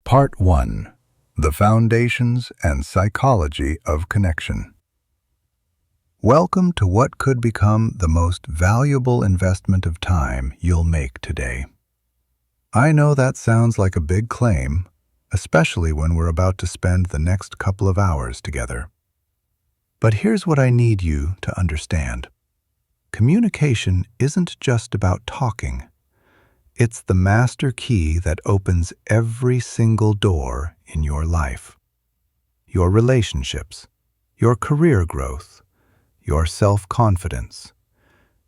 Part 1. The Foundations and Psychology of Connection. Welcome to what could become the most valuable investment of time you'll make today. I know that sounds like a big claim, especially when we're about to spend the next couple of hours together. But here's what I need you to understand. Communication isn't just about talking. It's the master key that opens every single door in your life. Your relationships, your career growth, your self-confidence,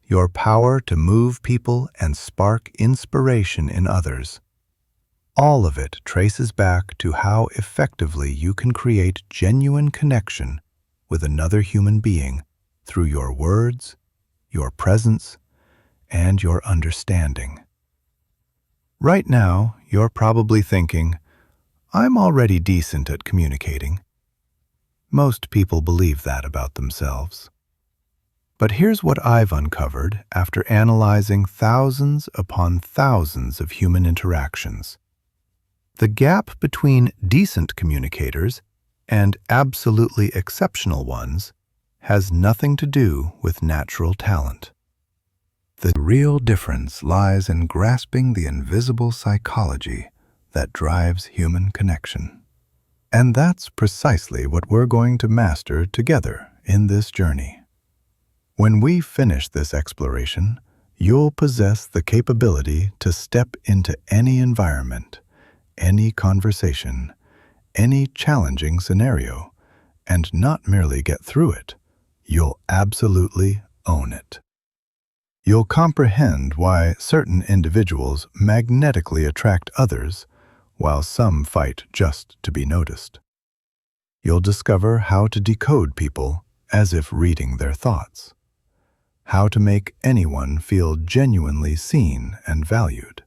your power to move people and spark inspiration in others. All of it traces back to how effectively you can create genuine connection with another human being through your words, your presence, and your understanding. Right now, you're probably thinking, I'm already decent at communicating. Most people believe that about themselves. But here's what I've uncovered after analyzing thousands upon thousands of human interactions. The gap between decent communicators and absolutely exceptional ones has nothing to do with natural talent. The real difference lies in grasping the invisible psychology that drives human connection. And that's precisely what we're going to master together in this journey. When we finish this exploration, you'll possess the capability to step into any environment, any conversation, any challenging scenario, and not merely get through it, you'll absolutely own it. You'll comprehend why certain individuals magnetically attract others, while some fight just to be noticed. You'll discover how to decode people as if reading their thoughts, how to make anyone feel genuinely seen and valued,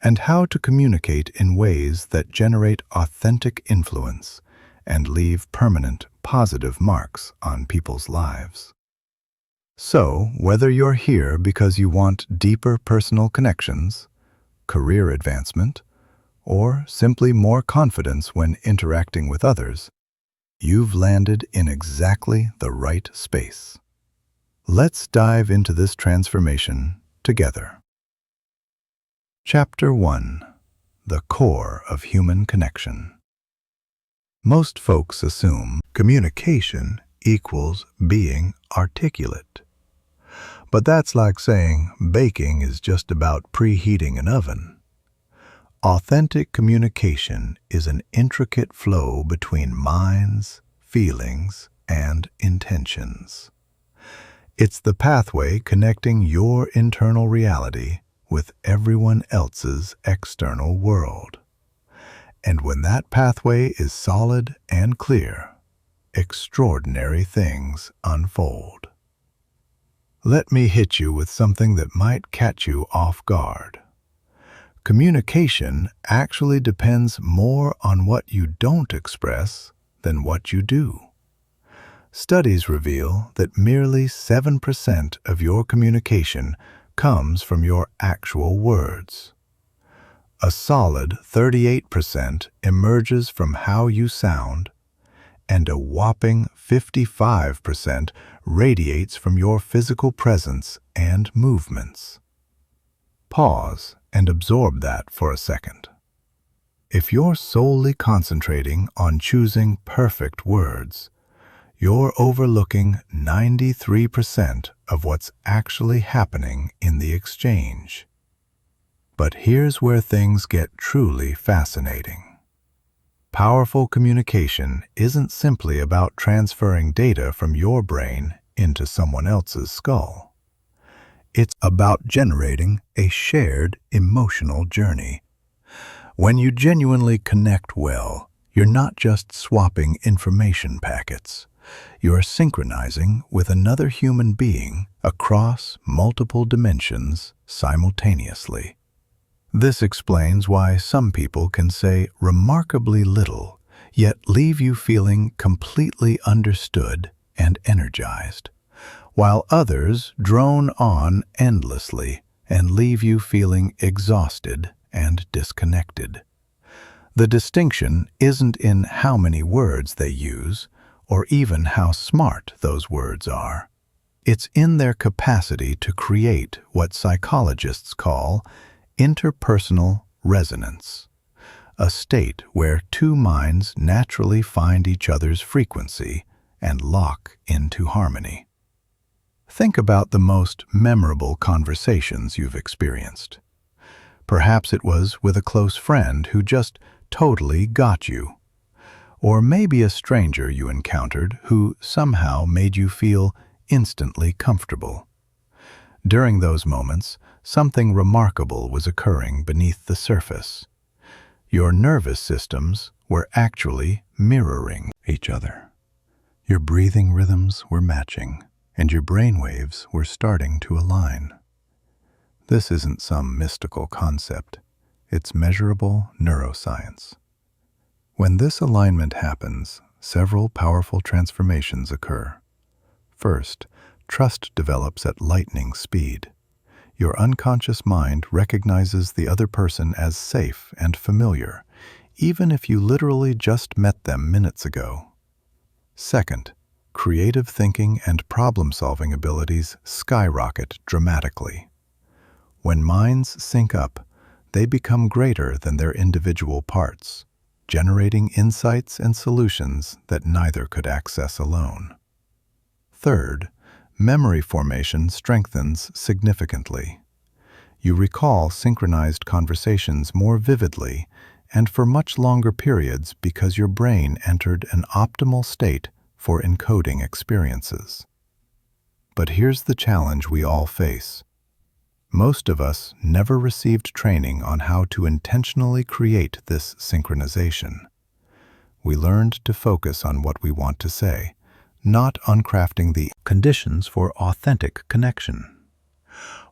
and how to communicate in ways that generate authentic influence and leave permanent, positive marks on people's lives. So, whether you're here because you want deeper personal connections, career advancement, or simply more confidence when interacting with others, you've landed in exactly the right space. Let's dive into this transformation together. Chapter 1. The Core of Human Connection. Most folks assume communication equals being articulate. But that's like saying baking is just about preheating an oven. Authentic communication is an intricate flow between minds, feelings, and intentions. It's the pathway connecting your internal reality with everyone else's external world. And when that pathway is solid and clear, extraordinary things unfold. Let me hit you with something that might catch you off guard. Communication actually depends more on what you don't express than what you do. Studies reveal that merely 7% of your communication comes from your actual words. A solid 38% emerges from how you sound, and a whopping 55% radiates from your physical presence and movements. Pause and absorb that for a second. If you're solely concentrating on choosing perfect words, you're overlooking 93% of what's actually happening in the exchange. But here's where things get truly fascinating. Powerful communication isn't simply about transferring data from your brain into someone else's skull. It's about generating a shared emotional journey. When you genuinely connect well, you're not just swapping information packets. You're synchronizing with another human being across multiple dimensions simultaneously. This explains why some people can say remarkably little, yet leave you feeling completely understood and energized, while others drone on endlessly and leave you feeling exhausted and disconnected. The distinction isn't in how many words they use, or even how smart those words are. It's in their capacity to create what psychologists call interpersonal resonance, a state where two minds naturally find each other's frequency and lock into harmony. Think about the most memorable conversations you've experienced. Perhaps it was with a close friend who just totally got you. Or maybe a stranger you encountered who somehow made you feel instantly comfortable. During those moments, something remarkable was occurring beneath the surface. Your nervous systems were actually mirroring each other. Your breathing rhythms were matching, and your brainwaves were starting to align. This isn't some mystical concept. It's measurable neuroscience. When this alignment happens, several powerful transformations occur. First, trust develops at lightning speed. Your unconscious mind recognizes the other person as safe and familiar, even if you literally just met them minutes ago. Second, creative thinking and problem-solving abilities skyrocket dramatically. When minds sync up, they become greater than their individual parts, generating insights and solutions that neither could access alone. Third, memory formation strengthens significantly. You recall synchronized conversations more vividly and for much longer periods because your brain entered an optimal state for encoding experiences. But here's the challenge we all face. Most of us never received training on how to intentionally create this synchronization. We learned to focus on what we want to say, not on crafting the conditions for authentic connection.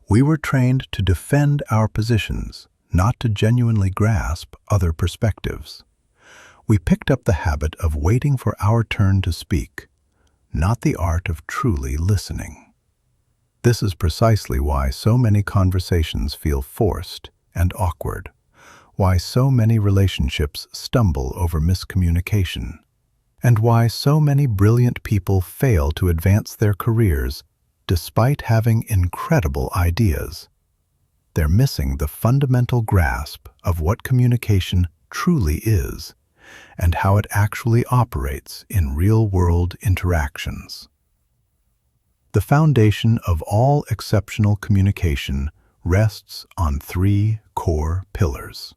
We were trained to defend our positions, not to genuinely grasp other perspectives. We picked up the habit of waiting for our turn to speak, not the art of truly listening. This is precisely why so many conversations feel forced and awkward, why so many relationships stumble over miscommunication, and why so many brilliant people fail to advance their careers despite having incredible ideas. They're missing the fundamental grasp of what communication truly is and how it actually operates in real-world interactions. The foundation of all exceptional communication rests on three core pillars.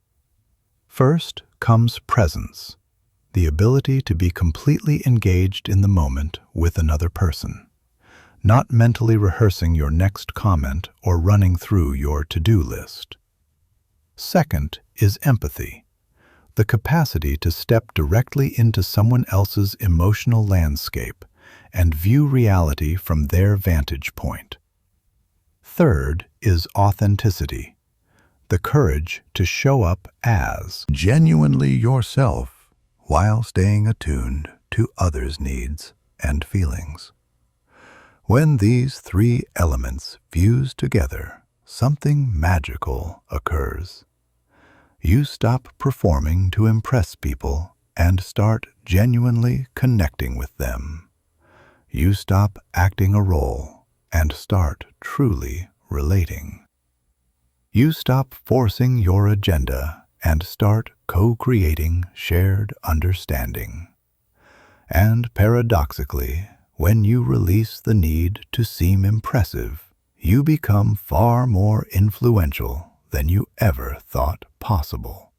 First comes presence, the ability to be completely engaged in the moment with another person, not mentally rehearsing your next comment or running through your to-do list. Second is empathy, the capacity to step directly into someone else's emotional landscape and view reality from their vantage point. Third is authenticity, the courage to show up as genuinely yourself while staying attuned to others' needs and feelings. When these three elements fuse together, something magical occurs. You stop performing to impress people and start genuinely connecting with them. You stop acting a role and start truly relating. You stop forcing your agenda and start co-creating shared understanding. And paradoxically, when you release the need to seem impressive, you become far more influential than you ever thought possible.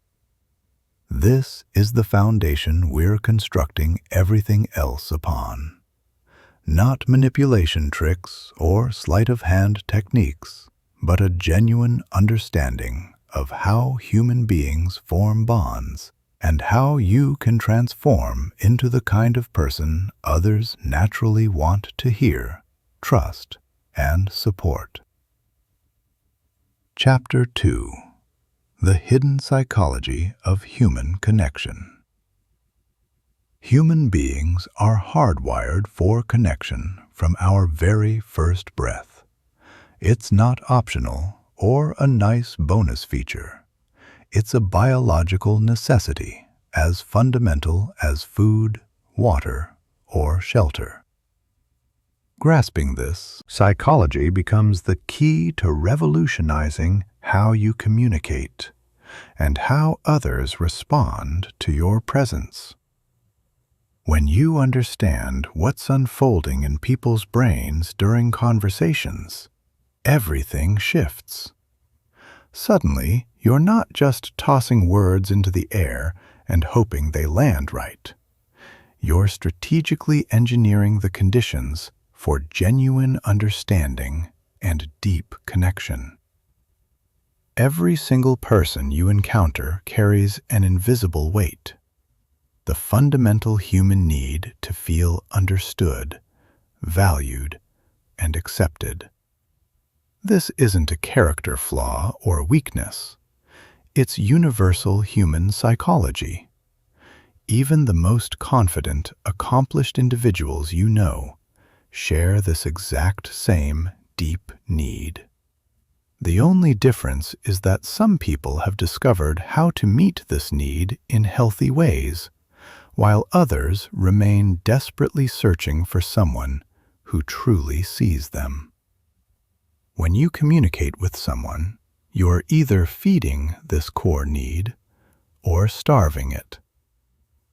This is the foundation we're constructing everything else upon. Not manipulation tricks or sleight-of-hand techniques, but a genuine understanding of how human beings form bonds and how you can transform into the kind of person others naturally want to hear, trust, and support. Chapter 2: The Hidden Psychology of Human Connection. Human beings are hardwired for connection from our very first breath. It's not optional or a nice bonus feature. It's a biological necessity, as fundamental as food, water, or shelter. Grasping this, psychology becomes the key to revolutionizing how you communicate and how others respond to your presence. When you understand what's unfolding in people's brains during conversations, everything shifts. Suddenly, you're not just tossing words into the air and hoping they land right. You're strategically engineering the conditions for genuine understanding and deep connection. Every single person you encounter carries an invisible weight, the fundamental human need to feel understood, valued, and accepted. This isn't a character flaw or weakness. It's universal human psychology. Even the most confident, accomplished individuals you know share this exact same deep need. The only difference is that some people have discovered how to meet this need in healthy ways, while others remain desperately searching for someone who truly sees them. When you communicate with someone, you're either feeding this core need or starving it.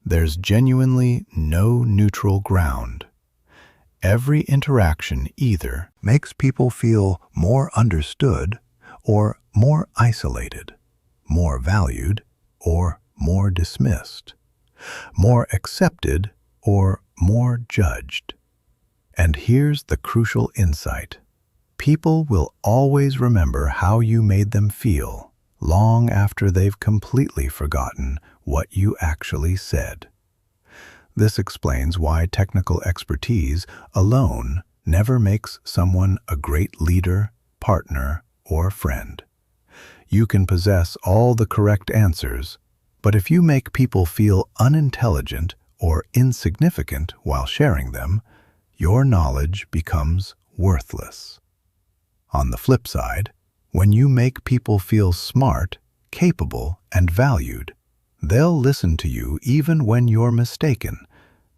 There's genuinely no neutral ground. Every interaction either makes people feel more understood or more isolated, more valued or more dismissed, more accepted or more judged. And here's the crucial insight. People will always remember how you made them feel long after they've completely forgotten what you actually said. This explains why technical expertise alone never makes someone a great leader, partner, or friend. You can possess all the correct answers, but if you make people feel unintelligent or insignificant while sharing them, your knowledge becomes worthless. On the flip side, when you make people feel smart, capable, and valued, they'll listen to you even when you're mistaken,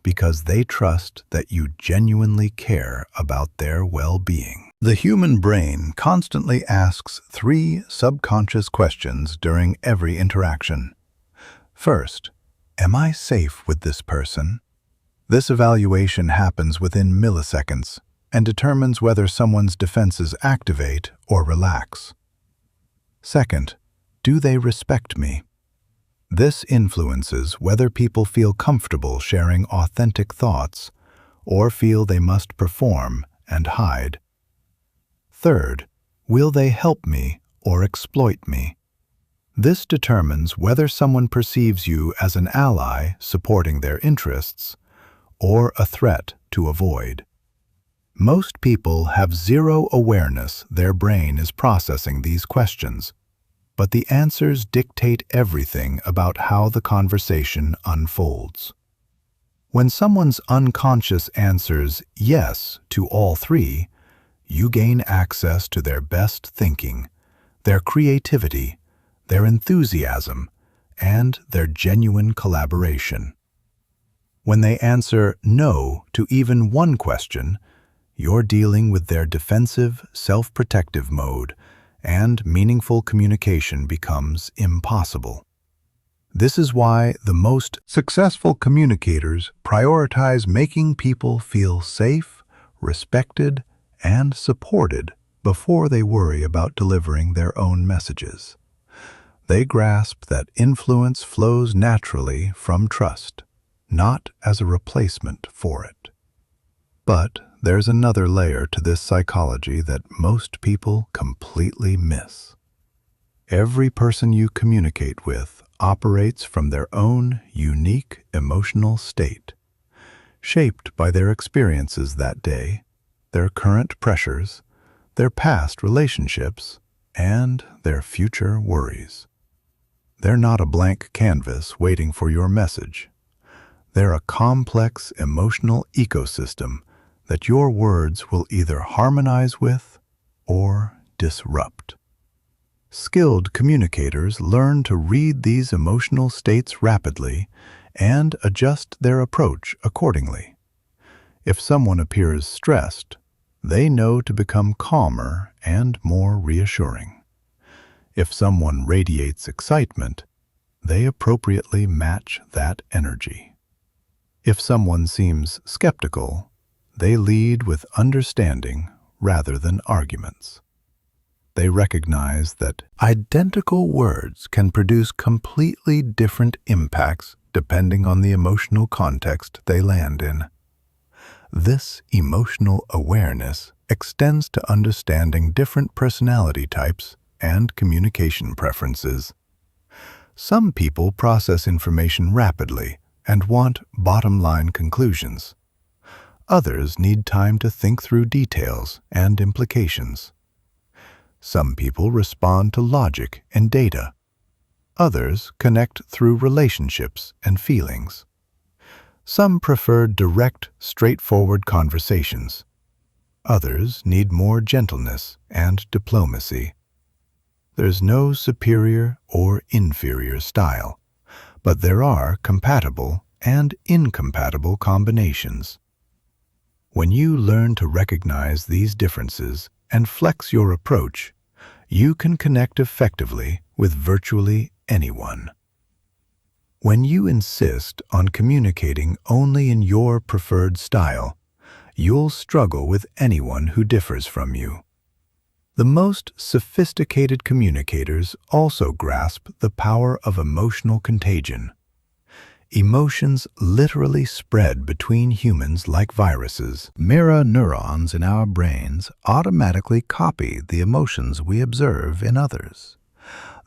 because they trust that you genuinely care about their well-being. The human brain constantly asks 3 subconscious questions during every interaction. First, am I safe with this person? This evaluation happens within milliseconds and determines whether someone's defenses activate or relax. Second, do they respect me? This influences whether people feel comfortable sharing authentic thoughts or feel they must perform and hide. Third, will they help me or exploit me? This determines whether someone perceives you as an ally supporting their interests or a threat to avoid. Most people have zero awareness their brain is processing these questions, but the answers dictate everything about how the conversation unfolds. When someone's unconscious answers yes to all 3, you gain access to their best thinking, their creativity, their enthusiasm, and their genuine collaboration. When they answer no to even one question, you're dealing with their defensive, self-protective mode, and meaningful communication becomes impossible. This is why the most successful communicators prioritize making people feel safe, respected, and supported before they worry about delivering their own messages. They grasp that influence flows naturally from trust, not as a replacement for it. But there's another layer to this psychology that most people completely miss. Every person you communicate with operates from their own unique emotional state, shaped by their experiences that day, their current pressures, their past relationships, and their future worries. They're not a blank canvas waiting for your message. They're a complex emotional ecosystem that your words will either harmonize with or disrupt. Skilled communicators learn to read these emotional states rapidly and adjust their approach accordingly. If someone appears stressed, they know to become calmer and more reassuring. If someone radiates excitement, they appropriately match that energy. If someone seems skeptical, they lead with understanding rather than arguments. They recognize that identical words can produce completely different impacts depending on the emotional context they land in. This emotional awareness extends to understanding different personality types and communication preferences. Some people process information rapidly and want bottom-line conclusions. Others need time to think through details and implications. Some people respond to logic and data. Others connect through relationships and feelings. Some prefer direct, straightforward conversations. Others need more gentleness and diplomacy. There's no superior or inferior style, but there are compatible and incompatible combinations. When you learn to recognize these differences and flex your approach, you can connect effectively with virtually anyone. When you insist on communicating only in your preferred style, you'll struggle with anyone who differs from you. The most sophisticated communicators also grasp the power of emotional contagion. Emotions literally spread between humans like viruses. Mirror neurons in our brains automatically copy the emotions we observe in others.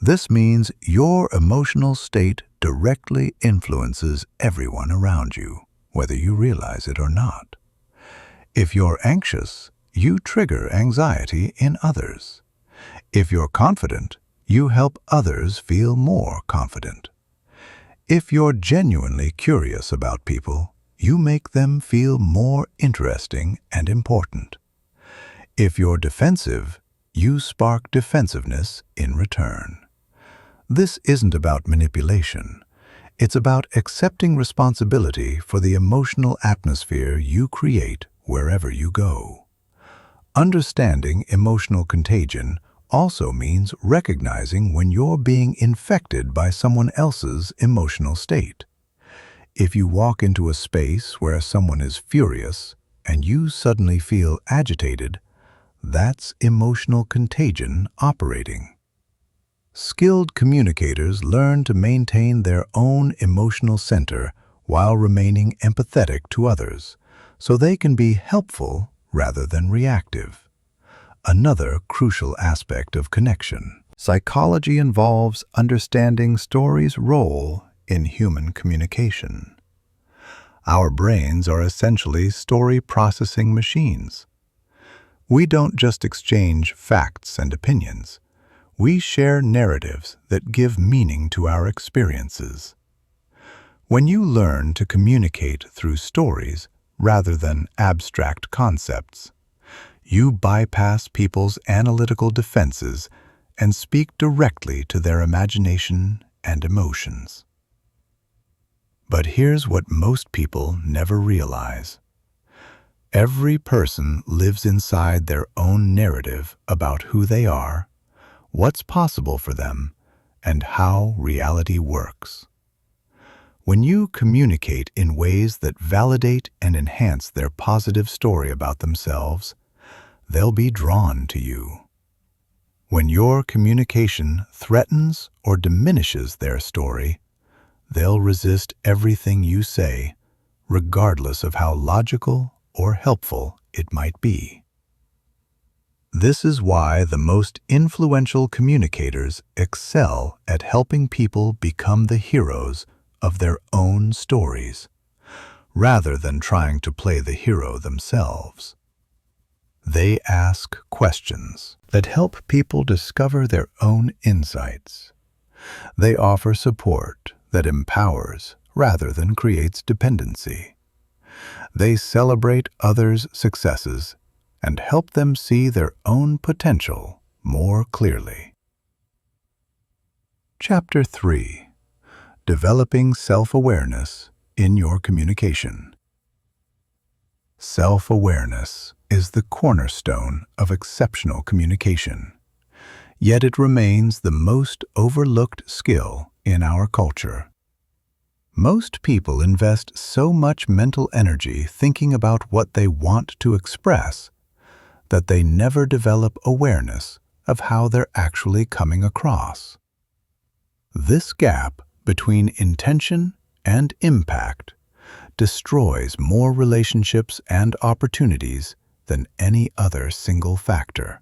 This means your emotional state directly influences everyone around you, whether you realize it or not. If you're anxious, you trigger anxiety in others. If you're confident, you help others feel more confident. If you're genuinely curious about people, you make them feel more interesting and important. If you're defensive, you spark defensiveness in return. This isn't about manipulation. It's about accepting responsibility for the emotional atmosphere you create wherever you go. Understanding emotional contagion also means recognizing when you're being infected by someone else's emotional state. If you walk into a space where someone is furious and you suddenly feel agitated, that's emotional contagion operating. Skilled communicators learn to maintain their own emotional center while remaining empathetic to others, so they can be helpful rather than reactive. Another crucial aspect of connection. Psychology involves understanding stories' role in human communication. Our brains are essentially story processing machines. We don't just exchange facts and opinions. We share narratives that give meaning to our experiences. When you learn to communicate through stories rather than abstract concepts, you bypass people's analytical defenses and speak directly to their imagination and emotions. But here's what most people never realize. Every person lives inside their own narrative about who they are, what's possible for them, and how reality works. When you communicate in ways that validate and enhance their positive story about themselves, they'll be drawn to you. When your communication threatens or diminishes their story, they'll resist everything you say, regardless of how logical or helpful it might be. This is why the most influential communicators excel at helping people become the heroes of their own stories, rather than trying to play the hero themselves. They ask questions that help people discover their own insights. They offer support that empowers rather than creates dependency. They celebrate others' successes and help them see their own potential more clearly. Chapter 3. Developing Self-Awareness in Your Communication. Self-awareness is the cornerstone of exceptional communication, yet it remains the most overlooked skill in our culture. Most people invest so much mental energy thinking about what they want to express that they never develop awareness of how they're actually coming across. This gap between intention and impact destroys more relationships and opportunities than any other single factor.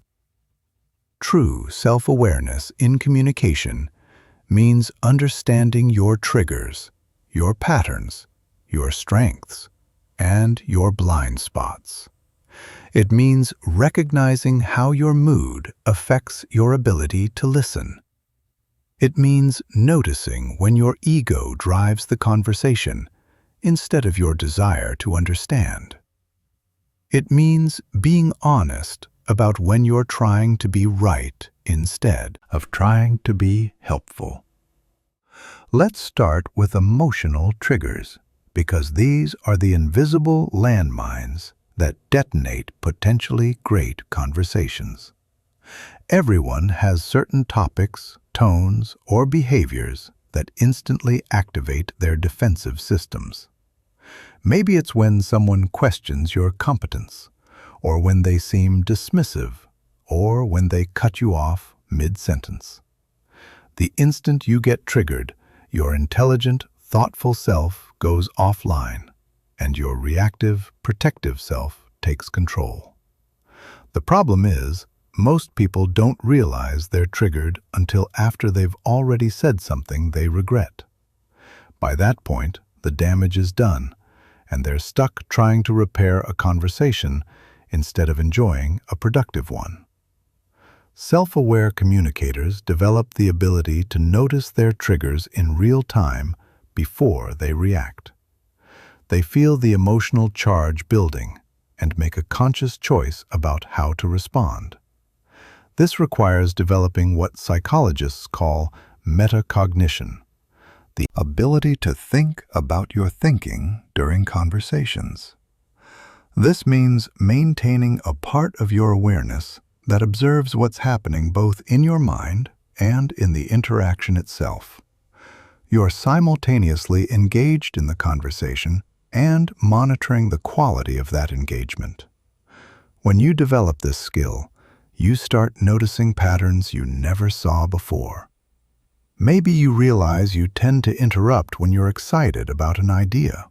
True self-awareness in communication means understanding your triggers, your patterns, your strengths, and your blind spots. It means recognizing how your mood affects your ability to listen. It means noticing when your ego drives the conversation instead of your desire to understand. It means being honest about when you're trying to be right instead of trying to be helpful. Let's start with emotional triggers, because these are the invisible landmines that detonate potentially great conversations. Everyone has certain topics, tones, or behaviors that instantly activate their defensive systems. Maybe it's when someone questions your competence, or when they seem dismissive, or when they cut you off mid-sentence. The instant you get triggered, your intelligent, thoughtful self goes offline, and your reactive, protective self takes control. The problem is, most people don't realize they're triggered until after they've already said something they regret. By that point, the damage is done, and they're stuck trying to repair a conversation instead of enjoying a productive one. Self-aware communicators develop the ability to notice their triggers in real time before they react. They feel the emotional charge building and make a conscious choice about how to respond. This requires developing what psychologists call metacognition, the ability to think about your thinking during conversations. This means maintaining a part of your awareness that observes what's happening both in your mind and in the interaction itself. You're simultaneously engaged in the conversation and monitoring the quality of that engagement. When you develop this skill, you start noticing patterns you never saw before. Maybe you realize you tend to interrupt when you're excited about an idea.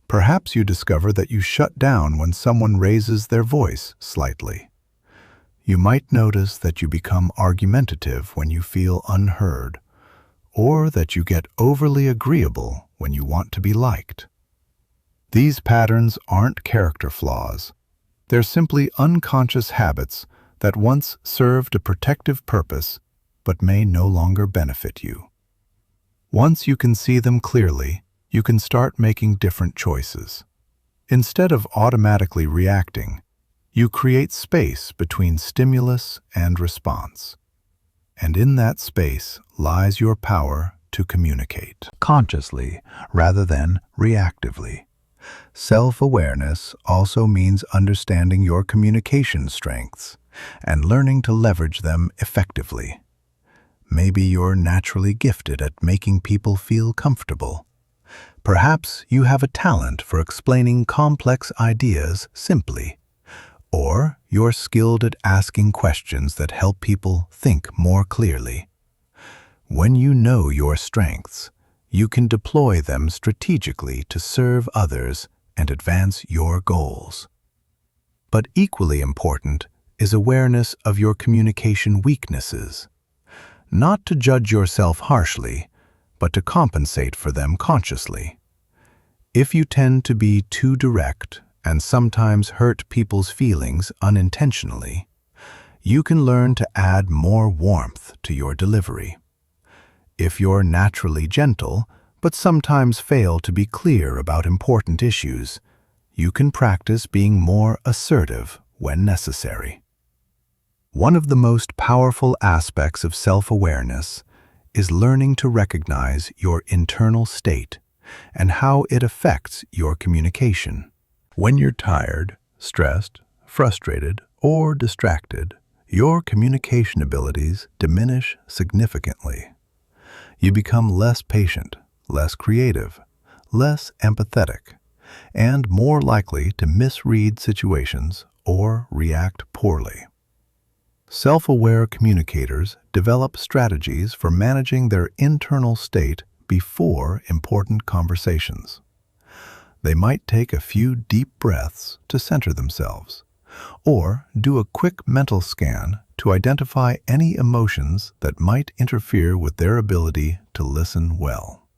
Perhaps you discover that you shut down when someone raises their voice slightly. You might notice that you become argumentative when you feel unheard, or that you get overly agreeable when you want to be liked. These patterns aren't character flaws. They're simply unconscious habits that once served a protective purpose but may no longer benefit you. Once you can see them clearly, you can start making different choices. Instead of automatically reacting, you create space between stimulus and response. And in that space lies your power to communicate consciously rather than reactively. Self-awareness also means understanding your communication strengths and learning to leverage them effectively. Maybe you're naturally gifted at making people feel comfortable. Perhaps you have a talent for explaining complex ideas simply, or you're skilled at asking questions that help people think more clearly. When you know your strengths, you can deploy them strategically to serve others and advance your goals. But equally important is awareness of your communication weaknesses. Not to judge yourself harshly, but to compensate for them consciously. If you tend to be too direct and sometimes hurt people's feelings unintentionally, you can learn to add more warmth to your delivery. If you're naturally gentle, but sometimes fail to be clear about important issues, you can practice being more assertive when necessary. One of the most powerful aspects of self-awareness is learning to recognize your internal state and how it affects your communication. When you're tired, stressed, frustrated, or distracted, your communication abilities diminish significantly. You become less patient, less creative, less empathetic, and more likely to misread situations or react poorly. Self-aware communicators develop strategies for managing their internal state before important conversations. They might take a few deep breaths to center themselves, or do a quick mental scan to identify any emotions that might interfere with their ability to listen well.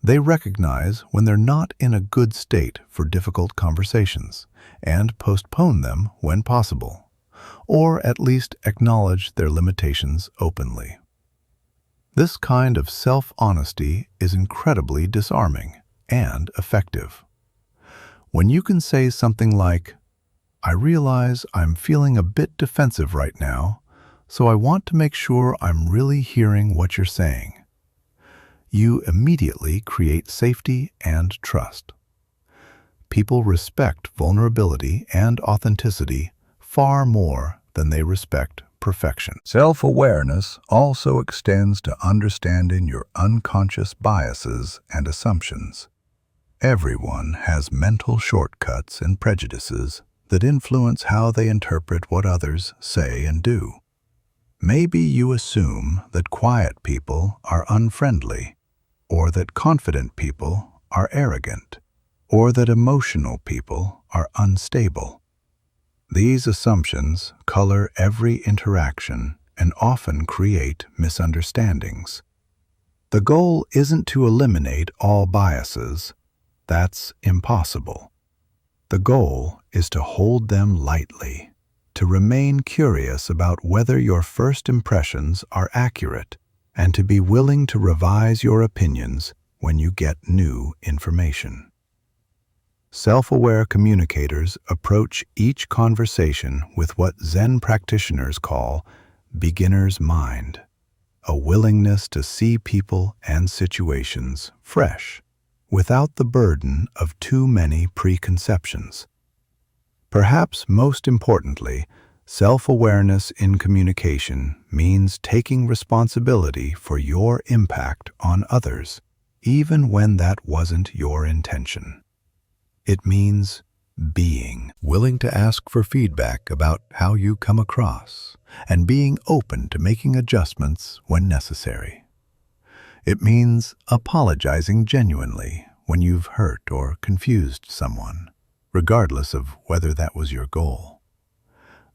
They recognize when they're not in a good state for difficult conversations and postpone them when possible, or at least acknowledge their limitations openly. This kind of self-honesty is incredibly disarming and effective. When you can say something like, "I realize I'm feeling a bit defensive right now, so I want to make sure I'm really hearing what you're saying," you immediately create safety and trust. People respect vulnerability and authenticity far more than they respect perfection. Self-awareness also extends to understanding your unconscious biases and assumptions. Everyone has mental shortcuts and prejudices that influence how they interpret what others say and do. Maybe you assume that quiet people are unfriendly, or that confident people are arrogant, or that emotional people are unstable. These assumptions color every interaction and often create misunderstandings. The goal isn't to eliminate all biases. That's impossible. The goal is to hold them lightly, to remain curious about whether your first impressions are accurate, and to be willing to revise your opinions when you get new information. Self-aware communicators approach each conversation with what Zen practitioners call beginner's mind, a willingness to see people and situations fresh, without the burden of too many preconceptions. Perhaps most importantly, self-awareness in communication means taking responsibility for your impact on others, even when that wasn't your intention. It means being willing to ask for feedback about how you come across and being open to making adjustments when necessary. It means apologizing genuinely when you've hurt or confused someone, regardless of whether that was your goal.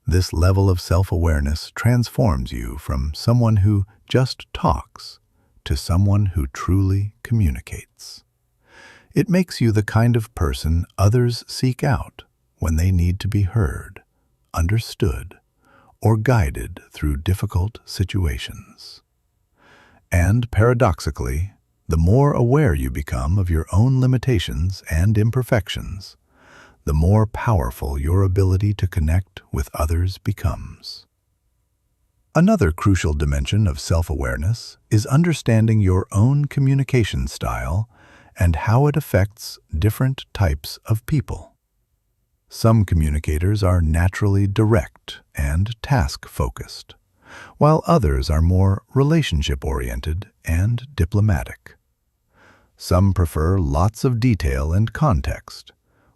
This level of self-awareness transforms you from someone who just talks to someone who truly communicates. It makes you the kind of person others seek out when they need to be heard, understood, or guided through difficult situations. And paradoxically, the more aware you become of your own limitations and imperfections, the more powerful your ability to connect with others becomes. Another crucial dimension of self-awareness is understanding your own communication style and how it affects different types of people. Some communicators are naturally direct and task-focused, while others are more relationship-oriented and diplomatic. Some prefer lots of detail and context,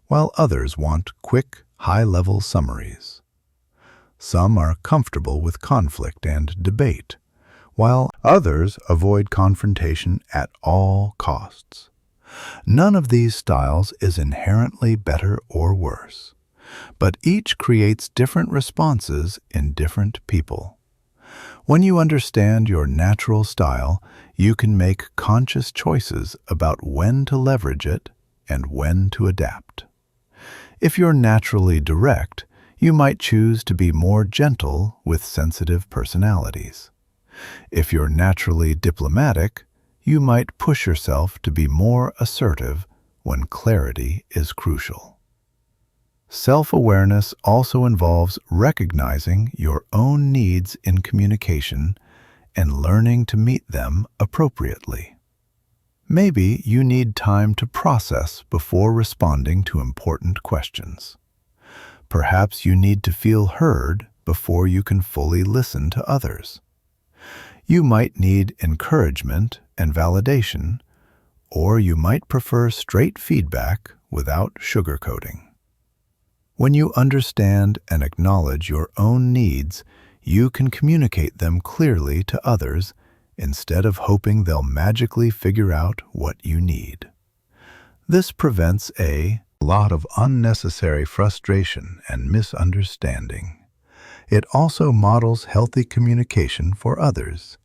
while others want quick, high-level summaries. Some are comfortable with conflict and debate, while others avoid confrontation at all costs. None of these styles is inherently better or worse, but each creates different responses in different people. When you understand your natural style, you can make conscious choices about when to leverage it and when to adapt. If you're naturally direct, you might choose to be more gentle with sensitive personalities. If you're naturally diplomatic, you might push yourself to be more assertive when clarity is crucial. Self-awareness also involves recognizing your own needs in communication and learning to meet them appropriately. Maybe you need time to process before responding to important questions. Perhaps you need to feel heard before you can fully listen to others. You might need encouragement and validation, or you might prefer straight feedback without sugarcoating. When you understand and acknowledge your own needs, you can communicate them clearly to others instead of hoping they'll magically figure out what you need. This prevents a lot of unnecessary frustration and misunderstanding. It also models healthy communication for others,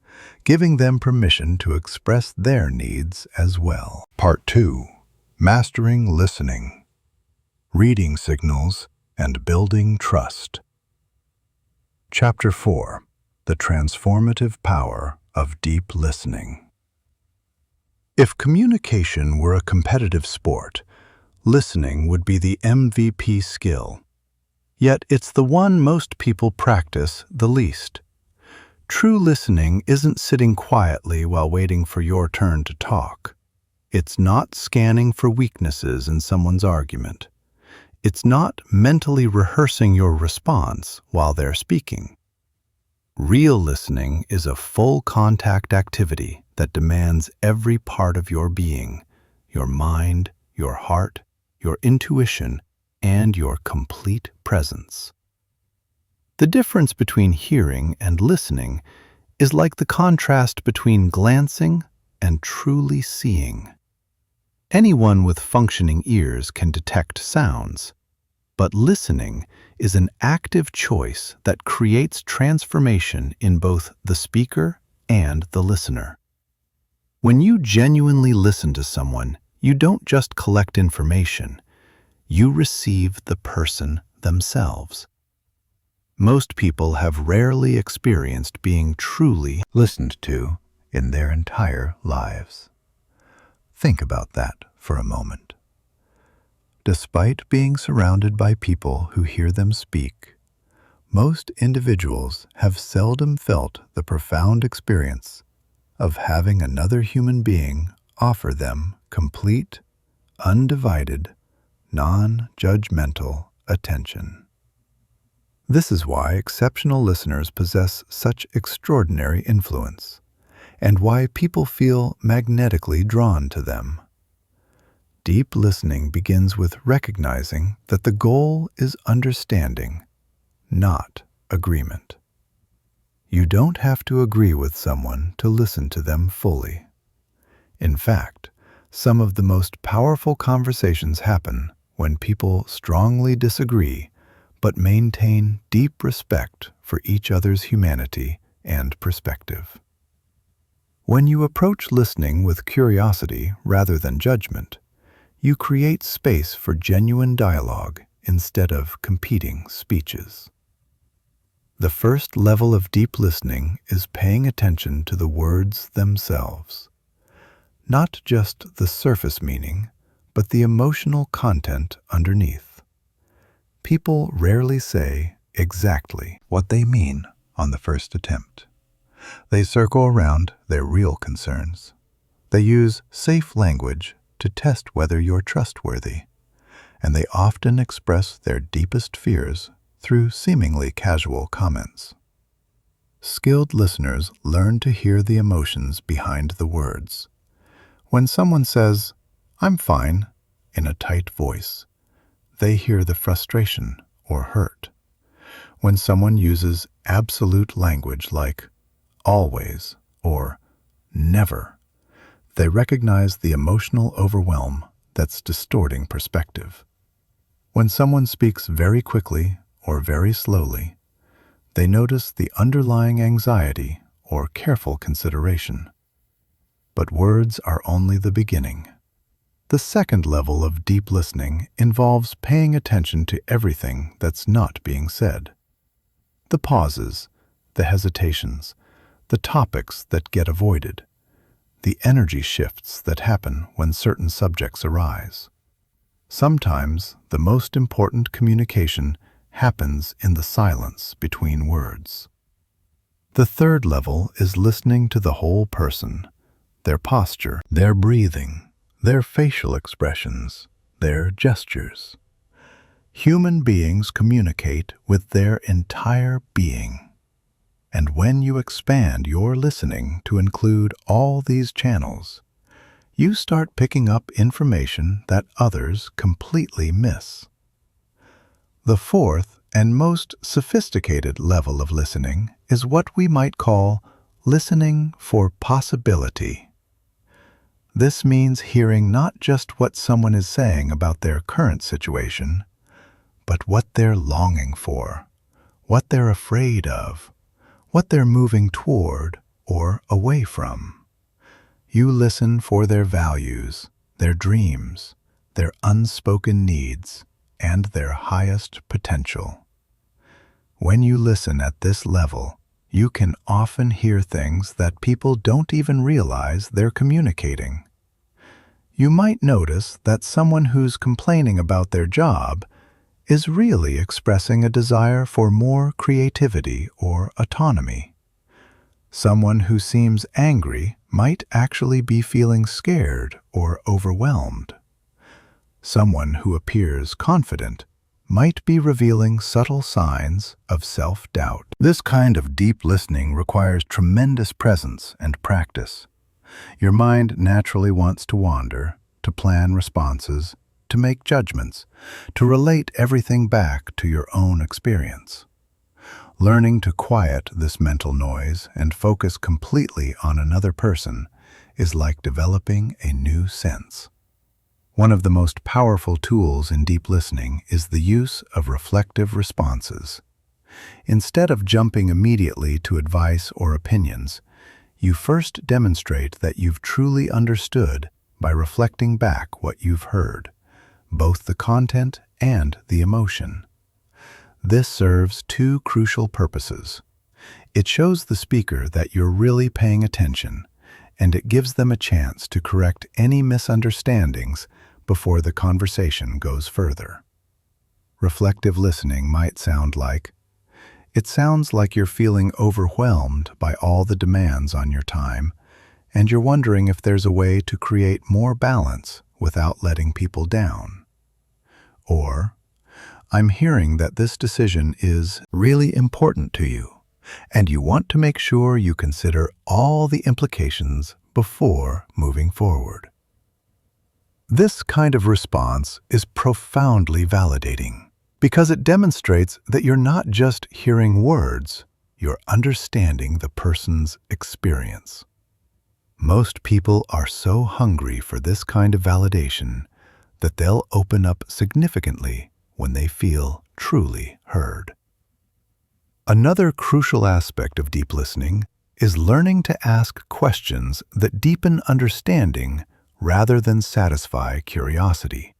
giving them permission to express their needs as well. Part 2. Mastering Listening. Reading Signals and Building Trust. Chapter 4. The Transformative Power of Deep Listening. If communication were a competitive sport, listening would be the MVP skill. Yet it's the one most people practice the least. True listening isn't sitting quietly while waiting for your turn to talk. It's not scanning for weaknesses in someone's argument. It's not mentally rehearsing your response while they're speaking. Real listening is a full contact activity that demands every part of your being, your mind, your heart, your intuition, and your complete presence. The difference between hearing and listening is like the contrast between glancing and truly seeing. Anyone with functioning ears can detect sounds, but listening is an active choice that creates transformation in both the speaker and the listener. When you genuinely listen to someone, you don't just collect information, you receive the person themselves. Most people have rarely experienced being truly listened to in their entire lives. Think about that for a moment. Despite being surrounded by people who hear them speak, most individuals have seldom felt the profound experience of having another human being offer them complete, undivided, non-judgmental attention. This is why exceptional listeners possess such extraordinary influence, and why people feel magnetically drawn to them. Deep listening begins with recognizing that the goal is understanding, not agreement. You don't have to agree with someone to listen to them fully. In fact, some of the most powerful conversations happen when people strongly disagree but maintain deep respect for each other's humanity and perspective. When you approach listening with curiosity rather than judgment, you create space for genuine dialogue instead of competing speeches. The first level of deep listening is paying attention to the words themselves. Not just the surface meaning, but the emotional content underneath. People rarely say exactly what they mean on the first attempt. They circle around their real concerns. They use safe language to test whether you're trustworthy, and they often express their deepest fears through seemingly casual comments. Skilled listeners learn to hear the emotions behind the words. When someone says, "I'm fine," in a tight voice, they hear the frustration or hurt. When someone uses absolute language like always or never, they recognize the emotional overwhelm that's distorting perspective. When someone speaks very quickly or very slowly, they notice the underlying anxiety or careful consideration. But words are only the beginning. The second level of deep listening involves paying attention to everything that's not being said. The pauses, the hesitations, the topics that get avoided, the energy shifts that happen when certain subjects arise. Sometimes the most important communication happens in the silence between words. The third level is listening to the whole person, their posture, their breathing, their facial expressions, their gestures. Human beings communicate with their entire being. And when you expand your listening to include all these channels, you start picking up information that others completely miss. The fourth and most sophisticated level of listening is what we might call listening for possibility. This means hearing not just what someone is saying about their current situation, but what they're longing for, what they're afraid of, what they're moving toward or away from. You listen for their values, their dreams, their unspoken needs, and their highest potential. When you listen at this level, you can often hear things that people don't even realize they're communicating. You might notice that someone who's complaining about their job is really expressing a desire for more creativity or autonomy. Someone who seems angry might actually be feeling scared or overwhelmed. Someone who appears confident might be revealing subtle signs of self-doubt. This kind of deep listening requires tremendous presence and practice. Your mind naturally wants to wander, to plan responses, to make judgments, to relate everything back to your own experience. Learning to quiet this mental noise and focus completely on another person is like developing a new sense. One of the most powerful tools in deep listening is the use of reflective responses. Instead of jumping immediately to advice or opinions, you first demonstrate that you've truly understood by reflecting back what you've heard, both the content and the emotion. This serves two crucial purposes. It shows the speaker that you're really paying attention, and it gives them a chance to correct any misunderstandings before the conversation goes further. Reflective listening might sound like, it sounds like you're feeling overwhelmed by all the demands on your time, and you're wondering if there's a way to create more balance without letting people down. Or, I'm hearing that this decision is really important to you, and you want to make sure you consider all the implications before moving forward. This kind of response is profoundly validating because it demonstrates that you're not just hearing words, you're understanding the person's experience. Most people are so hungry for this kind of validation that they'll open up significantly when they feel truly heard. Another crucial aspect of deep listening is learning to ask questions that deepen understanding rather than satisfy curiosity.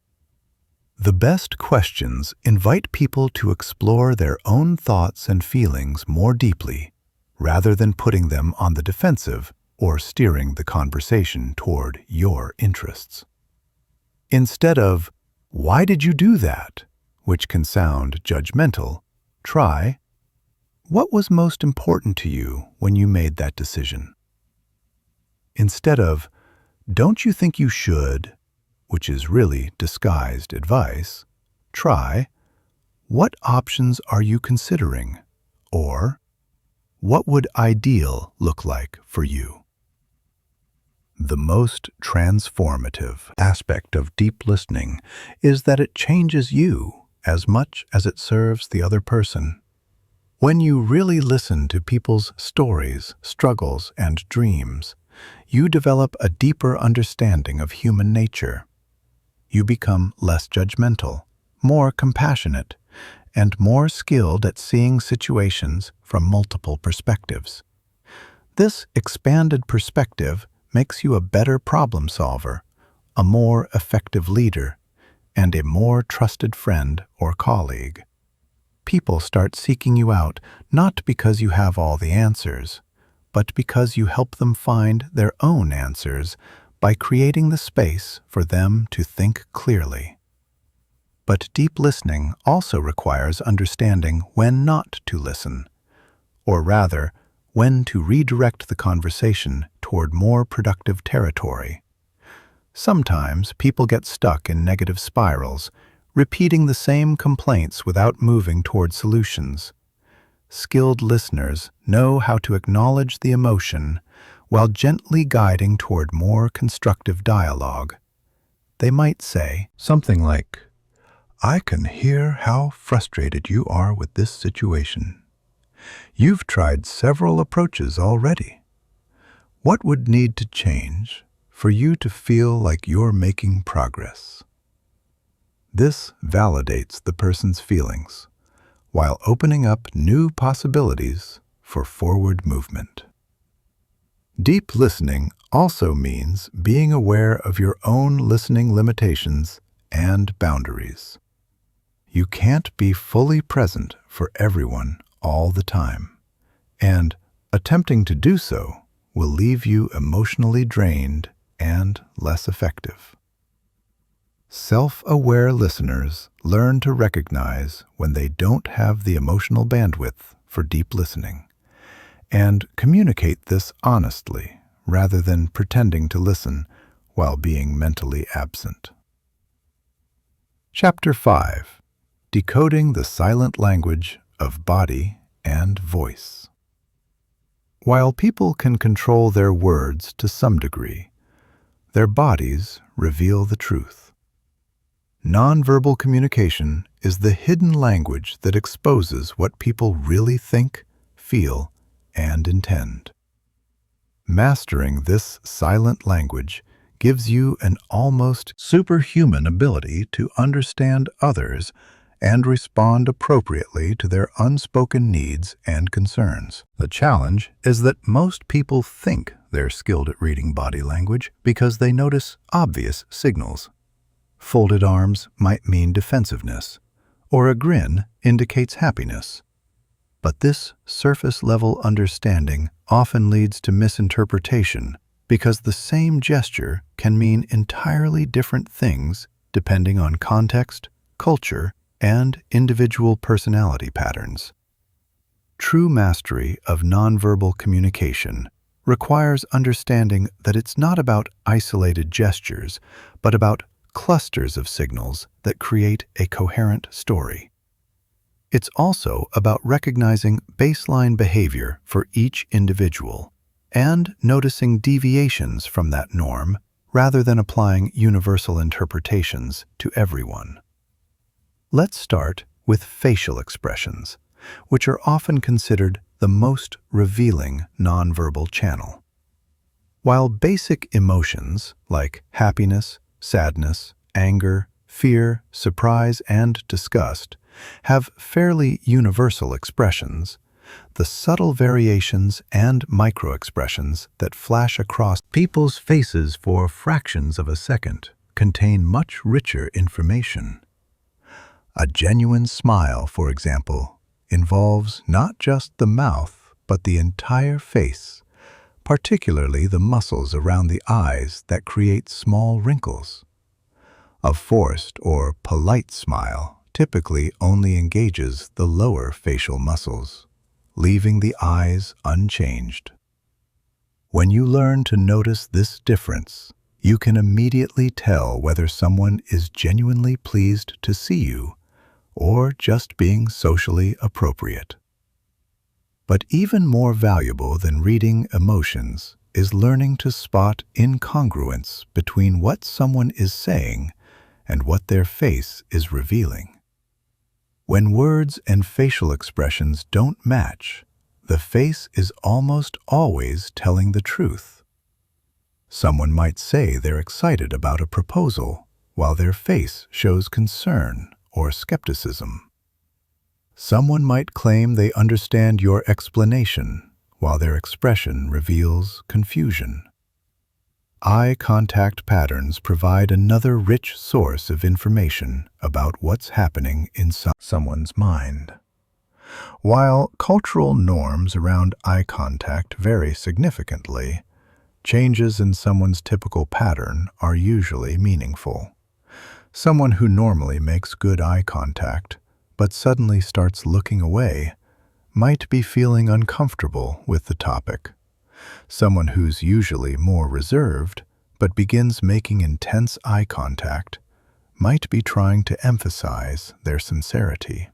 The best questions invite people to explore their own thoughts and feelings more deeply, rather than putting them on the defensive or steering the conversation toward your interests. Instead of, "Why did you do that?" which can sound judgmental, try, "What was most important to you when you made that decision?" Instead of, "Don't you think you should?" which is really disguised advice, try, "What options are you considering?" or, "What would ideal look like for you?" The most transformative aspect of deep listening is that it changes you as much as it serves the other person. When you really listen to people's stories, struggles, and dreams, you develop a deeper understanding of human nature. You become less judgmental, more compassionate, and more skilled at seeing situations from multiple perspectives. This expanded perspective makes you a better problem solver, a more effective leader, and a more trusted friend or colleague. People start seeking you out not because you have all the answers, but because you help them find their own answers by creating the space for them to think clearly. But deep listening also requires understanding when not to listen, or rather, when to redirect the conversation toward more productive territory. Sometimes people get stuck in negative spirals, repeating the same complaints without moving toward solutions. Skilled listeners know how to acknowledge the emotion while gently guiding toward more constructive dialogue. They might say something like, "I can hear how frustrated you are with this situation. You've tried several approaches already. What would need to change for you to feel like you're making progress?" This validates the person's feelings, while opening up new possibilities for forward movement. Deep listening also means being aware of your own listening limitations and boundaries. You can't be fully present for everyone all the time, and attempting to do so will leave you emotionally drained and less effective. Self-aware listeners learn to recognize when they don't have the emotional bandwidth for deep listening, and communicate this honestly rather than pretending to listen while being mentally absent. Chapter 5. Decoding the Silent Language of Body and Voice. While people can control their words to some degree, their bodies reveal the truth. Nonverbal communication is the hidden language that exposes what people really think, feel, and intend. Mastering this silent language gives you an almost superhuman ability to understand others and respond appropriately to their unspoken needs and concerns. The challenge is that most people think they're skilled at reading body language because they notice obvious signals. Folded arms might mean defensiveness, or a grin indicates happiness. But this surface-level understanding often leads to misinterpretation because the same gesture can mean entirely different things depending on context, culture, and individual personality patterns. True mastery of nonverbal communication requires understanding that it's not about isolated gestures, but about clusters of signals that create a coherent story. It's also about recognizing baseline behavior for each individual and noticing deviations from that norm rather than applying universal interpretations to everyone. Let's start with facial expressions, which are often considered the most revealing nonverbal channel. While basic emotions like happiness, sadness, anger, fear, surprise, and disgust have fairly universal expressions, the subtle variations and microexpressions that flash across people's faces for fractions of a second contain much richer information. A genuine smile, for example, involves not just the mouth, but the entire face, particularly the muscles around the eyes that create small wrinkles. A forced or polite smile typically only engages the lower facial muscles, leaving the eyes unchanged. When you learn to notice this difference, you can immediately tell whether someone is genuinely pleased to see you or just being socially appropriate. But even more valuable than reading emotions is learning to spot incongruence between what someone is saying and what their face is revealing. When words and facial expressions don't match, the face is almost always telling the truth. Someone might say they're excited about a proposal, while their face shows concern or skepticism. Someone might claim they understand your explanation, while their expression reveals confusion. Eye contact patterns provide another rich source of information about what's happening in someone's mind. While cultural norms around eye contact vary significantly, changes in someone's typical pattern are usually meaningful. Someone who normally makes good eye contact, but suddenly starts looking away, might be feeling uncomfortable with the topic. Someone who's usually more reserved but begins making intense eye contact might be trying to emphasize their sincerity.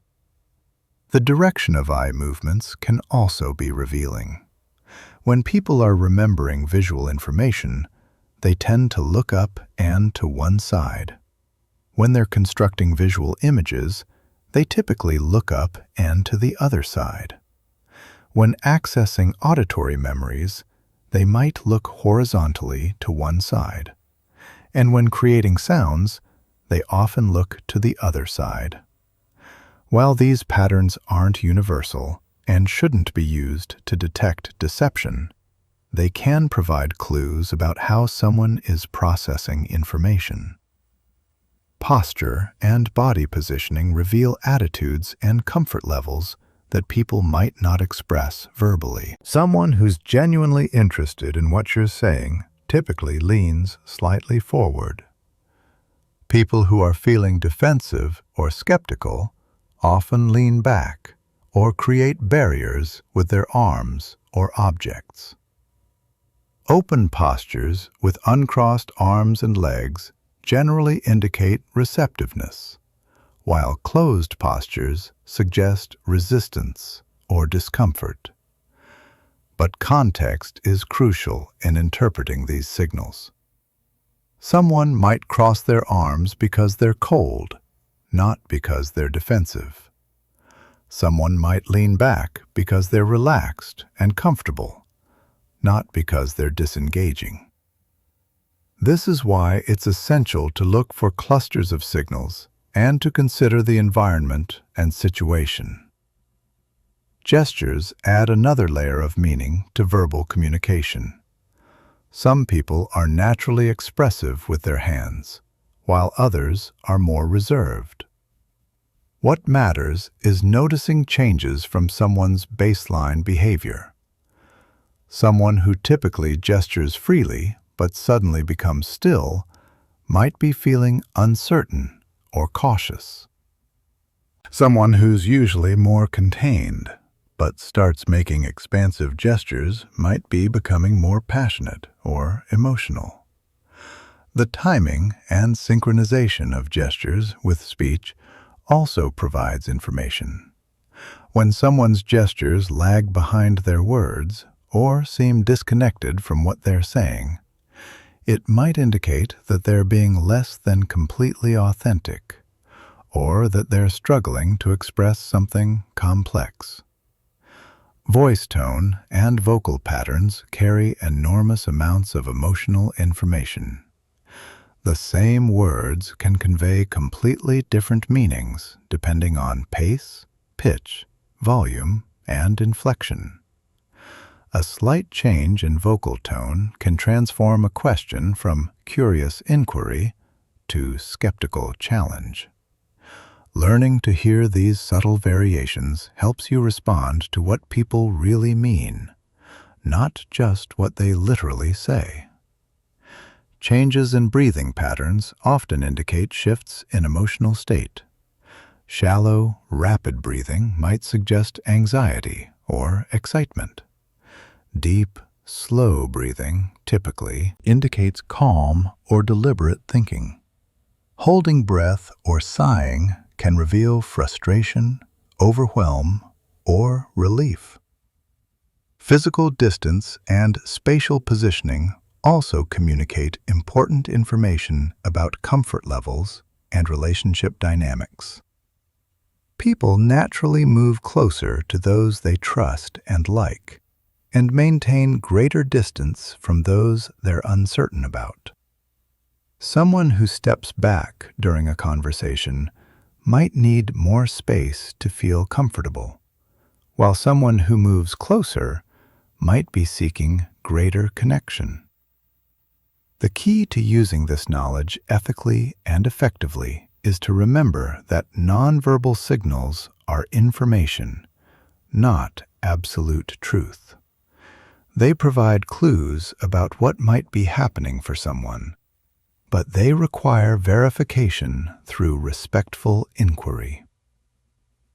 The direction of eye movements can also be revealing. When people are remembering visual information, they tend to look up and to one side. When they're constructing visual images, they typically look up and to the other side. When accessing auditory memories, they might look horizontally to one side. And when creating sounds, they often look to the other side. While these patterns aren't universal and shouldn't be used to detect deception, they can provide clues about how someone is processing information. Posture and body positioning reveal attitudes and comfort levels that people might not express verbally. Someone who's genuinely interested in what you're saying typically leans slightly forward. People who are feeling defensive or skeptical often lean back or create barriers with their arms or objects. Open postures with uncrossed arms and legs generally indicate receptiveness, while closed postures suggest resistance or discomfort. But context is crucial in interpreting these signals. Someone might cross their arms because they're cold, not because they're defensive. Someone might lean back because they're relaxed and comfortable, not because they're disengaging. This is why it's essential to look for clusters of signals and to consider the environment and situation. Gestures add another layer of meaning to verbal communication. Some people are naturally expressive with their hands, while others are more reserved. What matters is noticing changes from someone's baseline behavior. Someone who typically gestures freely but suddenly becomes still might be feeling uncertain or cautious. Someone who's usually more contained but starts making expansive gestures might be becoming more passionate or emotional. The timing and synchronization of gestures with speech also provides information. When someone's gestures lag behind their words or seem disconnected from what they're saying, it might indicate that they're being less than completely authentic, or that they're struggling to express something complex. Voice tone and vocal patterns carry enormous amounts of emotional information. The same words can convey completely different meanings depending on pace, pitch, volume, and inflection. A slight change in vocal tone can transform a question from curious inquiry to skeptical challenge. Learning to hear these subtle variations helps you respond to what people really mean, not just what they literally say. Changes in breathing patterns often indicate shifts in emotional state. Shallow, rapid breathing might suggest anxiety or excitement. Deep, slow breathing typically indicates calm or deliberate thinking. Holding breath or sighing can reveal frustration, overwhelm, or relief. Physical distance and spatial positioning also communicate important information about comfort levels and relationship dynamics. People naturally move closer to those they trust and like, and maintain greater distance from those they're uncertain about. Someone who steps back during a conversation might need more space to feel comfortable, while someone who moves closer might be seeking greater connection. The key to using this knowledge ethically and effectively is to remember that nonverbal signals are information, not absolute truth. They provide clues about what might be happening for someone, but they require verification through respectful inquiry.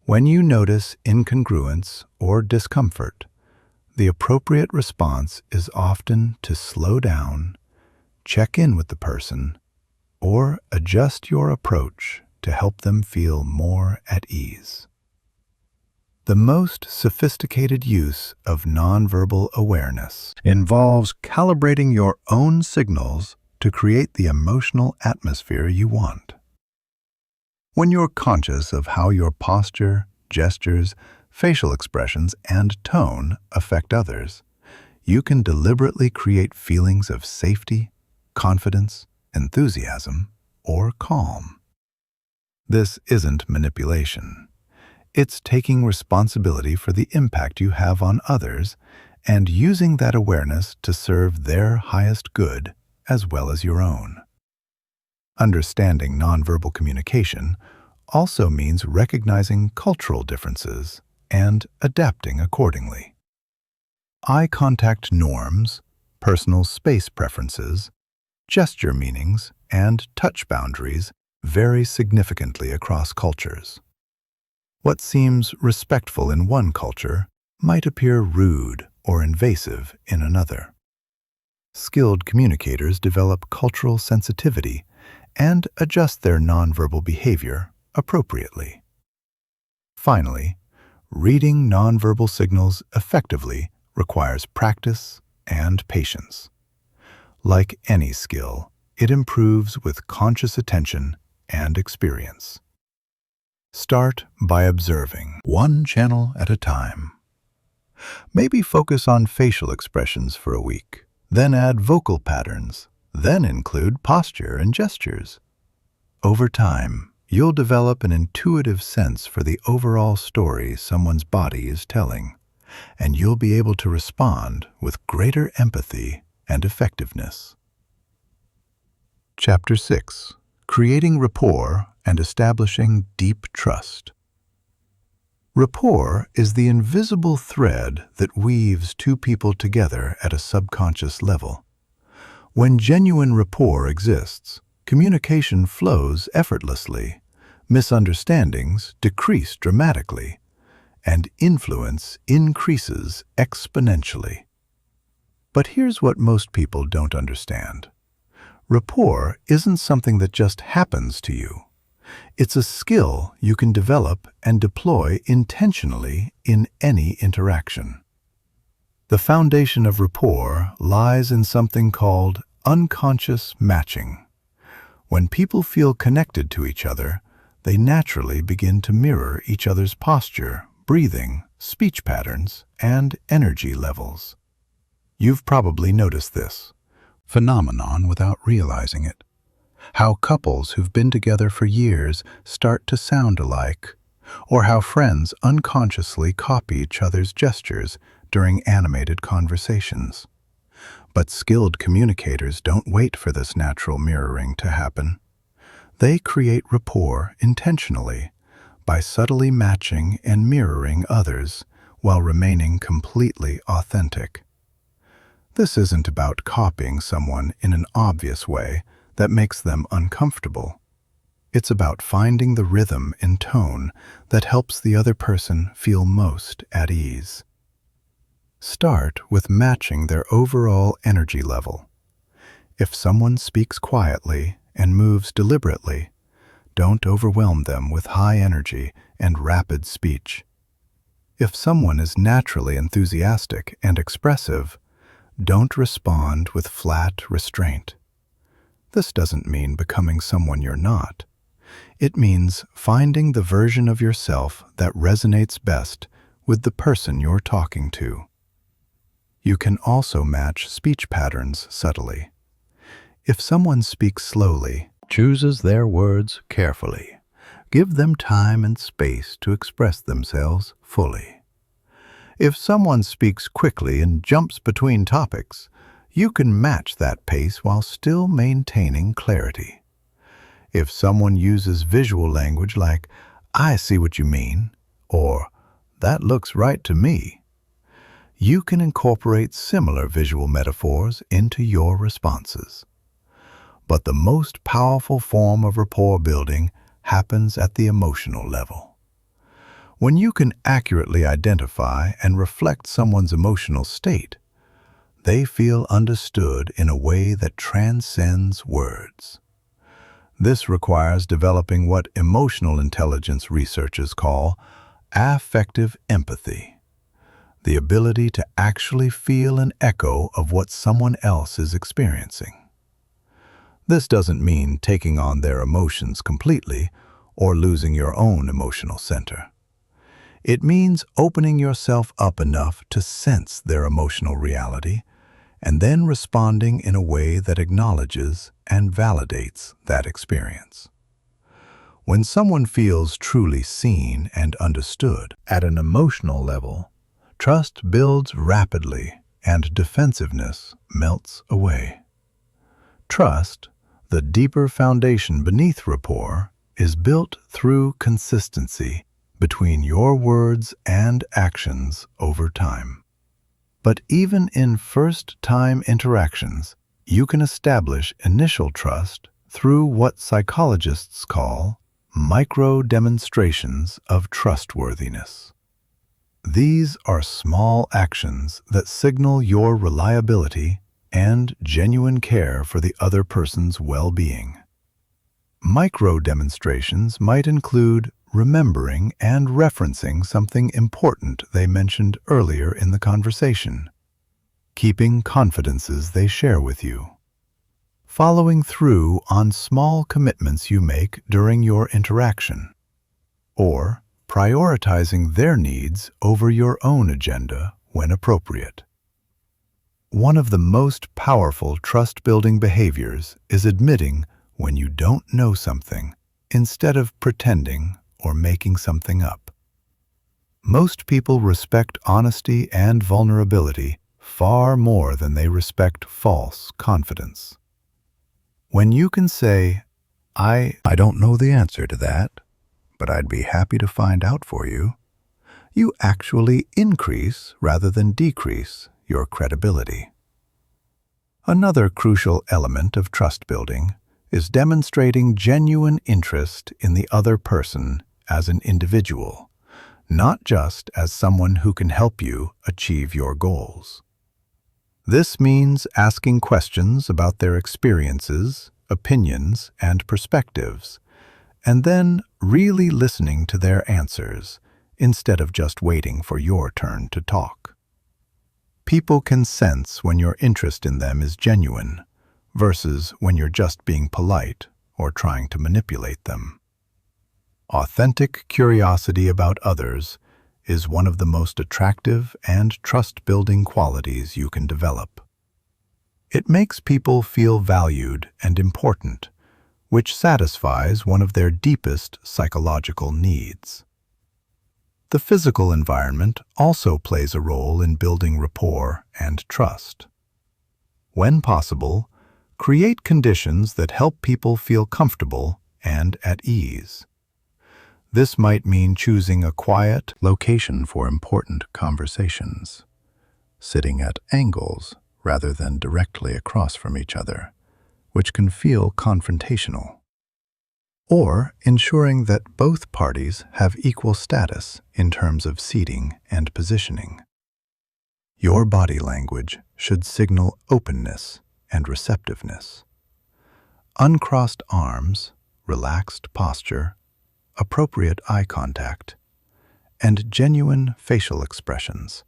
When you notice incongruence or discomfort, the appropriate response is often to slow down, check in with the person, or adjust your approach to help them feel more at ease. The most sophisticated use of nonverbal awareness involves calibrating your own signals to create the emotional atmosphere you want. When you're conscious of how your posture, gestures, facial expressions, and tone affect others, you can deliberately create feelings of safety, confidence, enthusiasm, or calm. This isn't manipulation. It's taking responsibility for the impact you have on others and using that awareness to serve their highest good as well as your own. Understanding nonverbal communication also means recognizing cultural differences and adapting accordingly. Eye contact norms, personal space preferences, gesture meanings, and touch boundaries vary significantly across cultures. What seems respectful in one culture might appear rude or invasive in another. Skilled communicators develop cultural sensitivity and adjust their nonverbal behavior appropriately. Finally, reading nonverbal signals effectively requires practice and patience. Like any skill, it improves with conscious attention and experience. Start by observing one channel at a time. Maybe focus on facial expressions for a week, then add vocal patterns, then include posture and gestures. Over time, you'll develop an intuitive sense for the overall story someone's body is telling, and you'll be able to respond with greater empathy and effectiveness. Chapter 6. Creating Rapport and Establishing Deep Trust. Rapport is the invisible thread that weaves two people together at a subconscious level. When genuine rapport exists, communication flows effortlessly, misunderstandings decrease dramatically, and influence increases exponentially. But here's what most people don't understand. Rapport isn't something that just happens to you. It's a skill you can develop and deploy intentionally in any interaction. The foundation of rapport lies in something called unconscious matching. When people feel connected to each other, they naturally begin to mirror each other's posture, breathing, speech patterns, and energy levels. You've probably noticed this phenomenon without realizing it. How couples who've been together for years start to sound alike, or how friends unconsciously copy each other's gestures during animated conversations. But skilled communicators don't wait for this natural mirroring to happen. They create rapport intentionally by subtly matching and mirroring others while remaining completely authentic. This isn't about copying someone in an obvious way that makes them uncomfortable. It's about finding the rhythm and tone that helps the other person feel most at ease. Start with matching their overall energy level. If someone speaks quietly and moves deliberately, don't overwhelm them with high energy and rapid speech. If someone is naturally enthusiastic and expressive, don't respond with flat restraint. This doesn't mean becoming someone you're not. It means finding the version of yourself that resonates best with the person you're talking to. You can also match speech patterns subtly. If someone speaks slowly, chooses their words carefully, give them time and space to express themselves fully. If someone speaks quickly and jumps between topics, you can match that pace while still maintaining clarity. If someone uses visual language like, "I see what you mean," or "that looks right to me," you can incorporate similar visual metaphors into your responses. But the most powerful form of rapport building happens at the emotional level. When you can accurately identify and reflect someone's emotional state, they feel understood in a way that transcends words. This requires developing what emotional intelligence researchers call affective empathy, the ability to actually feel an echo of what someone else is experiencing. This doesn't mean taking on their emotions completely or losing your own emotional center. It means opening yourself up enough to sense their emotional reality and then responding in a way that acknowledges and validates that experience. When someone feels truly seen and understood at an emotional level, trust builds rapidly and defensiveness melts away. Trust, the deeper foundation beneath rapport, is built through consistency between your words and actions over time. But even in first-time interactions, you can establish initial trust through what psychologists call micro-demonstrations of trustworthiness. These are small actions that signal your reliability and genuine care for the other person's well-being. Micro-demonstrations might include remembering and referencing something important they mentioned earlier in the conversation, keeping confidences they share with you, following through on small commitments you make during your interaction, or prioritizing their needs over your own agenda when appropriate. One of the most powerful trust-building behaviors is admitting when you don't know something instead of pretending or making something up. Most people respect honesty and vulnerability far more than they respect false confidence. When you can say, I don't know the answer to that, but I'd be happy to find out for you, you actually increase rather than decrease your credibility. Another crucial element of trust building is demonstrating genuine interest in the other person as an individual, not just as someone who can help you achieve your goals. This means asking questions about their experiences, opinions, and perspectives, and then really listening to their answers instead of just waiting for your turn to talk. People can sense when your interest in them is genuine versus when you're just being polite or trying to manipulate them. Authentic curiosity about others is one of the most attractive and trust-building qualities you can develop. It makes people feel valued and important, which satisfies one of their deepest psychological needs. The physical environment also plays a role in building rapport and trust. When possible, create conditions that help people feel comfortable and at ease. This might mean choosing a quiet location for important conversations, sitting at angles rather than directly across from each other, which can feel confrontational, or ensuring that both parties have equal status in terms of seating and positioning. Your body language should signal openness and receptiveness. Uncrossed arms, relaxed posture, appropriate eye contact, and genuine facial expressions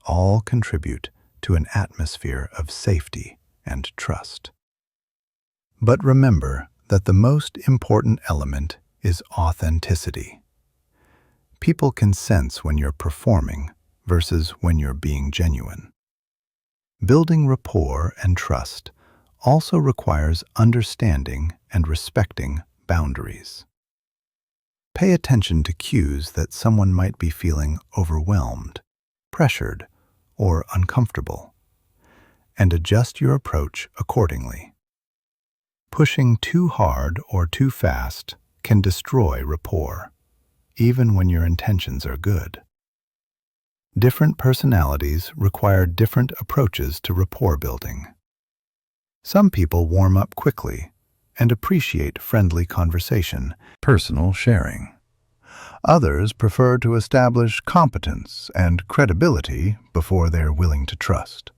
all contribute to an atmosphere of safety and trust. But remember that the most important element is authenticity. People can sense when you're performing versus when you're being genuine. Building rapport and trust also requires understanding and respecting boundaries. Pay attention to cues that someone might be feeling overwhelmed, pressured, or uncomfortable, and adjust your approach accordingly. Pushing too hard or too fast can destroy rapport, even when your intentions are good. Different personalities require different approaches to rapport building. Some people warm up quickly and appreciate friendly conversation, personal sharing. Others prefer to establish competence and credibility before they're willing to trust.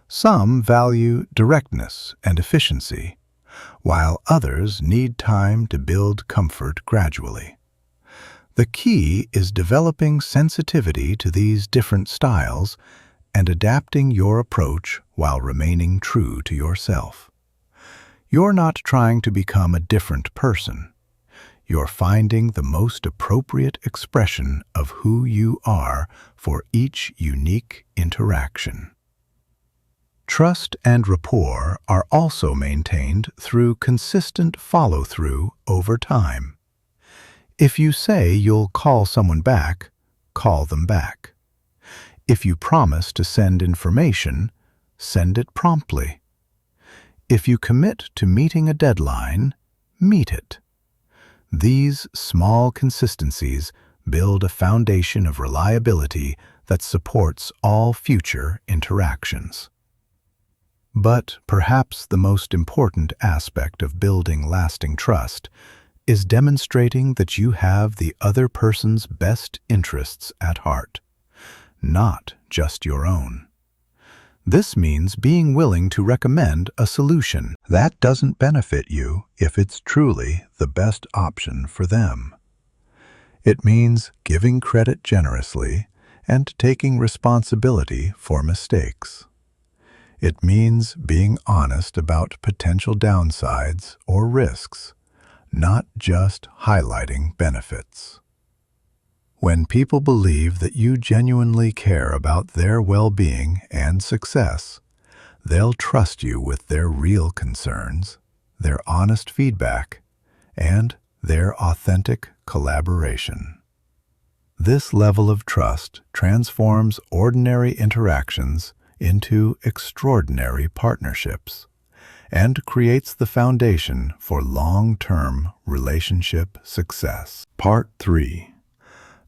Some value directness and efficiency, while others need time to build comfort gradually. The key is developing sensitivity to these different styles and adapting your approach while remaining true to yourself. You're not trying to become a different person. You're finding the most appropriate expression of who you are for each unique interaction. Trust and rapport are also maintained through consistent follow-through over time. If you say you'll call someone back, call them back. If you promise to send information, send it promptly. If you commit to meeting a deadline, meet it. These small consistencies build a foundation of reliability that supports all future interactions. But perhaps the most important aspect of building lasting trust is demonstrating that you have the other person's best interests at heart, not just your own. This means being willing to recommend a solution that doesn't benefit you if it's truly the best option for them. It means giving credit generously and taking responsibility for mistakes. It means being honest about potential downsides or risks, not just highlighting benefits. When people believe that you genuinely care about their well-being and success, they'll trust you with their real concerns, their honest feedback, and their authentic collaboration. This level of trust transforms ordinary interactions into extraordinary partnerships and creates the foundation for long-term relationship success. Part 3.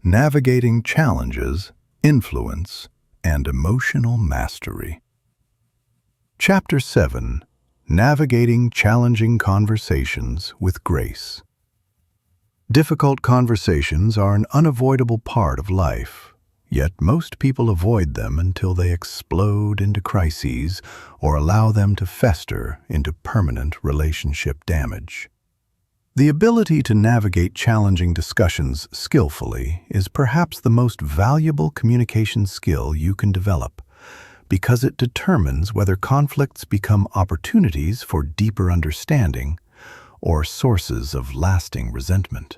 Navigating challenges, influence, and emotional mastery. Chapter 7. Navigating challenging conversations with grace. Difficult conversations are an unavoidable part of life, yet most people avoid them until they explode into crises or allow them to fester into permanent relationship damage. The ability to navigate challenging discussions skillfully is perhaps the most valuable communication skill you can develop, because it determines whether conflicts become opportunities for deeper understanding or sources of lasting resentment.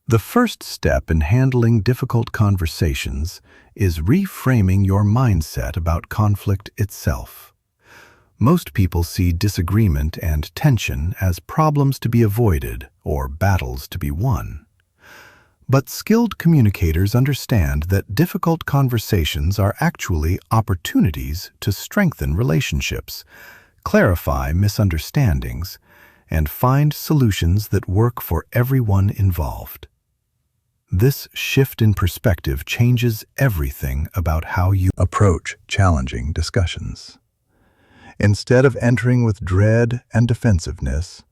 The first step in handling difficult conversations is reframing your mindset about conflict itself. Most people see disagreement and tension as problems to be avoided or battles to be won. But skilled communicators understand that difficult conversations are actually opportunities to strengthen relationships, clarify misunderstandings, and find solutions that work for everyone involved. This shift in perspective changes everything about how you approach challenging discussions. Instead of entering with dread and defensiveness,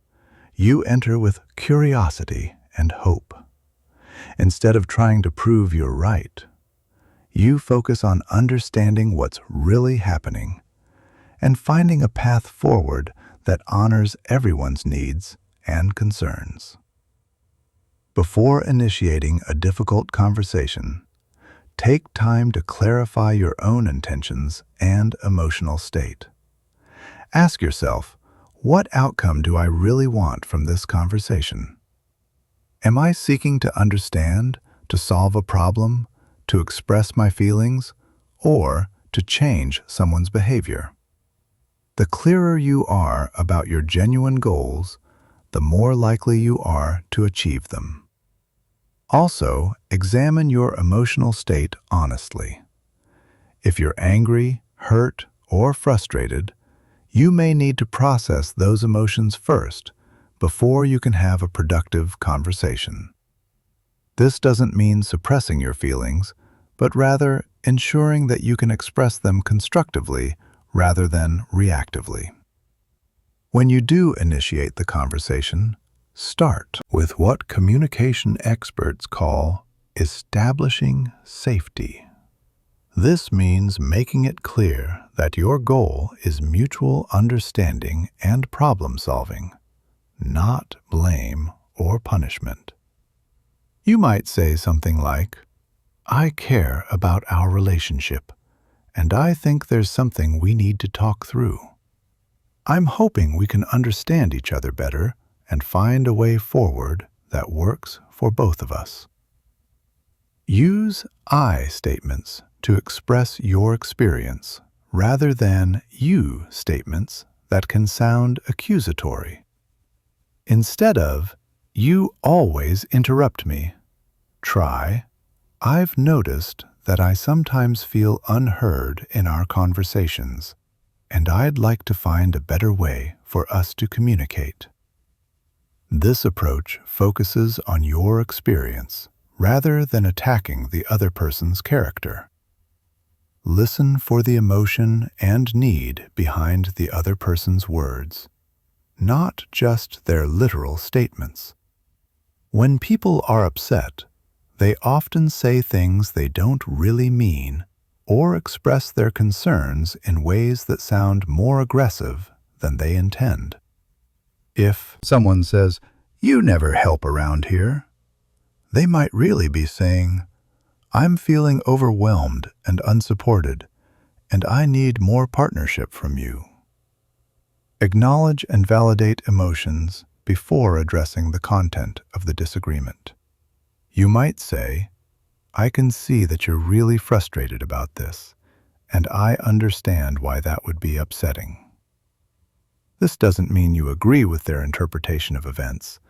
you enter with curiosity and hope. Instead of trying to prove you're right, you focus on understanding what's really happening and finding a path forward that honors everyone's needs and concerns. Before initiating a difficult conversation, take time to clarify your own intentions and emotional state. Ask yourself, what outcome do I really want from this conversation? Am I seeking to understand, to solve a problem, to express my feelings, or to change someone's behavior? The clearer you are about your genuine goals, the more likely you are to achieve them. Also, examine your emotional state honestly. If you're angry, hurt, or frustrated, you may need to process those emotions first before you can have a productive conversation. This doesn't mean suppressing your feelings, but rather ensuring that you can express them constructively rather than reactively. When you do initiate the conversation, Start with what communication experts call establishing safety. This means making it clear that your goal is mutual understanding and problem-solving, not blame or punishment. You might say something like, "I care about our relationship, and I think there's something we need to talk through. I'm hoping we can understand each other better and find a way forward that works for both of us." Use I statements to express your experience rather than you statements that can sound accusatory. Instead of, "You always interrupt me," try, "I've noticed that I sometimes feel unheard in our conversations, and I'd like to find a better way for us to communicate." This approach focuses on your experience rather than attacking the other person's character. Listen for the emotion and need behind the other person's words, not just their literal statements. When people are upset, they often say things they don't really mean or express their concerns in ways that sound more aggressive than they intend. If someone says, "You never help around here," they might really be saying, "I'm feeling overwhelmed and unsupported, and I need more partnership from you." Acknowledge and validate emotions before addressing the content of the disagreement. You might say, "I can see that you're really frustrated about this, and I understand why that would be upsetting." This doesn't mean you agree with their interpretation of events,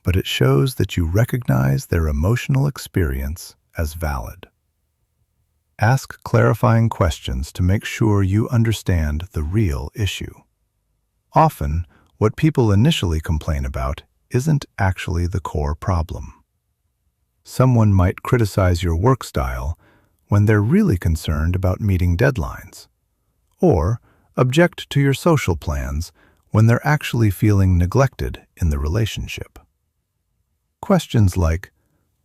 but it shows that you recognize their emotional experience as valid. Ask clarifying questions to make sure you understand the real issue. Often, what people initially complain about isn't actually the core problem. Someone might criticize your work style when they're really concerned about meeting deadlines, or object to your social plans when they're actually feeling neglected in the relationship. Questions like,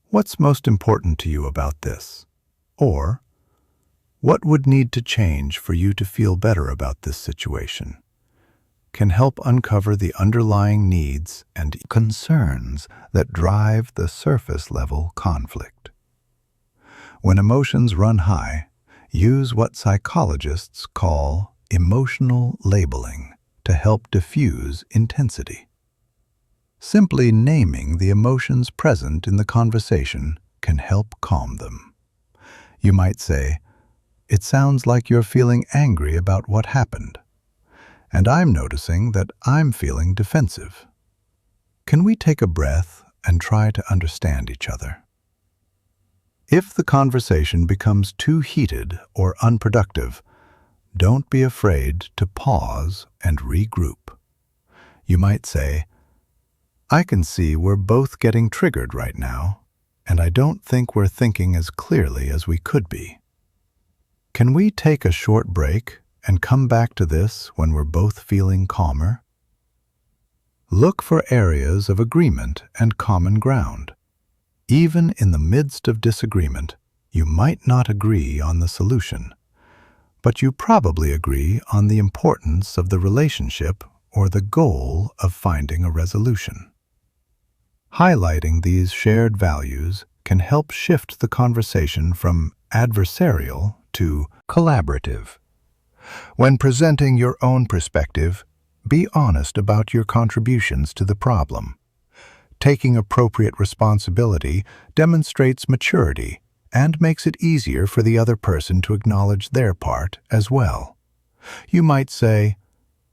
"What's most important to you about this?" or "What would need to change for you to feel better about this situation?" can help uncover the underlying needs and concerns that drive the surface-level conflict. When emotions run high, use what psychologists call emotional labeling to help diffuse intensity. Simply naming the emotions present in the conversation can help calm them. You might say, "It sounds like you're feeling angry about what happened, and I'm noticing that I'm feeling defensive. Can we take a breath and try to understand each other?" If the conversation becomes too heated or unproductive, don't be afraid to pause and regroup. You might say, "I can see we're both getting triggered right now, and I don't think we're thinking as clearly as we could be. Can we take a short break and come back to this when we're both feeling calmer?" Look for areas of agreement and common ground. Even in the midst of disagreement, you might not agree on the solution, but you probably agree on the importance of the relationship or the goal of finding a resolution. Highlighting these shared values can help shift the conversation from adversarial to collaborative. When presenting your own perspective, be honest about your contributions to the problem. Taking appropriate responsibility demonstrates maturity and makes it easier for the other person to acknowledge their part as well. You might say,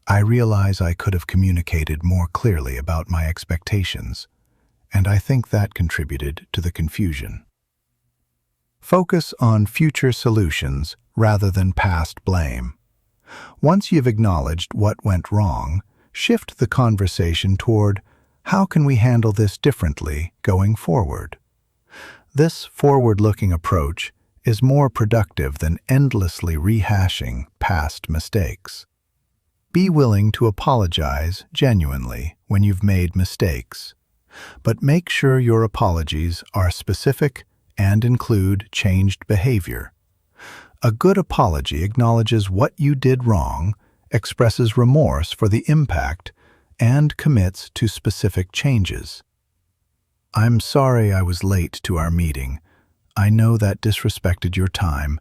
"I realize I could have communicated more clearly about my expectations, and I think that contributed to the confusion." Focus on future solutions rather than past blame. Once you've acknowledged what went wrong, shift the conversation toward, "How can we handle this differently going forward?" This forward-looking approach is more productive than endlessly rehashing past mistakes. Be willing to apologize genuinely when you've made mistakes, but make sure your apologies are specific and include changed behavior. A good apology acknowledges what you did wrong, expresses remorse for the impact, and commits to specific changes. "I'm sorry I was late to our meeting. I know that disrespected your time,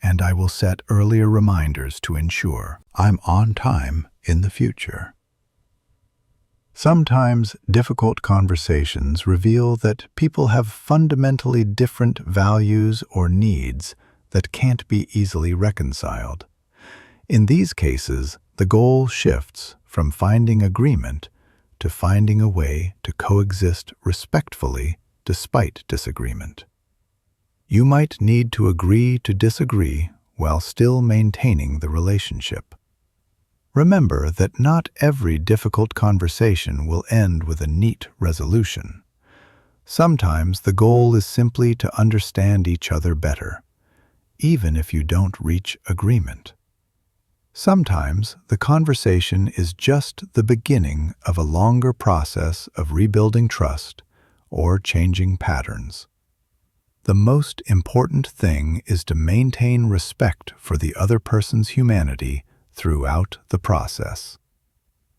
and I will set earlier reminders to ensure I'm on time in the future." Sometimes difficult conversations reveal that people have fundamentally different values or needs that can't be easily reconciled. In these cases, the goal shifts from finding agreement to finding a way to coexist respectfully despite disagreement. You might need to agree to disagree while still maintaining the relationship. Remember that not every difficult conversation will end with a neat resolution. Sometimes the goal is simply to understand each other better, even if you don't reach agreement. Sometimes the conversation is just the beginning of a longer process of rebuilding trust or changing patterns. The most important thing is to maintain respect for the other person's humanity throughout the process.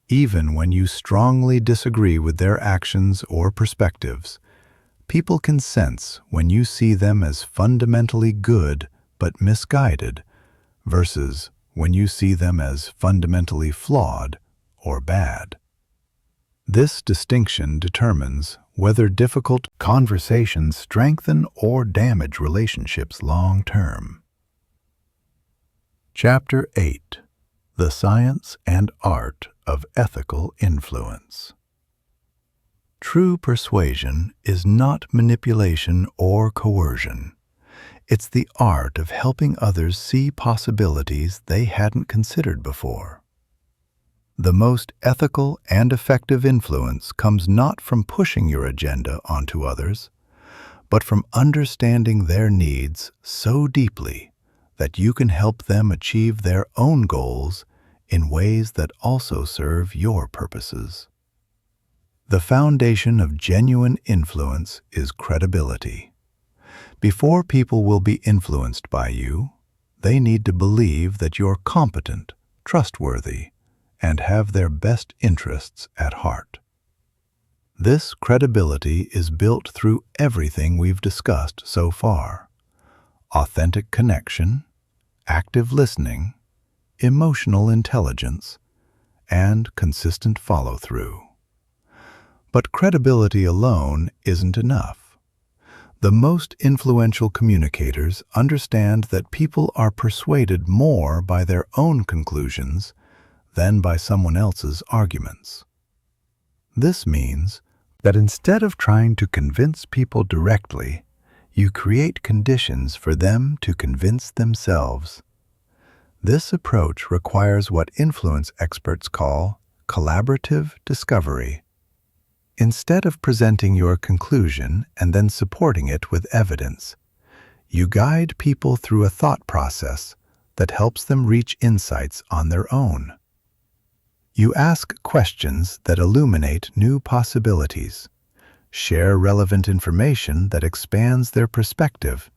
Even when you strongly disagree with their actions or perspectives, people can sense when you see them as fundamentally good but misguided versus when you see them as fundamentally flawed or bad. This distinction determines whether difficult conversations strengthen or damage relationships long term. Chapter 8: The Science and Art of Ethical Influence. True persuasion is not manipulation or coercion. It's the art of helping others see possibilities they hadn't considered before. The most ethical and effective influence comes not from pushing your agenda onto others, but from understanding their needs so deeply that you can help them achieve their own goals in ways that also serve your purposes. The foundation of genuine influence is credibility. Before people will be influenced by you, they need to believe that you're competent, trustworthy, and have their best interests at heart. This credibility is built through everything we've discussed so far: authentic connection, active listening, emotional intelligence, and consistent follow-through. But credibility alone isn't enough. The most influential communicators understand that people are persuaded more by their own conclusions than by someone else's arguments. This means that instead of trying to convince people directly, you create conditions for them to convince themselves. This approach requires what influence experts call collaborative discovery. Instead of presenting your conclusion and then supporting it with evidence, you guide people through a thought process that helps them reach insights on their own. You ask questions that illuminate new possibilities, share relevant information that expands their perspective,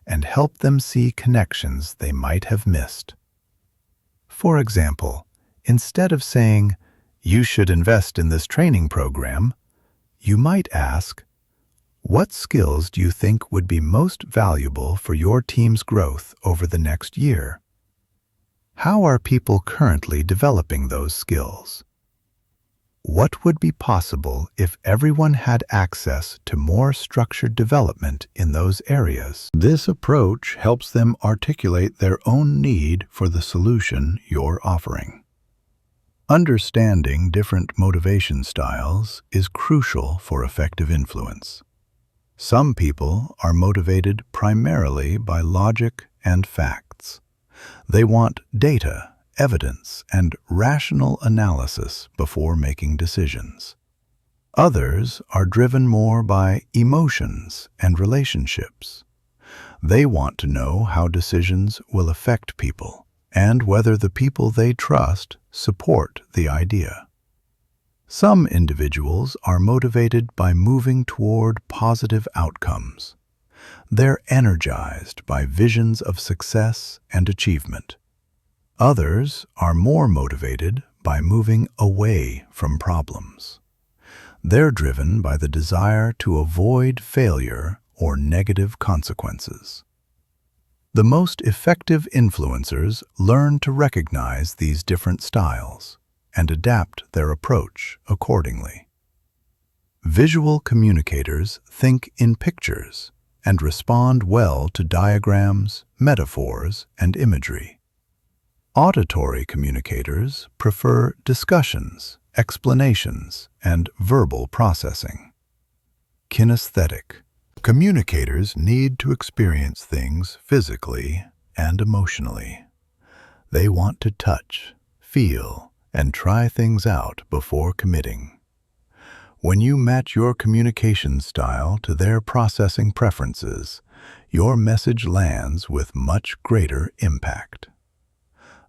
and help them see connections they might have missed. For example, instead of saying, "You should invest in this training program," you might ask, "What skills do you think would be most valuable for your team's growth over the next year? How are people currently developing those skills? What would be possible if everyone had access to more structured development in those areas?" This approach helps them articulate their own need for the solution you're offering. Understanding different motivation styles is crucial for effective influence. Some people are motivated primarily by logic and facts. They want data, evidence, and rational analysis before making decisions. Others are driven more by emotions and relationships. They want to know how decisions will affect people and whether the people they trust support the idea. Some individuals are motivated by moving toward positive outcomes. They're energized by visions of success and achievement. Others are more motivated by moving away from problems. They're driven by the desire to avoid failure or negative consequences. The most effective influencers learn to recognize these different styles and adapt their approach accordingly. Visual communicators think in pictures and respond well to diagrams, metaphors, and imagery. Auditory communicators prefer discussions, explanations, and verbal processing. Kinesthetic communicators need to experience things physically and emotionally. They want to touch, feel, and try things out before committing. When you match your communication style to their processing preferences, your message lands with much greater impact.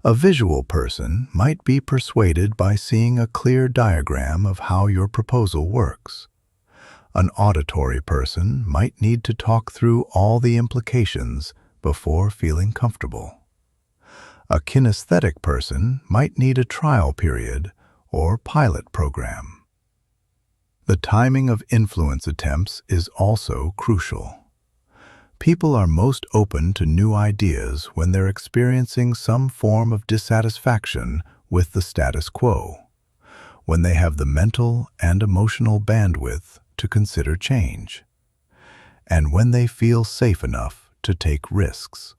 A visual person might be persuaded by seeing a clear diagram of how your proposal works. An auditory person might need to talk through all the implications before feeling comfortable. A kinesthetic person might need a trial period or pilot program. The timing of influence attempts is also crucial. People are most open to new ideas when they're experiencing some form of dissatisfaction with the status quo, when they have the mental and emotional bandwidth to consider change, and when they feel safe enough to take risks.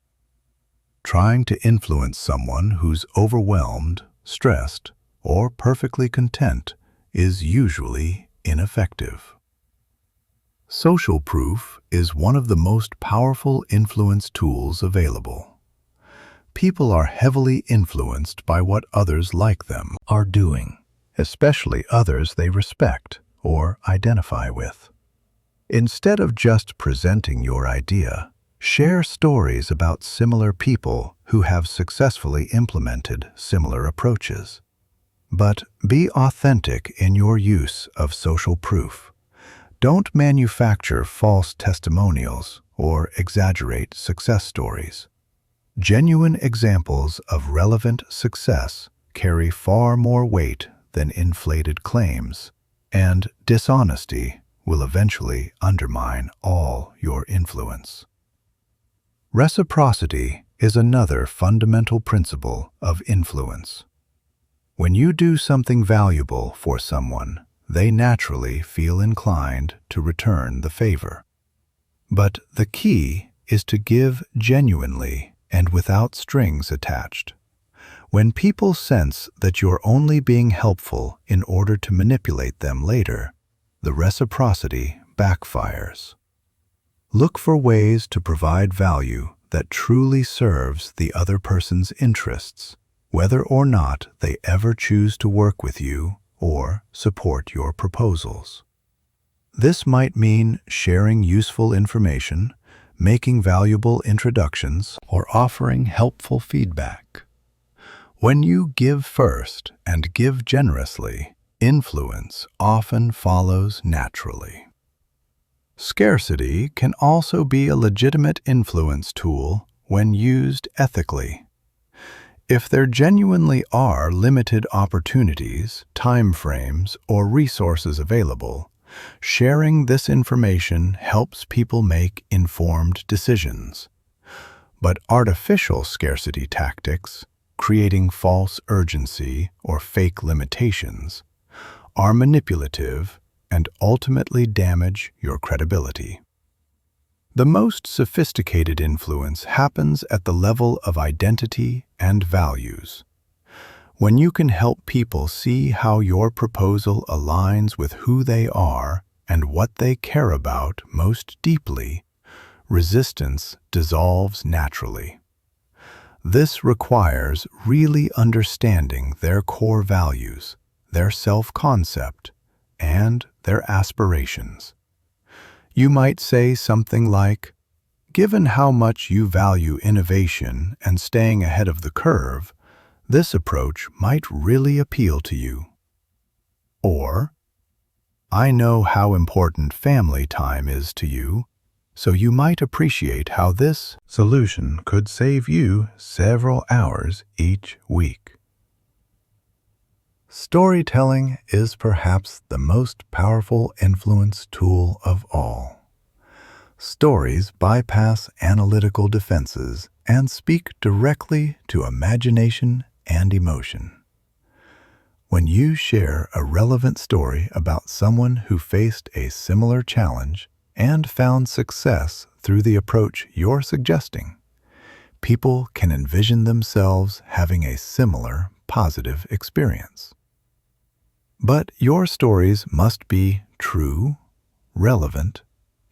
Trying to influence someone who's overwhelmed, stressed, or perfectly content is usually ineffective. Social proof is one of the most powerful influence tools available. People are heavily influenced by what others like them are doing, especially others they respect or identify with. Instead of just presenting your idea, share stories about similar people who have successfully implemented similar approaches. But be authentic in your use of social proof. Don't manufacture false testimonials or exaggerate success stories. Genuine examples of relevant success carry far more weight than inflated claims, and dishonesty will eventually undermine all your influence. Reciprocity is another fundamental principle of influence. When you do something valuable for someone, they naturally feel inclined to return the favor. But the key is to give genuinely and without strings attached. When people sense that you're only being helpful in order to manipulate them later, the reciprocity backfires. Look for ways to provide value that truly serves the other person's interests, whether or not they ever choose to work with you or support your proposals. This might mean sharing useful information, making valuable introductions, or offering helpful feedback. When you give first and give generously, influence often follows naturally. Scarcity can also be a legitimate influence tool when used ethically. If there genuinely are limited opportunities, time frames, or resources available, sharing this information helps people make informed decisions. But artificial scarcity tactics, creating false urgency or fake limitations, are manipulative and ultimately damage your credibility. The most sophisticated influence happens at the level of identity and values. When you can help people see how your proposal aligns with who they are and what they care about most deeply, resistance dissolves naturally. This requires really understanding their core values, their self-concept, and their aspirations. You might say something like, "Given how much you value innovation and staying ahead of the curve, this approach might really appeal to you." Or, I know how important family time is to you, so you might appreciate how this solution could save you several hours each week. Storytelling is perhaps the most powerful influence tool of all. Stories bypass analytical defenses and speak directly to imagination and emotion. When you share a relevant story about someone who faced a similar challenge and found success through the approach you're suggesting, people can envision themselves having a similar positive experience. But your stories must be true, relevant,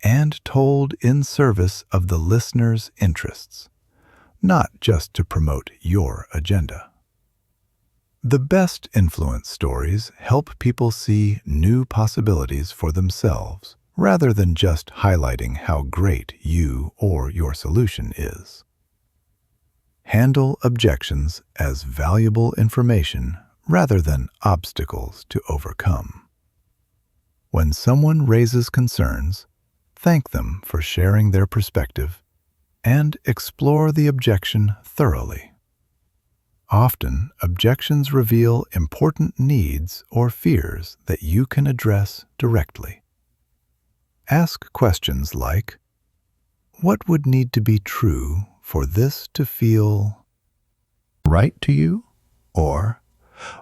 and told in service of the listener's interests, not just to promote your agenda. The best influence stories help people see new possibilities for themselves, rather than just highlighting how great you or your solution is. Handle objections as valuable information rather than obstacles to overcome. When someone raises concerns, thank them for sharing their perspective and explore the objection thoroughly. Often, objections reveal important needs or fears that you can address directly. Ask questions like, what would need to be true for this to feel right to you? Or,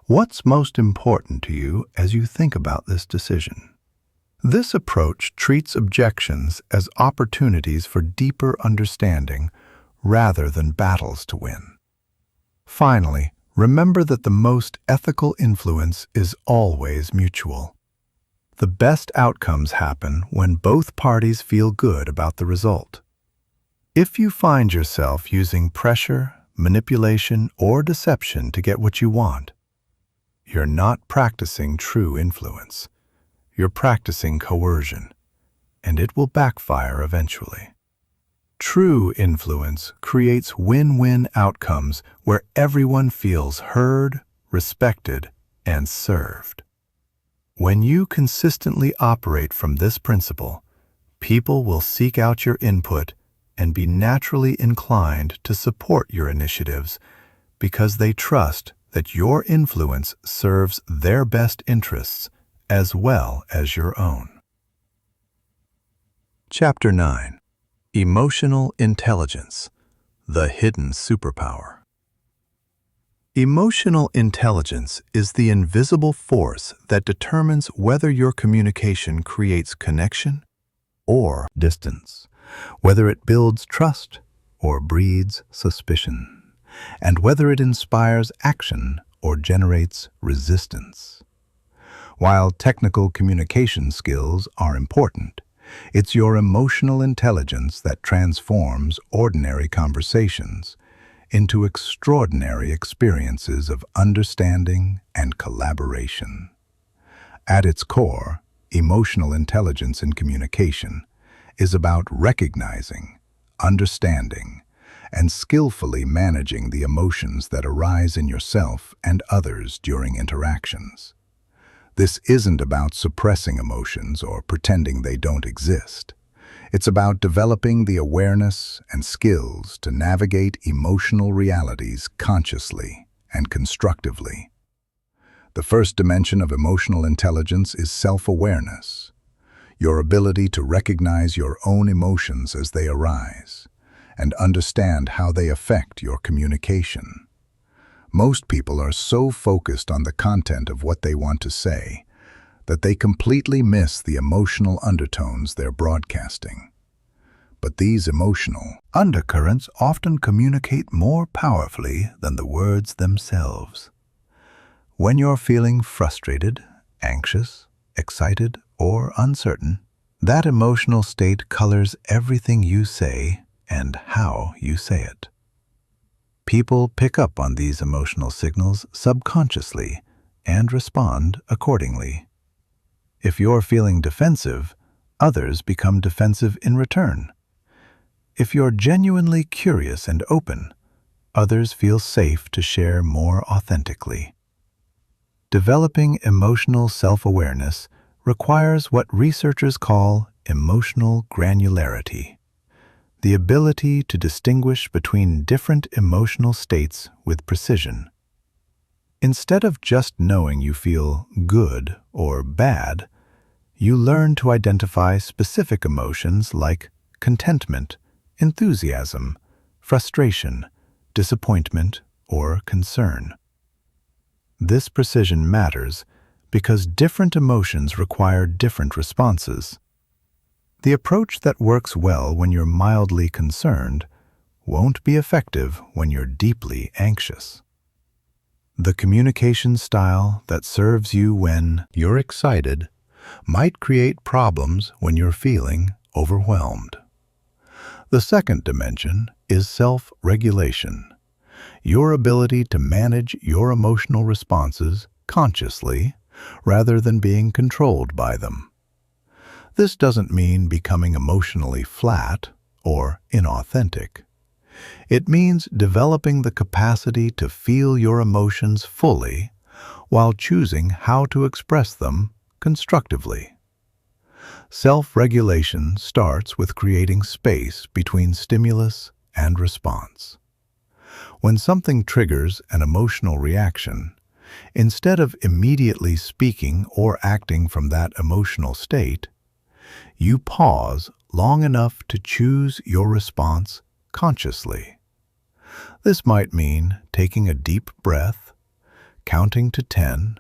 what's most important to you as you think about this decision? This approach treats objections as opportunities for deeper understanding rather than battles to win. Finally, remember that the most ethical influence is always mutual. The best outcomes happen when both parties feel good about the result. If you find yourself using pressure, manipulation, or deception to get what you want, you're not practicing true influence. You're practicing coercion, and it will backfire eventually. True influence creates win-win outcomes where everyone feels heard, respected, and served. When you consistently operate from this principle, people will seek out your input and be naturally inclined to support your initiatives because they trust that your influence serves their best interests as well as your own. Chapter 9. Emotional Intelligence, the Hidden Superpower. Emotional intelligence is the invisible force that determines whether your communication creates connection or distance, whether it builds trust or breeds suspicion, and whether it inspires action or generates resistance. While technical communication skills are important, it's your emotional intelligence that transforms ordinary conversations into extraordinary experiences of understanding and collaboration. At its core, emotional intelligence in communication is about recognizing, understanding, and skillfully managing the emotions that arise in yourself and others during interactions. This isn't about suppressing emotions or pretending they don't exist. It's about developing the awareness and skills to navigate emotional realities consciously and constructively. The first dimension of emotional intelligence is self-awareness, your ability to recognize your own emotions as they arise and understand how they affect your communication. Most people are so focused on the content of what they want to say that they completely miss the emotional undertones they're broadcasting. But these emotional undercurrents often communicate more powerfully than the words themselves. When you're feeling frustrated, anxious, excited, or uncertain, that emotional state colors everything you say and how you say it. People pick up on these emotional signals subconsciously and respond accordingly. If you're feeling defensive, others become defensive in return. If you're genuinely curious and open, others feel safe to share more authentically. Developing emotional self-awareness requires what researchers call emotional granularity, the ability to distinguish between different emotional states with precision. Instead of just knowing you feel good or bad, you learn to identify specific emotions like contentment, enthusiasm, frustration, disappointment, or concern. This precision matters because different emotions require different responses. The approach that works well when you're mildly concerned won't be effective when you're deeply anxious. The communication style that serves you when you're excited might create problems when you're feeling overwhelmed. The second dimension is self-regulation, your ability to manage your emotional responses consciously rather than being controlled by them. This doesn't mean becoming emotionally flat or inauthentic. It means developing the capacity to feel your emotions fully while choosing how to express them constructively. Self-regulation starts with creating space between stimulus and response. When something triggers an emotional reaction, instead of immediately speaking or acting from that emotional state, you pause long enough to choose your response consciously. This might mean taking a deep breath, counting to 10,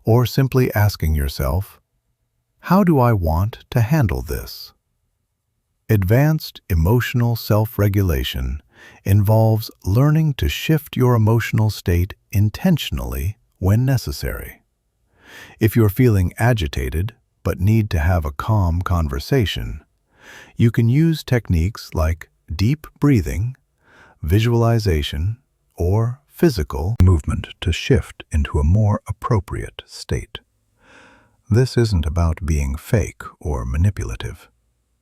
or simply asking yourself, how do I want to handle this? Advanced emotional self-regulation involves learning to shift your emotional state intentionally when necessary. If you're feeling agitated but need to have a calm conversation, you can use techniques like deep breathing, visualization, or physical movement to shift into a more appropriate state. This isn't about being fake or manipulative.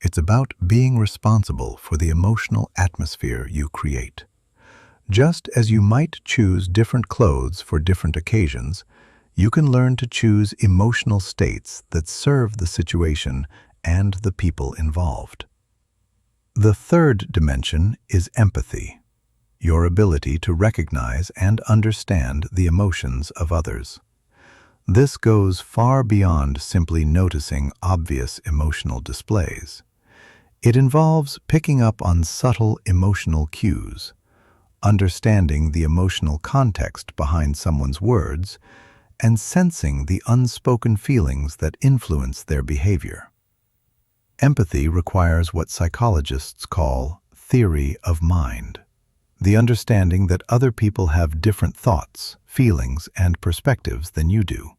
It's about being responsible for the emotional atmosphere you create. Just as you might choose different clothes for different occasions, you can learn to choose emotional states that serve the situation and the people involved. The third dimension is empathy, your ability to recognize and understand the emotions of others. This goes far beyond simply noticing obvious emotional displays. It involves picking up on subtle emotional cues, understanding the emotional context behind someone's words, and sensing the unspoken feelings that influence their behavior. Empathy requires what psychologists call theory of mind, the understanding that other people have different thoughts, feelings, and perspectives than you do.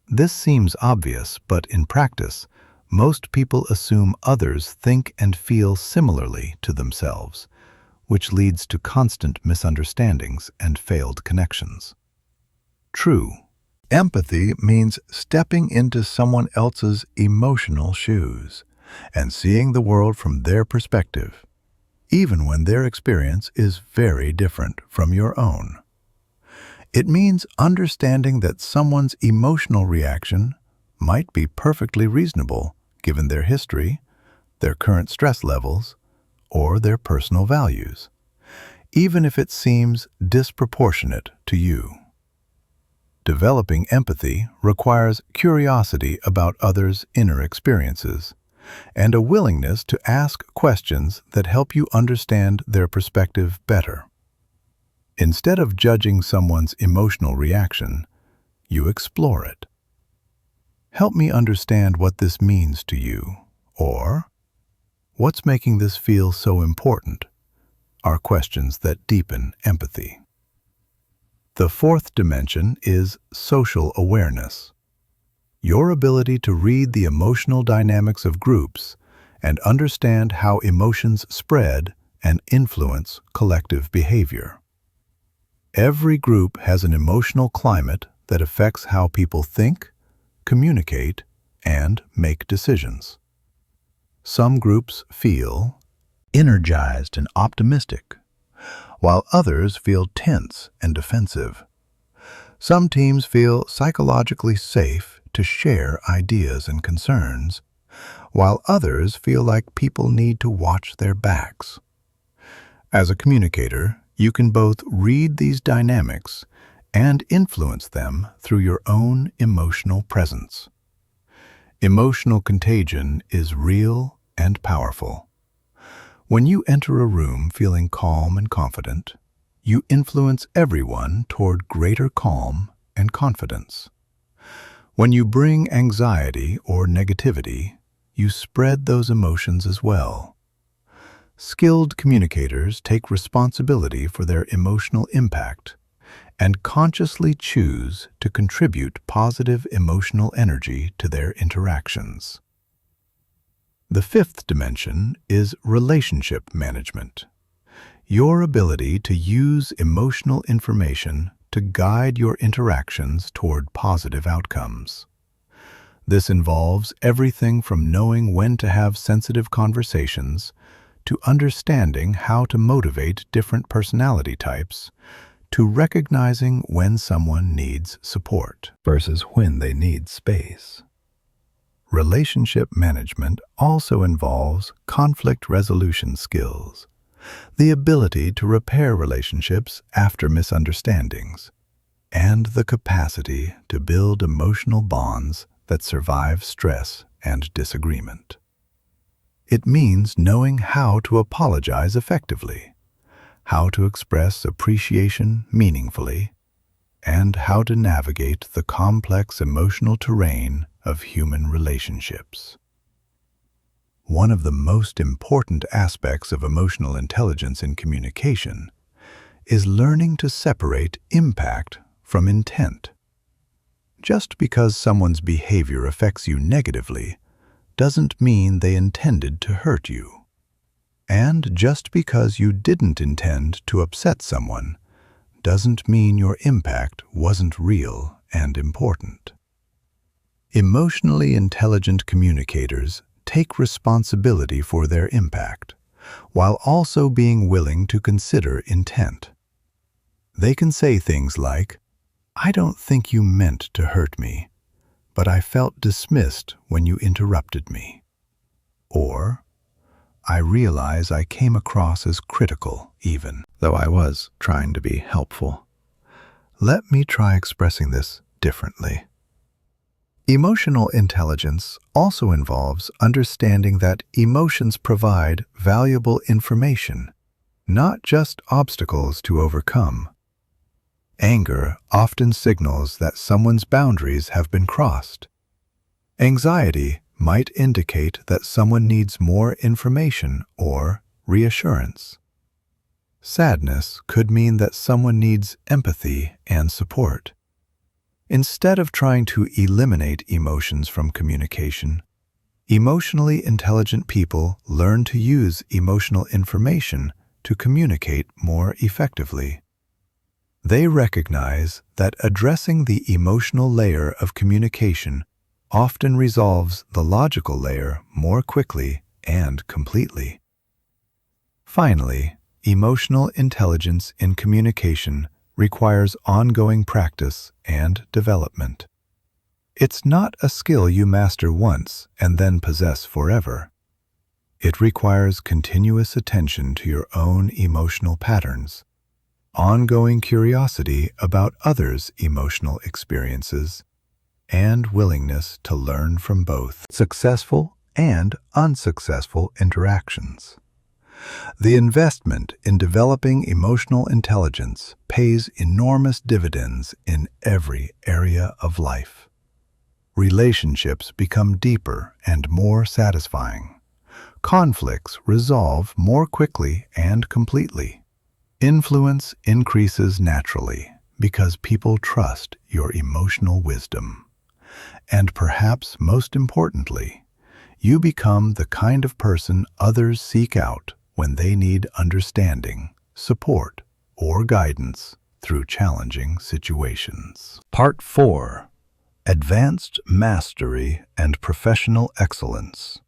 This seems obvious, but in practice, most people assume others think and feel similarly to themselves, which leads to constant misunderstandings and failed connections. True empathy means stepping into someone else's emotional shoes and seeing the world from their perspective, even when their experience is very different from your own. It means understanding that someone's emotional reaction might be perfectly reasonable given their history, their current stress levels, or their personal values, even if it seems disproportionate to you. Developing empathy requires curiosity about others' inner experiences and a willingness to ask questions that help you understand their perspective better. Instead of judging someone's emotional reaction, you explore it. Help me understand what this means to you, or what's making this feel so important, are questions that deepen empathy. The fourth dimension is social awareness, your ability to read the emotional dynamics of groups and understand how emotions spread and influence collective behavior. Every group has an emotional climate that affects how people think, communicate, and make decisions. Some groups feel energized and optimistic, while others feel tense and defensive. Some teams feel psychologically safe to share ideas and concerns, while others feel like people need to watch their backs. As a communicator, you can both read these dynamics and influence them through your own emotional presence. Emotional contagion is real and powerful. When you enter a room feeling calm and confident, you influence everyone toward greater calm and confidence. When you bring anxiety or negativity, you spread those emotions as well. Skilled communicators take responsibility for their emotional impact and consciously choose to contribute positive emotional energy to their interactions. The fifth dimension is relationship management. Your ability to use emotional information to guide your interactions toward positive outcomes. This involves everything from knowing when to have sensitive conversations to understanding how to motivate different personality types, to recognizing when someone needs support versus when they need space. Relationship management also involves conflict resolution skills, the ability to repair relationships after misunderstandings, and the capacity to build emotional bonds that survive stress and disagreement. It means knowing how to apologize effectively, how to express appreciation meaningfully, and how to navigate the complex emotional terrain of human relationships. One of the most important aspects of emotional intelligence in communication is learning to separate impact from intent. Just because someone's behavior affects you negatively doesn't mean they intended to hurt you. And just because you didn't intend to upset someone doesn't mean your impact wasn't real and important. Emotionally intelligent communicators take responsibility for their impact, while also being willing to consider intent. They can say things like, "I don't think you meant to hurt me, but I felt dismissed when you interrupted me." Or, "I realize I came across as critical even, though I was trying to be helpful. Let me try expressing this differently." Emotional intelligence also involves understanding that emotions provide valuable information, not just obstacles to overcome. Anger often signals that someone's boundaries have been crossed. Anxiety might indicate that someone needs more information or reassurance. Sadness could mean that someone needs empathy and support. Instead of trying to eliminate emotions from communication, emotionally intelligent people learn to use emotional information to communicate more effectively. They recognize that addressing the emotional layer of communication often resolves the logical layer more quickly and completely. Finally, emotional intelligence in communication requires ongoing practice and development. It's not a skill you master once and then possess forever. It requires continuous attention to your own emotional patterns, ongoing curiosity about others' emotional experiences, and willingness to learn from both successful and unsuccessful interactions. The investment in developing emotional intelligence pays enormous dividends in every area of life. Relationships become deeper and more satisfying. Conflicts resolve more quickly and completely. Influence increases naturally because people trust your emotional wisdom. And perhaps most importantly, you become the kind of person others seek out when they need understanding, support, or guidance through challenging situations. Part 4. Advanced Mastery and Professional Excellence.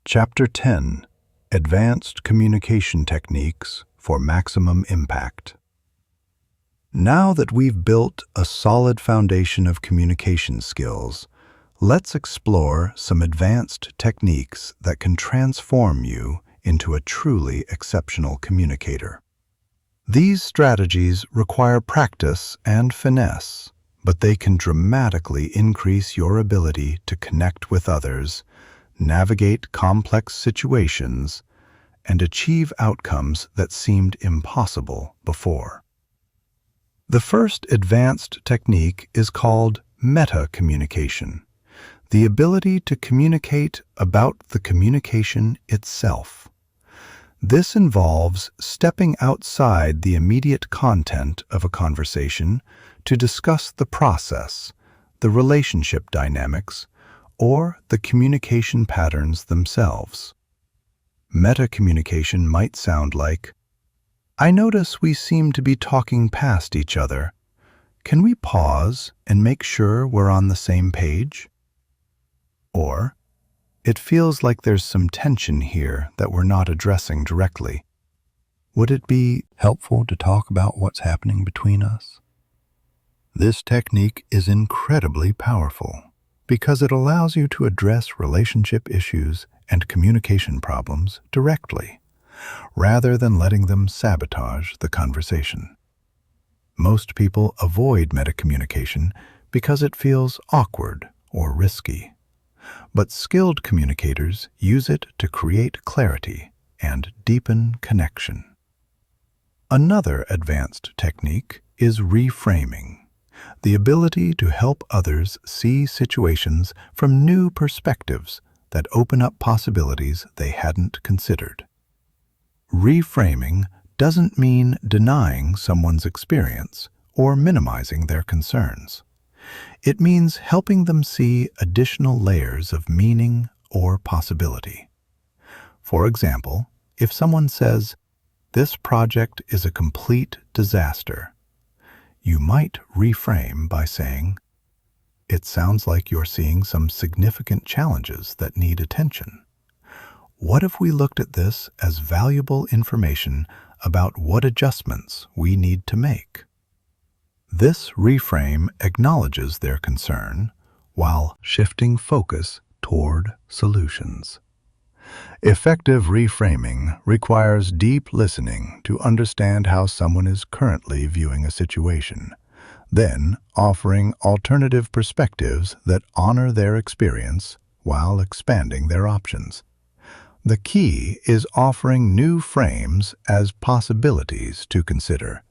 Chapter 10. Advanced Communication Techniques for Maximum Impact. Now that we've built a solid foundation of communication skills, let's explore some advanced techniques that can transform you into a truly exceptional communicator. These strategies require practice and finesse, but they can dramatically increase your ability to connect with others, navigate complex situations, and achieve outcomes that seemed impossible before. The first advanced technique is called meta-communication, the ability to communicate about the communication itself. This involves stepping outside the immediate content of a conversation to discuss the process, the relationship dynamics, or the communication patterns themselves. Meta-communication might sound like, "I notice we seem to be talking past each other. Can we pause and make sure we're on the same page?" Or, "It feels like there's some tension here that we're not addressing directly. Would it be helpful to talk about what's happening between us?" This technique is incredibly powerful because it allows you to address relationship issues and communication problems directly, rather than letting them sabotage the conversation. Most people avoid metacommunication because it feels awkward or risky. But skilled communicators use it to create clarity and deepen connection. Another advanced technique is reframing, the ability to help others see situations from new perspectives that open up possibilities they hadn't considered. Reframing doesn't mean denying someone's experience or minimizing their concerns. It means helping them see additional layers of meaning or possibility. For example, if someone says, "This project is a complete disaster," you might reframe by saying, "It sounds like you're seeing some significant challenges that need attention. What if we looked at this as valuable information about what adjustments we need to make?" This reframe acknowledges their concern while shifting focus toward solutions. Effective reframing requires deep listening to understand how someone is currently viewing a situation, then offering alternative perspectives that honor their experience while expanding their options. The key is offering new frames as possibilities to consider,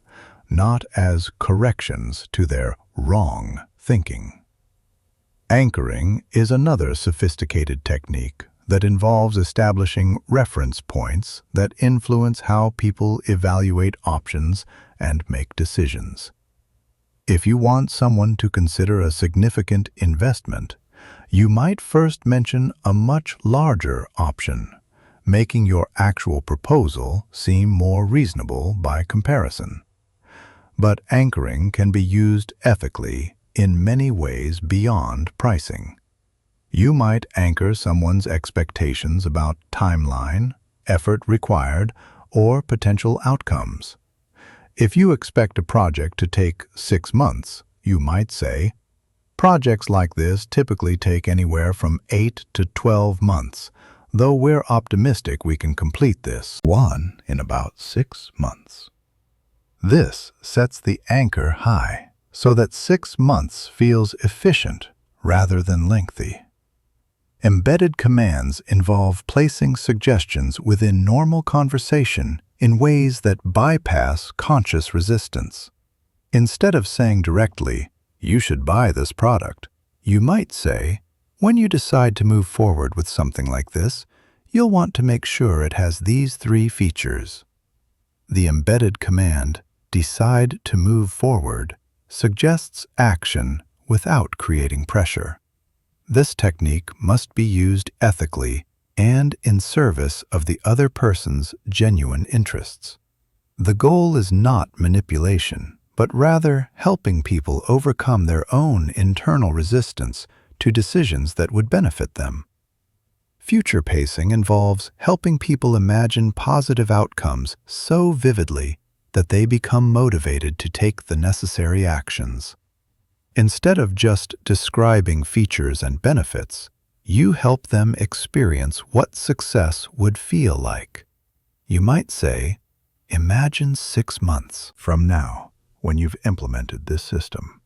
not as corrections to their wrong thinking. Anchoring is another sophisticated technique that involves establishing reference points that influence how people evaluate options and make decisions. If you want someone to consider a significant investment, you might first mention a much larger option, making your actual proposal seem more reasonable by comparison. But anchoring can be used ethically in many ways beyond pricing. You might anchor someone's expectations about timeline, effort required, or potential outcomes. If you expect a project to take 6 months, you might say, "Projects like this typically take anywhere from 8 to 12 months, though we're optimistic we can complete this one in about 6 months." This sets the anchor high so that 6 months feels efficient rather than lengthy. Embedded commands involve placing suggestions within normal conversation in ways that bypass conscious resistance. Instead of saying directly, "You should buy this product," you might say, "When you decide to move forward with something like this, you'll want to make sure it has these 3 features." The embedded command, "Decide to move forward," suggests action without creating pressure. This technique must be used ethically and in service of the other person's genuine interests. The goal is not manipulation, but rather helping people overcome their own internal resistance to decisions that would benefit them. Future pacing involves helping people imagine positive outcomes so vividly that they become motivated to take the necessary actions. Instead of just describing features and benefits, you help them experience what success would feel like. You might say, imagine 6 months from now when you've implemented this system.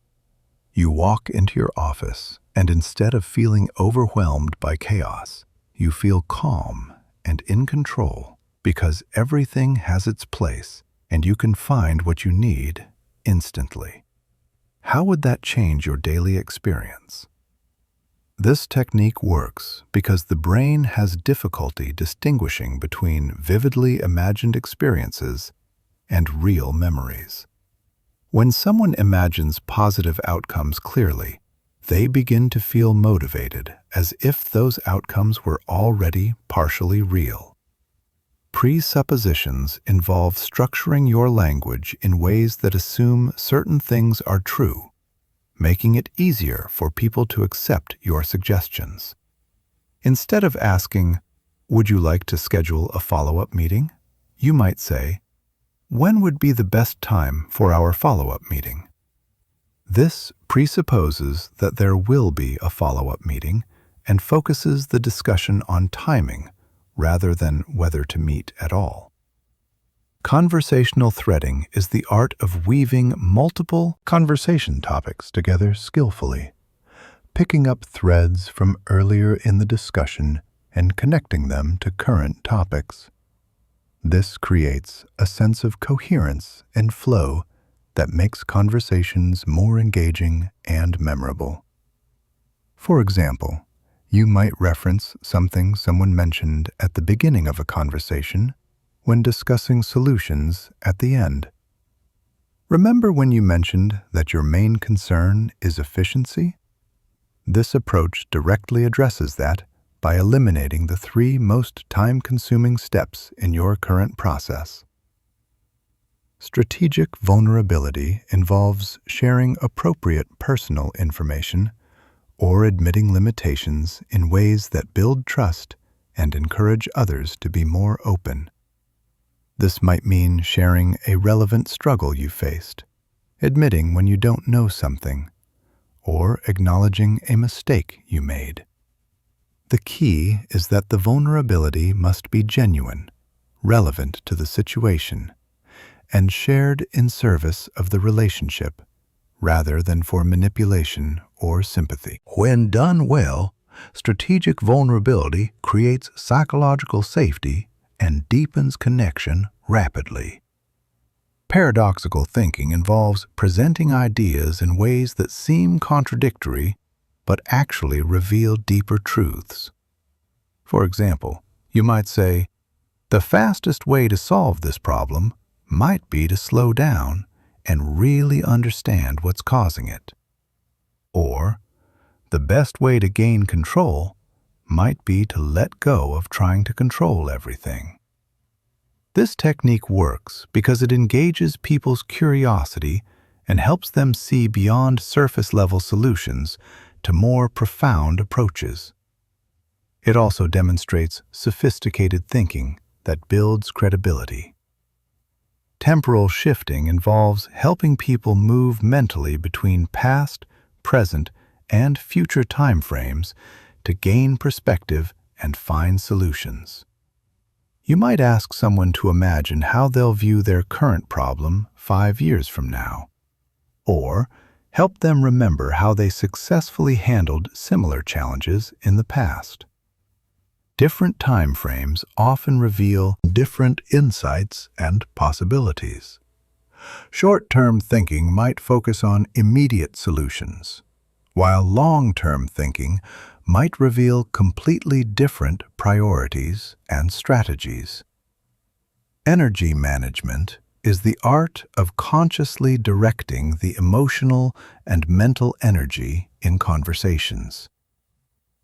You walk into your office, and instead of feeling overwhelmed by chaos, you feel calm and in control because everything has its place and you can find what you need instantly. How would that change your daily experience? This technique works because the brain has difficulty distinguishing between vividly imagined experiences and real memories. When someone imagines positive outcomes clearly, they begin to feel motivated as if those outcomes were already partially real. Presuppositions involve structuring your language in ways that assume certain things are true, making it easier for people to accept your suggestions. Instead of asking, "Would you like to schedule a follow-up meeting?" you might say, "When would be the best time for our follow-up meeting?" This presupposes that there will be a follow-up meeting and focuses the discussion on timing rather than whether to meet at all. Conversational threading is the art of weaving multiple conversation topics together skillfully, picking up threads from earlier in the discussion and connecting them to current topics. This creates a sense of coherence and flow that makes conversations more engaging and memorable. For example, you might reference something someone mentioned at the beginning of a conversation when discussing solutions at the end. Remember when you mentioned that your main concern is efficiency? This approach directly addresses that by eliminating the 3 most time-consuming steps in your current process. Strategic vulnerability involves sharing appropriate personal information or admitting limitations in ways that build trust and encourage others to be more open. This might mean sharing a relevant struggle you faced, admitting when you don't know something, or acknowledging a mistake you made. The key is that the vulnerability must be genuine, relevant to the situation, and shared in service of the relationship, rather than for manipulation or sympathy. When done well, strategic vulnerability creates psychological safety and deepens connection rapidly. Paradoxical thinking involves presenting ideas in ways that seem contradictory but actually reveal deeper truths. For example, you might say, "The fastest way to solve this problem might be to slow down and really understand what's causing it." Or, "The best way to gain control might be to let go of trying to control everything." This technique works because it engages people's curiosity and helps them see beyond surface-level solutions to more profound approaches. It also demonstrates sophisticated thinking that builds credibility. Temporal shifting involves helping people move mentally between past, present, and future timeframes to gain perspective and find solutions. You might ask someone to imagine how they'll view their current problem 5 years from now, or help them remember how they successfully handled similar challenges in the past. Different time frames often reveal different insights and possibilities. Short-term thinking might focus on immediate solutions, while long-term thinking might reveal completely different priorities and strategies. Energy management is the art of consciously directing the emotional and mental energy in conversations.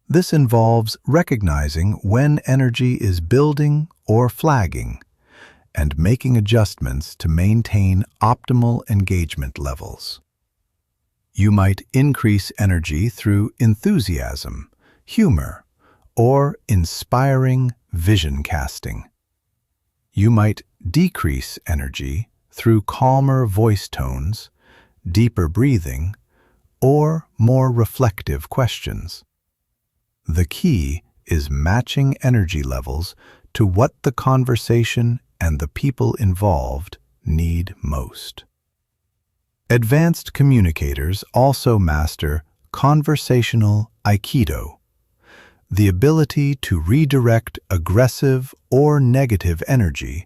This involves recognizing when energy is building or flagging and making adjustments to maintain optimal engagement levels. You might increase energy through enthusiasm, humor, or inspiring vision casting. You might decrease energy through calmer voice tones, deeper breathing, or more reflective questions. The key is matching energy levels to what the conversation and the people involved need most. Advanced communicators also master conversational aikido, the ability to redirect aggressive or negative energy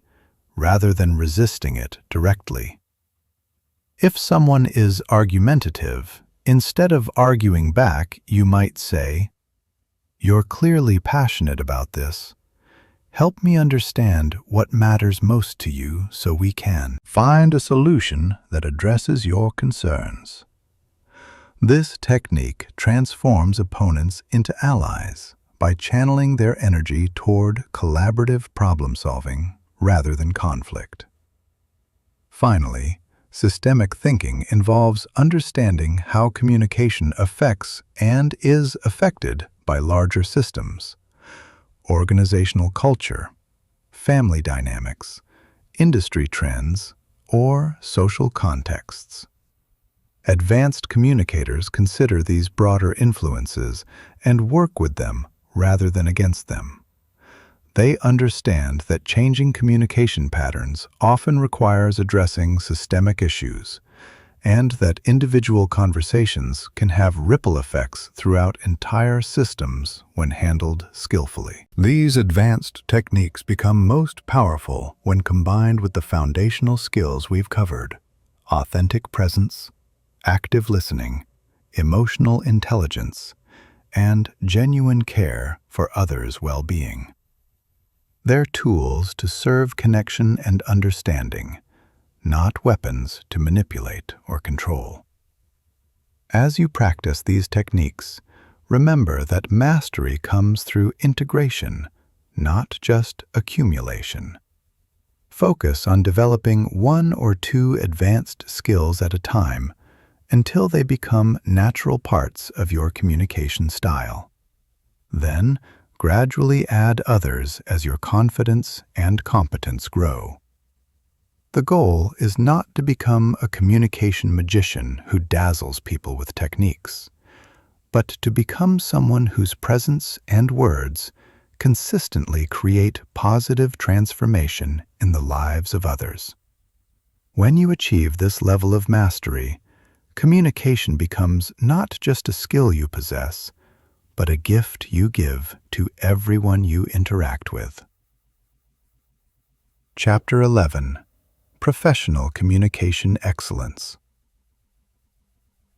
rather than resisting it directly. If someone is argumentative, instead of arguing back, you might say, "You're clearly passionate about this. Help me understand what matters most to you so we can find a solution that addresses your concerns." This technique transforms opponents into allies by channeling their energy toward collaborative problem-solving rather than conflict. Finally, systemic thinking involves understanding how communication affects and is affected by larger systems, organizational culture, family dynamics, industry trends, or social contexts. Advanced communicators consider these broader influences and work with them rather than against them. They understand that changing communication patterns often requires addressing systemic issues, and that individual conversations can have ripple effects throughout entire systems when handled skillfully. These advanced techniques become most powerful when combined with the foundational skills we've covered: authentic presence, active listening, emotional intelligence, and genuine care for others' well-being. They're tools to serve connection and understanding, not weapons to manipulate or control. As you practice these techniques, remember that mastery comes through integration, not just accumulation. Focus on developing one or two advanced skills at a time until they become natural parts of your communication style. Then, gradually add others as your confidence and competence grow. The goal is not to become a communication magician who dazzles people with techniques, but to become someone whose presence and words consistently create positive transformation in the lives of others. When you achieve this level of mastery, communication becomes not just a skill you possess, but a gift you give to everyone you interact with. Chapter 11. Professional Communication Excellence.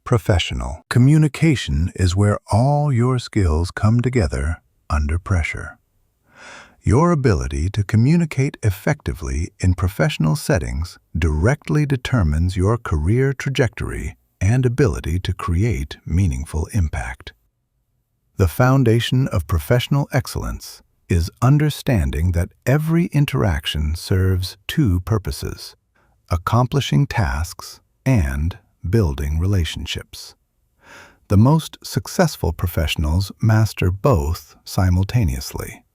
Professional communication is where all your skills come together under pressure. Your ability to communicate effectively in professional settings directly determines your career trajectory and ability to create meaningful impact. The foundation of professional excellence is understanding that every interaction serves two purposes: accomplishing tasks and building relationships. The most successful professionals master both simultaneously.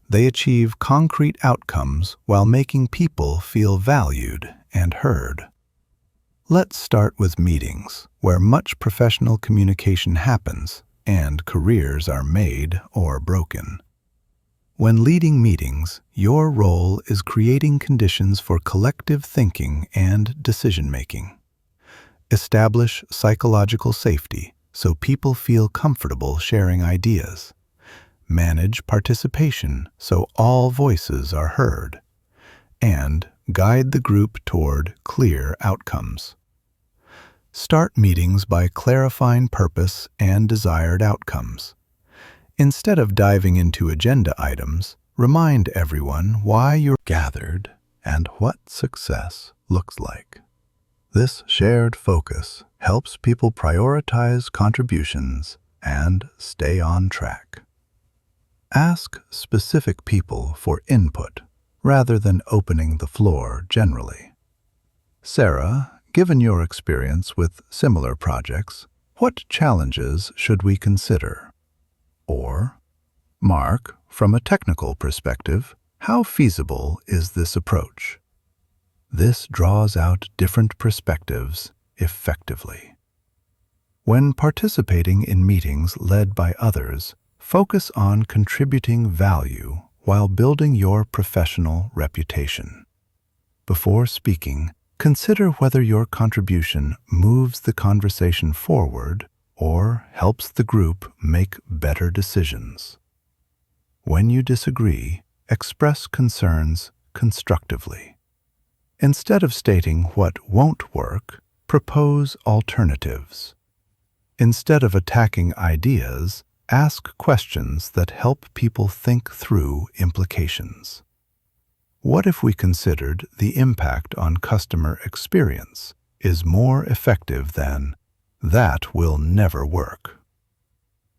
They achieve concrete outcomes while making people feel valued and heard. Let's start with meetings, where much professional communication happens and careers are made or broken. When leading meetings, your role is creating conditions for collective thinking and decision-making. Establish psychological safety so people feel comfortable sharing ideas. Manage participation so all voices are heard. And guide the group toward clear outcomes. Start meetings by clarifying purpose and desired outcomes. Instead of diving into agenda items, remind everyone why you're gathered and what success looks like. This shared focus helps people prioritize contributions and stay on track. Ask specific people for input rather than opening the floor generally. Sarah, given your experience with similar projects, what challenges should we consider? Or, Mark, from a technical perspective, how feasible is this approach? This draws out different perspectives effectively. When participating in meetings led by others, focus on contributing value while building your professional reputation. Before speaking, consider whether your contribution moves the conversation forward or helps the group make better decisions. When you disagree, express concerns constructively. Instead of stating what won't work, propose alternatives. Instead of attacking ideas, ask questions that help people think through implications. What if we considered the impact on customer experience is more effective than that will never work?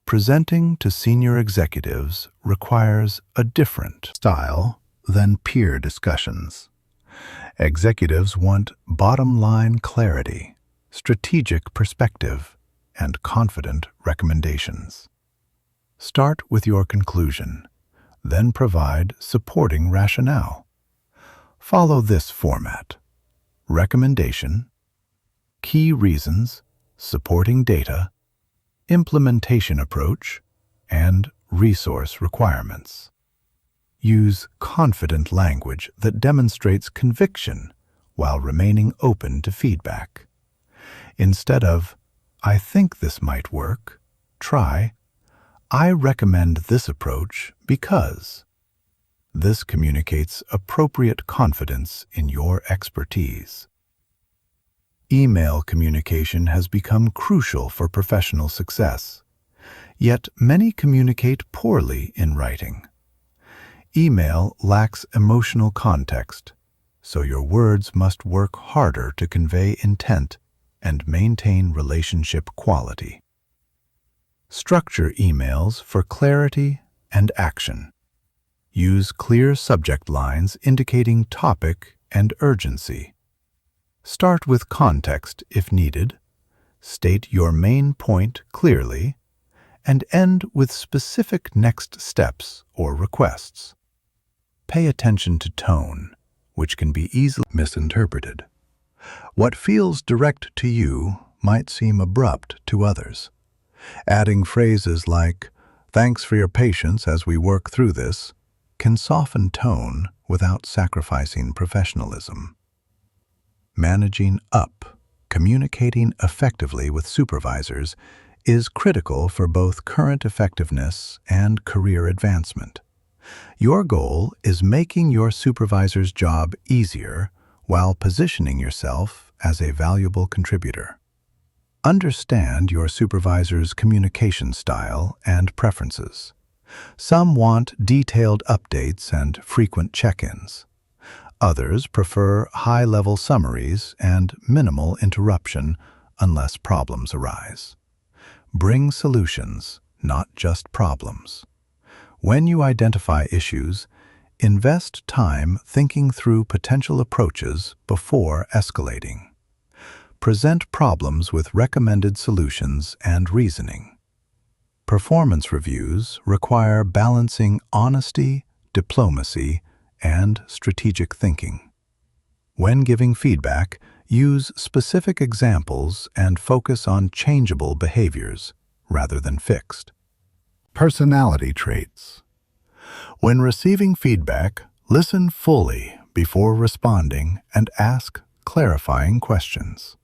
Presenting to senior executives requires a different style than peer discussions. Executives want bottom-line clarity, strategic perspective, and confident recommendations. Start with your conclusion, then provide supporting rationale. Follow this format: recommendation, key reasons, supporting data, implementation approach, and resource requirements. Use confident language that demonstrates conviction while remaining open to feedback. Instead of, "I think this might work," try, "I recommend this approach because." This communicates appropriate confidence in your expertise. Email communication has become crucial for professional success, yet many communicate poorly in writing. Email lacks emotional context, so your words must work harder to convey intent and maintain relationship quality. Structure emails for clarity and action. Use clear subject lines indicating topic and urgency. Start with context if needed, state your main point clearly, and end with specific next steps or requests. Pay attention to tone, which can be easily misinterpreted. What feels direct to you might seem abrupt to others. Adding phrases like, "Thanks for your patience as we work through this," can soften tone without sacrificing professionalism. Managing up, communicating effectively with supervisors, is critical for both current effectiveness and career advancement. Your goal is making your supervisor's job easier while positioning yourself as a valuable contributor. Understand your supervisor's communication style and preferences. Some want detailed updates and frequent check-ins. Others prefer high-level summaries and minimal interruption unless problems arise. Bring solutions, not just problems. When you identify issues, invest time thinking through potential approaches before escalating. Present problems with recommended solutions and reasoning. Performance reviews require balancing honesty, diplomacy, and strategic thinking. When giving feedback, use specific examples and focus on changeable behaviors rather than fixed. Personality traits. When receiving feedback, listen fully before responding and ask clarifying questions.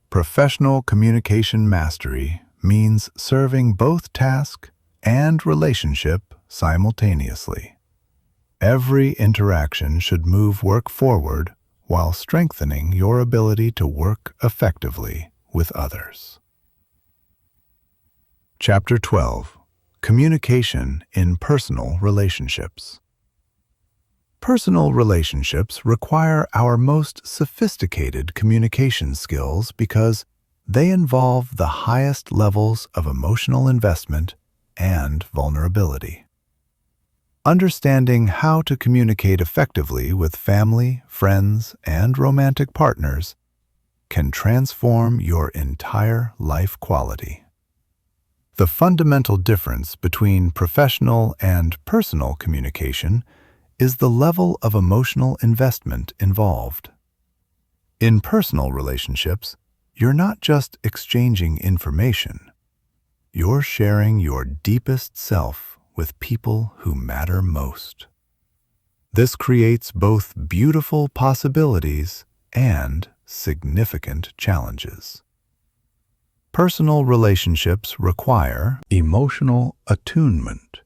Professional communication mastery means serving both task and relationship simultaneously. Every interaction should move work forward while strengthening your ability to work effectively with others. Chapter 12. Communication in Personal Relationships. Personal relationships require our most sophisticated communication skills because they involve the highest levels of emotional investment and vulnerability. Understanding how to communicate effectively with family, friends, and romantic partners can transform your entire life quality. The fundamental difference between professional and personal communication is the level of emotional investment involved. In personal relationships, you're not just exchanging information. You're sharing your deepest self with people who matter most. This creates both beautiful possibilities and significant challenges. Personal relationships require emotional attunement,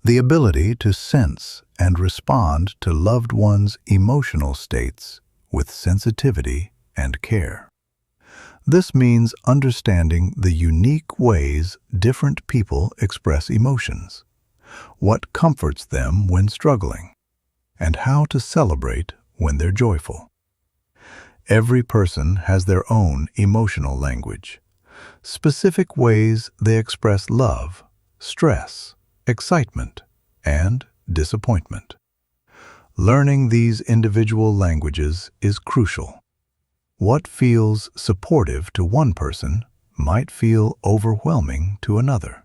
the ability to sense and respond to loved ones' emotional states with sensitivity and care. This means understanding the unique ways different people express emotions, what comforts them when struggling, and how to celebrate when they're joyful. Every person has their own emotional language, specific ways they express love, stress, excitement, and disappointment. Learning these individual languages is crucial. What feels supportive to one person might feel overwhelming to another.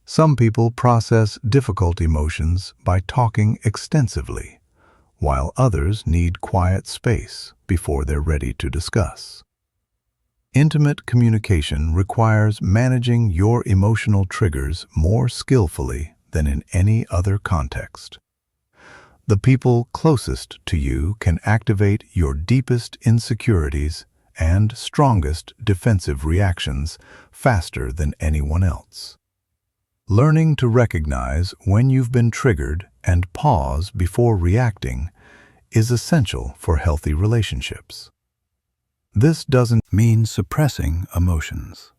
Some people process difficult emotions by talking extensively, while others need quiet space before they're ready to discuss. Intimate communication requires managing your emotional triggers more skillfully than in any other context. The people closest to you can activate your deepest insecurities and strongest defensive reactions faster than anyone else. Learning to recognize when you've been triggered and pause before reacting is essential for healthy relationships. This doesn't mean suppressing emotions.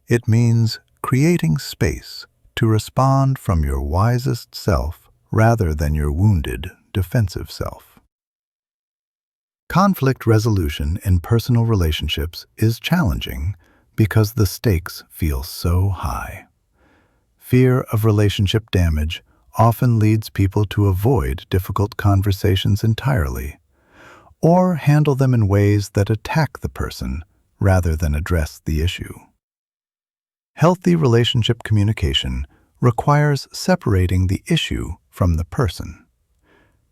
It means creating space to respond from your wisest self rather than your wounded, defensive self. Conflict resolution in personal relationships is challenging because the stakes feel so high. Fear of relationship damage often leads people to avoid difficult conversations entirely, or handle them in ways that attack the person rather than address the issue. Healthy relationship communication requires separating the issue from the person.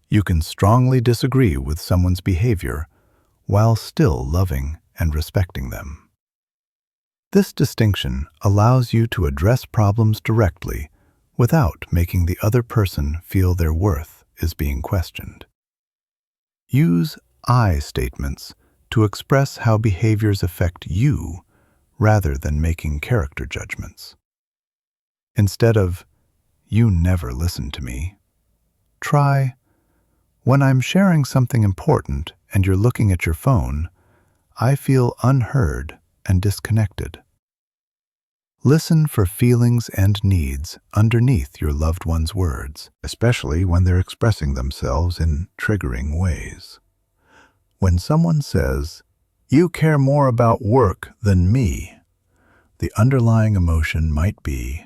You can strongly disagree with someone's behavior while still loving and respecting them. This distinction allows you to address problems directly without making the other person feel their worth is being questioned. Use I statements to express how behaviors affect you rather than making character judgments. Instead of, "You never listen to me," try, "When I'm sharing something important and you're looking at your phone, I feel unheard and disconnected." Listen for feelings and needs underneath your loved one's words, especially when they're expressing themselves in triggering ways. When someone says, "You care more about work than me," the underlying emotion might be,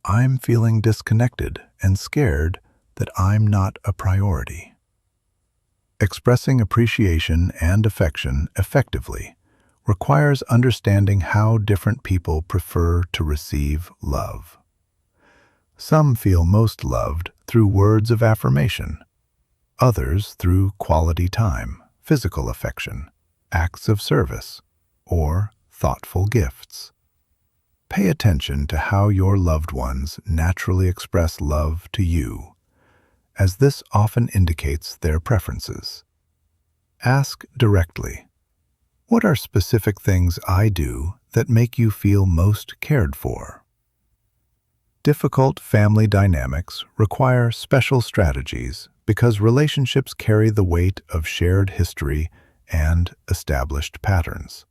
"I'm feeling disconnected and scared that I'm not a priority." Expressing appreciation and affection effectively requires understanding how different people prefer to receive love. Some feel most loved through words of affirmation, others through quality time, physical affection, acts of service, or thoughtful gifts. Pay attention to how your loved ones naturally express love to you, as this often indicates their preferences. Ask directly, "What are specific things I do that make you feel most cared for?" Difficult family dynamics require special strategies because relationships carry the weight of shared history and established patterns.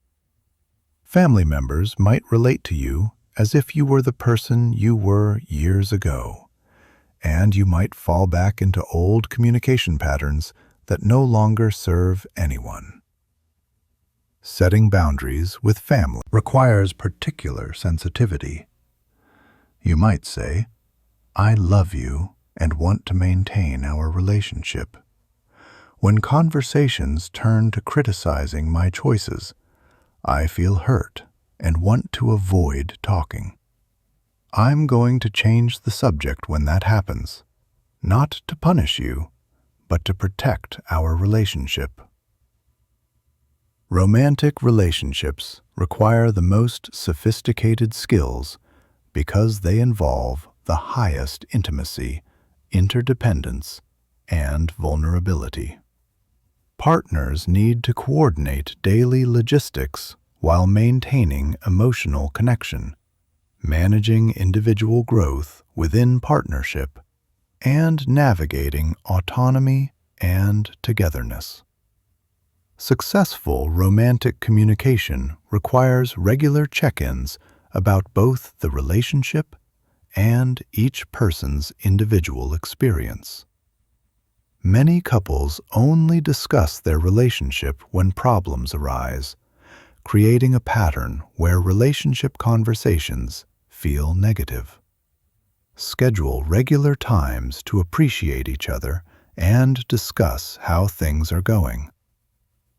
Family members might relate to you as if you were the person you were years ago, and you might fall back into old communication patterns that no longer serve anyone. Setting boundaries with family requires particular sensitivity. You might say, "I love you and want to maintain our relationship." When conversations turn to criticizing my choices, I feel hurt and want to avoid talking. I'm going to change the subject when that happens. not to punish you, but to protect our relationship. Romantic relationships require the most sophisticated skills because they involve the highest intimacy, interdependence, and vulnerability. Partners need to coordinate daily logistics while maintaining emotional connection, managing individual growth within partnership, and navigating autonomy and togetherness. Successful romantic communication requires regular check-ins about both the relationship and each person's individual experience. Many couples only discuss their relationship when problems arise, creating a pattern where relationship conversations feel negative. Schedule regular times to appreciate each other and discuss how things are going.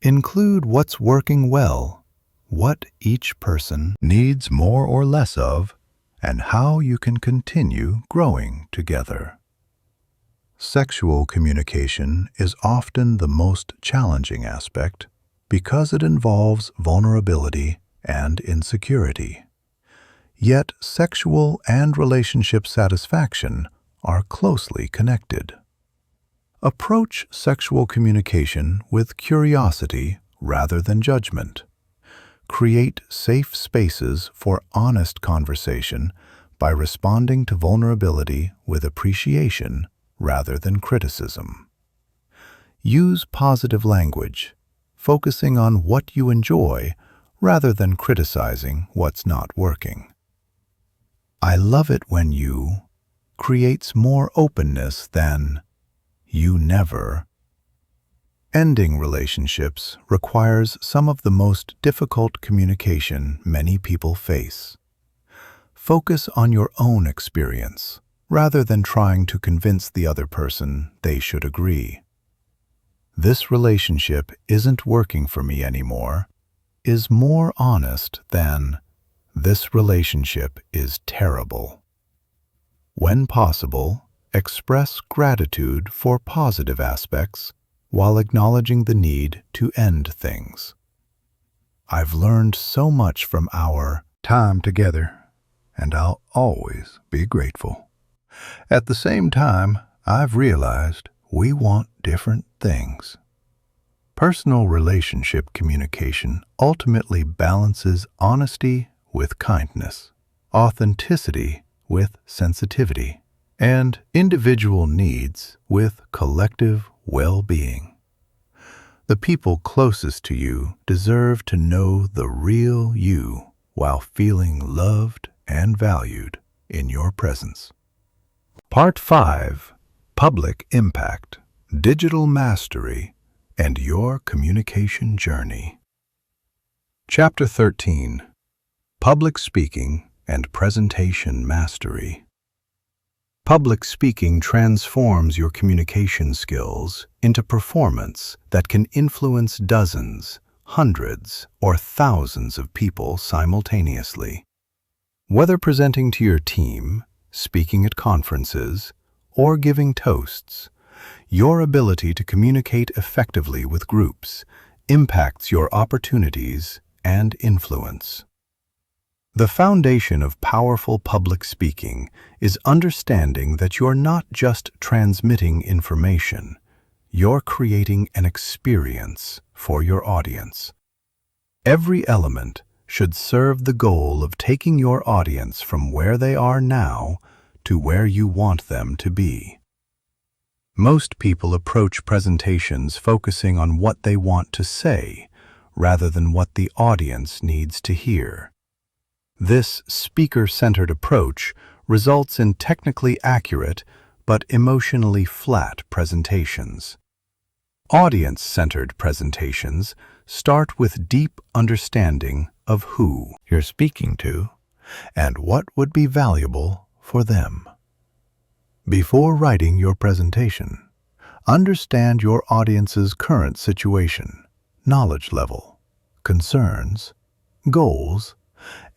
Include what's working well, what each person needs more or less of, and how you can continue growing together. Sexual communication is often the most challenging aspect because it involves vulnerability and insecurity. Yet sexual and relationship satisfaction are closely connected. Approach sexual communication with curiosity rather than judgment. Create safe spaces for honest conversation by responding to vulnerability with appreciation rather than criticism. Use positive language, focusing on what you enjoy rather than criticizing what's not working. "I love it when you" creates more openness than "you never." Ending relationships requires some of the most difficult communication many people face. Focus on your own experience rather than trying to convince the other person they should agree. "This relationship isn't working for me anymore" is more honest than "this relationship is terrible." When possible, express gratitude for positive aspects while acknowledging the need to end things. "I've learned so much from our time together, and I'll always be grateful. At the same time, I've realized we want different things." Personal relationship communication ultimately balances honesty with kindness, authenticity with sensitivity, and individual needs with collective well-being. The people closest to you deserve to know the real you while feeling loved and valued in your presence. Part 5. Public Impact, Digital Mastery, and Your Communication Journey. Chapter 13. Public Speaking and Presentation Mastery. Public speaking transforms your communication skills into performance that can influence dozens, hundreds, or thousands of people simultaneously. Whether presenting to your team, speaking at conferences, or giving toasts, your ability to communicate effectively with groups impacts your opportunities and influence. The foundation of powerful public speaking is understanding that you're not just transmitting information, you're creating an experience for your audience. Every element should serve the goal of taking your audience from where they are now to where you want them to be. Most people approach presentations focusing on what they want to say rather than what the audience needs to hear. This speaker-centered approach results in technically accurate but emotionally flat presentations. Audience-centered presentations start with deep understanding of who you're speaking to and what would be valuable for them. Before writing your presentation, understand your audience's current situation, knowledge level, concerns, goals,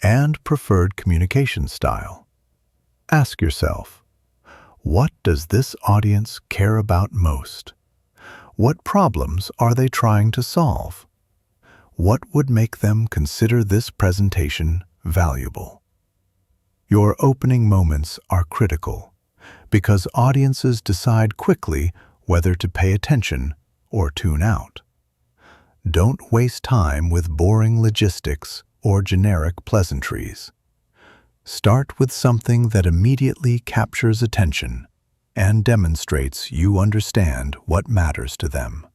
and preferred communication style. Ask yourself, What does this audience care about most? What problems are they trying to solve? What would make them consider this presentation valuable? Your opening moments are critical because audiences decide quickly whether to pay attention or tune out. Don't waste time with boring logistics or generic pleasantries. Start with something that immediately captures attention and demonstrates you understand what matters to them.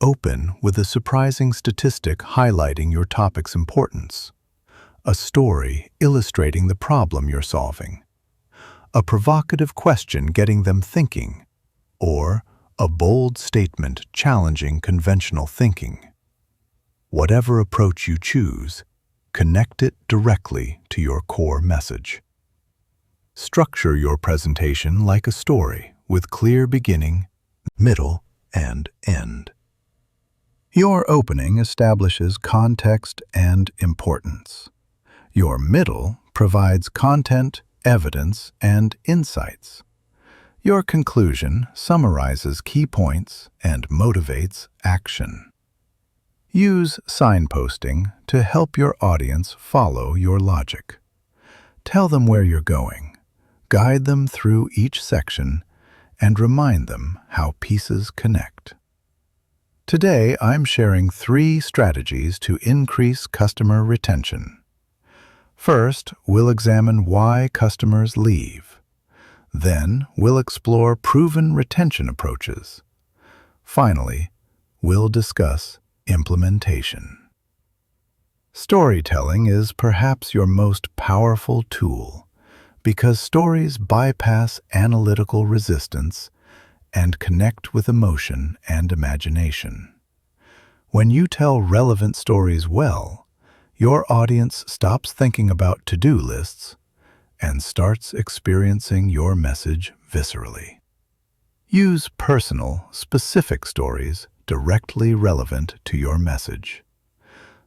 Open with a surprising statistic highlighting your topic's importance, a story illustrating the problem you're solving, a provocative question getting them thinking, or a bold statement challenging conventional thinking. Whatever approach you choose, connect it directly to your core message. Structure your presentation like a story with clear beginning, middle, and end. Your opening establishes context and importance. Your middle provides content, evidence, and insights. Your conclusion summarizes key points and motivates action. Use signposting to help your audience follow your logic. Tell them where you're going, guide them through each section, and remind them how pieces connect. Today, I'm sharing 3 strategies to increase customer retention. First, we'll examine why customers leave. Then, we'll explore proven retention approaches. Finally, we'll discuss implementation. Storytelling is perhaps your most powerful tool because stories bypass analytical resistance and connect with emotion and imagination. When you tell relevant stories well, your audience stops thinking about to-do lists and starts experiencing your message viscerally. Use personal, specific stories directly relevant to your message.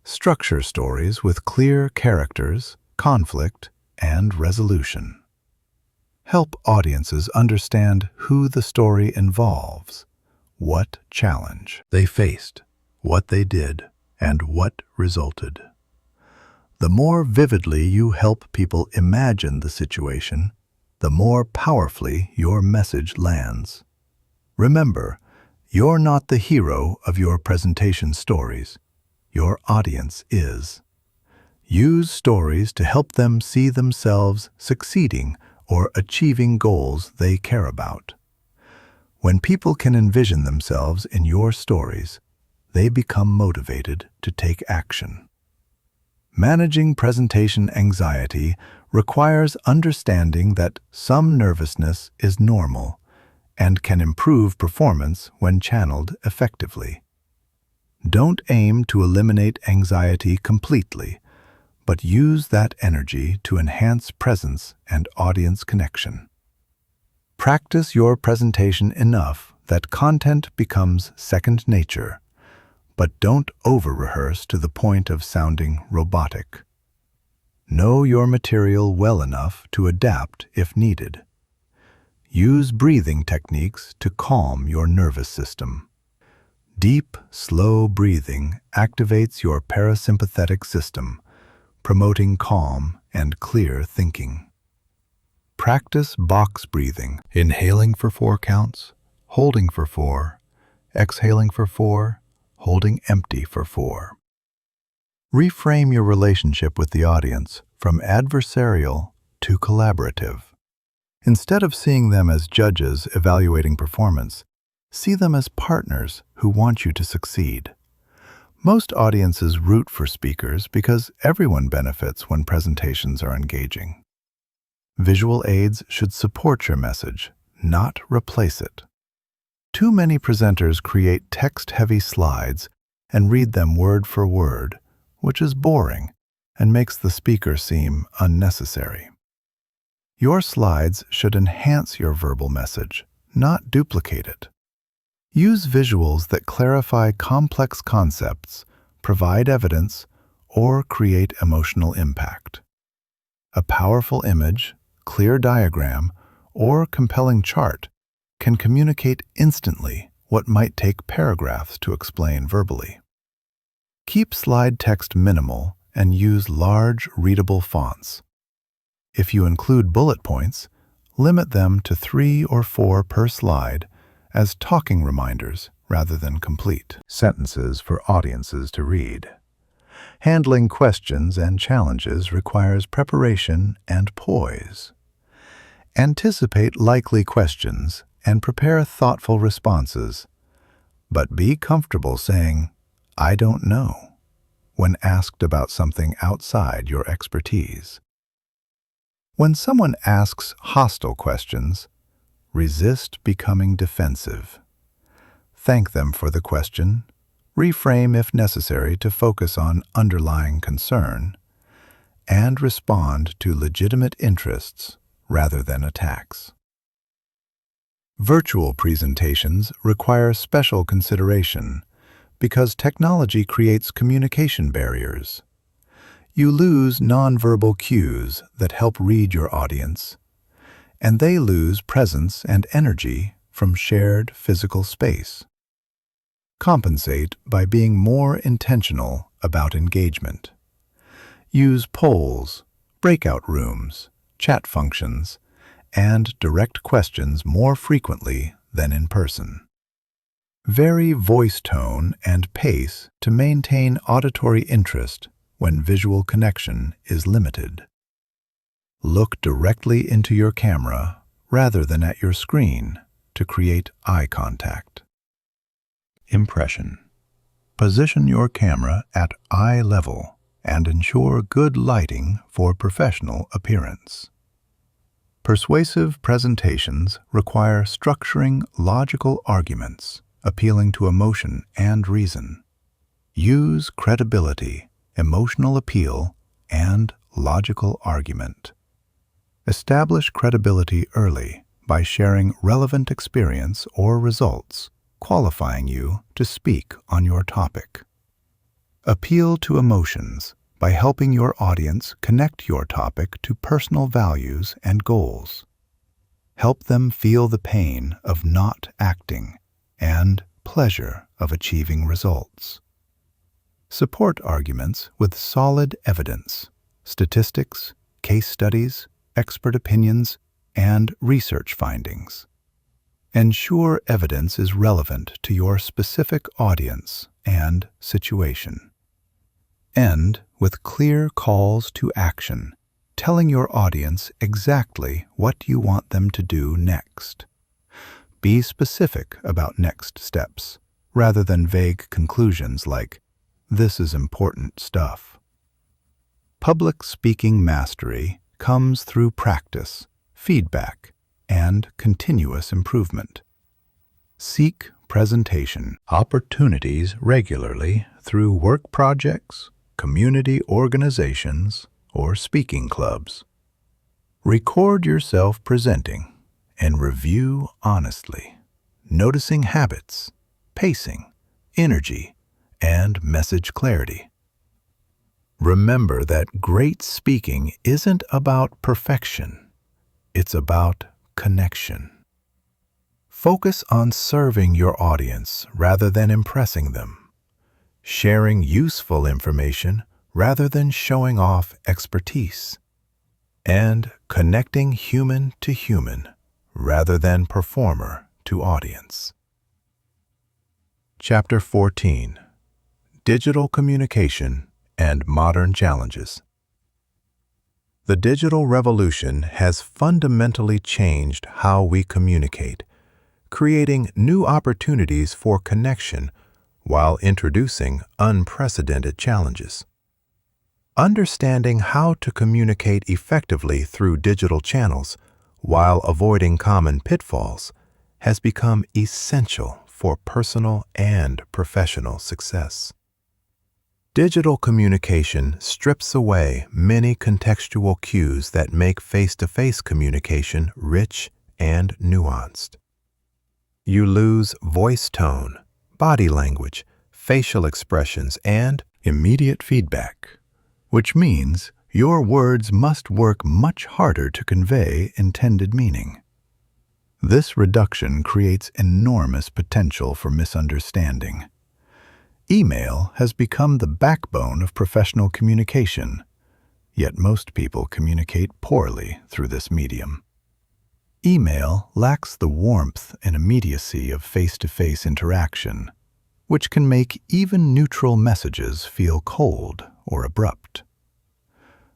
Structure stories with clear characters, conflict, and resolution. Help audiences understand who the story involves, what challenge they faced, what they did, and what resulted. The more vividly you help people imagine the situation, the more powerfully your message lands. Remember, you're not the hero of your presentation stories. Your audience is. Use stories to help them see themselves succeeding or achieving goals they care about. When people can envision themselves in your stories, they become motivated to take action. Managing presentation anxiety requires understanding that some nervousness is normal and can improve performance when channeled effectively. Don't aim to eliminate anxiety completely, but use that energy to enhance presence and audience connection. Practice your presentation enough that content becomes second nature, but don't over-rehearse to the point of sounding robotic. Know your material well enough to adapt if needed. Use breathing techniques to calm your nervous system. Deep, slow breathing activates your parasympathetic system, promoting calm and clear thinking. Practice box breathing, inhaling for 4 counts, holding for 4, exhaling for 4, holding empty for 4. Reframe your relationship with the audience from adversarial to collaborative. Instead of seeing them as judges evaluating performance, see them as partners who want you to succeed. Most audiences root for speakers because everyone benefits when presentations are engaging. Visual aids should support your message, not replace it. Too many presenters create text-heavy slides and read them word for word, which is boring and makes the speaker seem unnecessary. Your slides should enhance your verbal message, not duplicate it. Use visuals that clarify complex concepts, provide evidence, or create emotional impact. A powerful image, clear diagram, or compelling chart can communicate instantly what might take paragraphs to explain verbally. Keep slide text minimal and use large, readable fonts. If you include bullet points, limit them to 3 or 4 per slide as talking reminders rather than complete sentences for audiences to read. Handling questions and challenges requires preparation and poise. Anticipate likely questions and prepare thoughtful responses, but be comfortable saying, "I don't know," when asked about something outside your expertise. When someone asks hostile questions, resist becoming defensive. Thank them for the question, reframe if necessary to focus on underlying concern, and respond to legitimate interests rather than attacks. Virtual presentations require special consideration because technology creates communication barriers. You lose nonverbal cues that help read your audience, and they lose presence and energy from shared physical space. Compensate by being more intentional about engagement. Use polls, breakout rooms, chat functions, and direct questions more frequently than in person. Vary voice tone and pace to maintain auditory interest when visual connection is limited. Look directly into your camera rather than at your screen to create eye contact. Impression. Position your camera at eye level and ensure good lighting for professional appearance. Persuasive presentations require structuring logical arguments, appealing to emotion and reason. Use credibility, emotional appeal, and logical argument. Establish credibility early by sharing relevant experience or results, qualifying you to speak on your topic. Appeal to emotions by helping your audience connect your topic to personal values and goals. Help them feel the pain of not acting and pleasure of achieving results. Support arguments with solid evidence, statistics, case studies, expert opinions, and research findings. Ensure evidence is relevant to your specific audience and situation. End with clear calls to action, telling your audience exactly what you want them to do next. Be specific about next steps, rather than vague conclusions like, "This is important stuff." Public speaking mastery comes through practice, feedback, and continuous improvement. Seek presentation opportunities regularly through work projects, community organizations, or speaking clubs. Record yourself presenting and review honestly, noticing habits, pacing, energy, and message clarity. Remember that great speaking isn't about perfection, it's about connection. Focus on serving your audience rather than impressing them, sharing useful information rather than showing off expertise, and connecting human to human rather than performer to audience. Chapter 14. Digital Communication and Modern Challenges. The digital revolution has fundamentally changed how we communicate, creating new opportunities for connection while introducing unprecedented challenges. Understanding how to communicate effectively through digital channels while avoiding common pitfalls has become essential for personal and professional success. Digital communication strips away many contextual cues that make face-to-face communication rich and nuanced. You lose voice tone, body language, facial expressions, and immediate feedback, which means your words must work much harder to convey intended meaning. This reduction creates enormous potential for misunderstanding. Email has become the backbone of professional communication, yet most people communicate poorly through this medium. Email lacks the warmth and immediacy of face-to-face interaction, which can make even neutral messages feel cold or abrupt.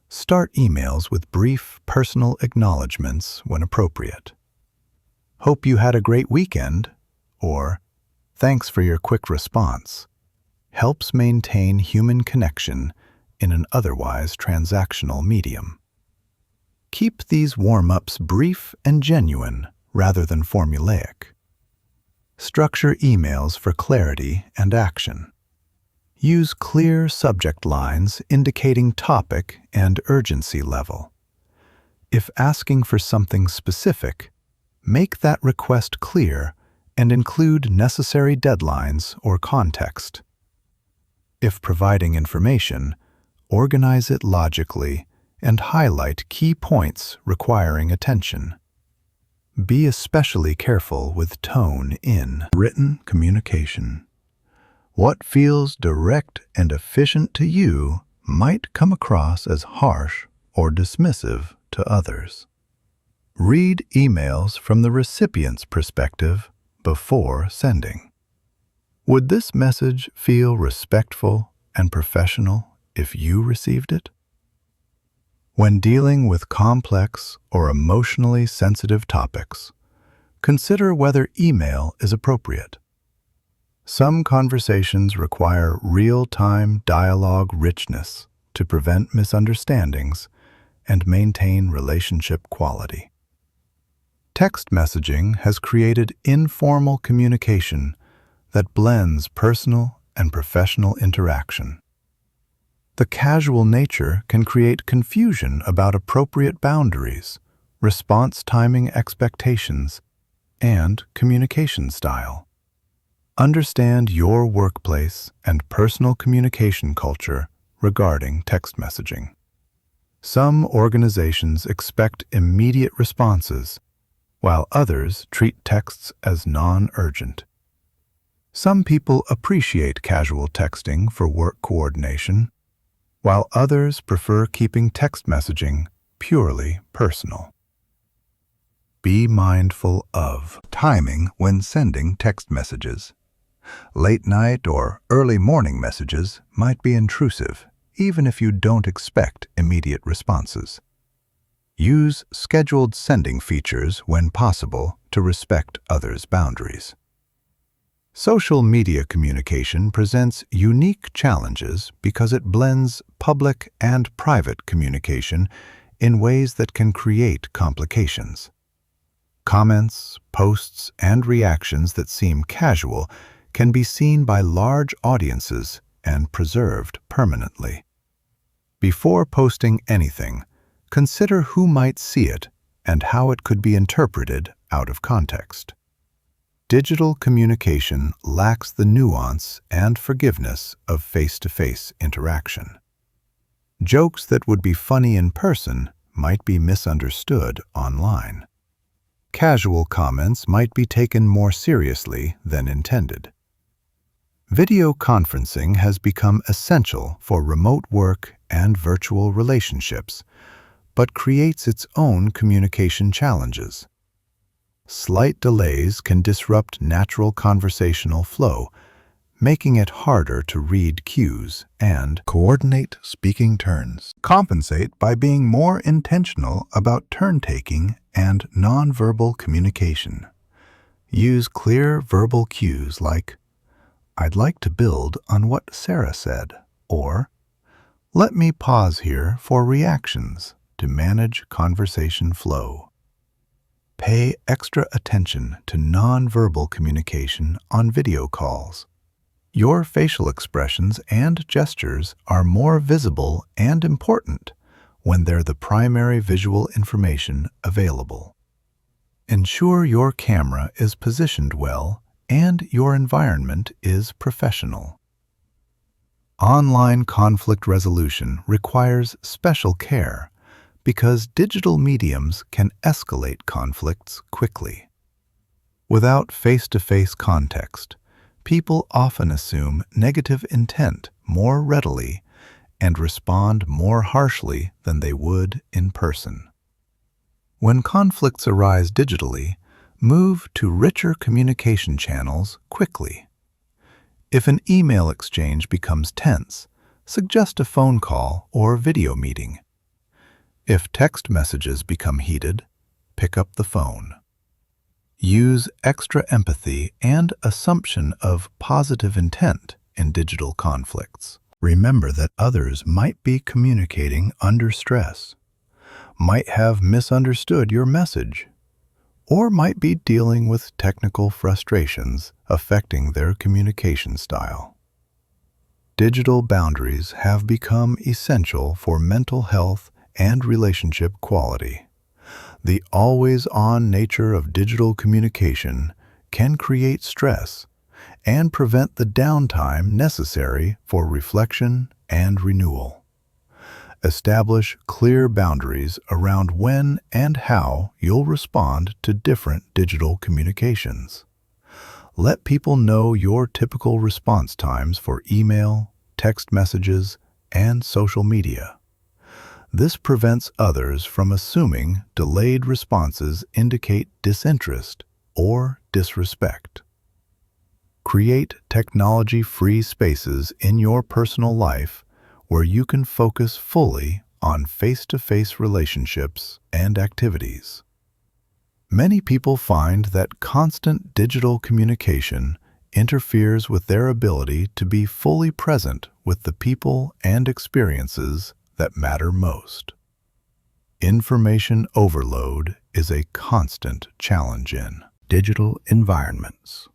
Start emails with brief, personal acknowledgments when appropriate. "Hope you had a great weekend," or "Thanks for your quick response," helps maintain human connection in an otherwise transactional medium. Keep these warm-ups brief and genuine rather than formulaic. Structure emails for clarity and action. Use clear subject lines indicating topic and urgency level. If asking for something specific, make that request clear and include necessary deadlines or context. If providing information, organize it logically and highlight key points requiring attention. Be especially careful with tone in written communication. What feels direct and efficient to you might come across as harsh or dismissive to others. Read emails from the recipient's perspective before sending. Would this message feel respectful and professional if you received it? When dealing with complex or emotionally sensitive topics, consider whether email is appropriate. Some conversations require real-time dialogue richness to prevent misunderstandings and maintain relationship quality. Text messaging has created informal communication that blends personal and professional interaction. The casual nature can create confusion about appropriate boundaries, response timing expectations, and communication style. Understand your workplace and personal communication culture regarding text messaging. Some organizations expect immediate responses, while others treat texts as non-urgent. Some people appreciate casual texting for work coordination, while others prefer keeping text messaging purely personal. Be mindful of timing when sending text messages. Late night or early morning messages might be intrusive, even if you don't expect immediate responses. Use scheduled sending features when possible to respect others' boundaries. Social media communication presents unique challenges because it blends public and private communication in ways that can create complications. Comments, posts, and reactions that seem casual can be seen by large audiences and preserved permanently. Before posting anything, consider who might see it and how it could be interpreted out of context. Digital communication lacks the nuance and forgiveness of face-to-face interaction. Jokes that would be funny in person might be misunderstood online. Casual comments might be taken more seriously than intended. Video conferencing has become essential for remote work and virtual relationships, but creates its own communication challenges. Slight delays can disrupt natural conversational flow, making it harder to read cues and coordinate speaking turns. Compensate by being more intentional about turn-taking and nonverbal communication. Use clear verbal cues like, "I'd like to build on what Sarah said," or "Let me pause here for reactions," to manage conversation flow. Pay extra attention to nonverbal communication on video calls. Your facial expressions and gestures are more visible and important when they're the primary visual information available. Ensure your camera is positioned well and your environment is professional. Online conflict resolution requires special care because digital mediums can escalate conflicts quickly. Without face-to-face context, people often assume negative intent more readily and respond more harshly than they would in person. When conflicts arise digitally, move to richer communication channels quickly. If an email exchange becomes tense, suggest a phone call or video meeting. If text messages become heated, pick up the phone. Use extra empathy and assumption of positive intent in digital conflicts. Remember that others might be communicating under stress, might have misunderstood your message, or might be dealing with technical frustrations affecting their communication style. Digital boundaries have become essential for mental health and relationship quality. The always-on nature of digital communication can create stress and prevent the downtime necessary for reflection and renewal. Establish clear boundaries around when and how you'll respond to different digital communications. Let people know your typical response times for email, text messages, and social media. This prevents others from assuming delayed responses indicate disinterest or disrespect. Create technology-free spaces in your personal life where you can focus fully on face-to-face relationships and activities. Many people find that constant digital communication interferes with their ability to be fully present with the people and experiences that matter most. Information overload is a constant challenge in digital environments.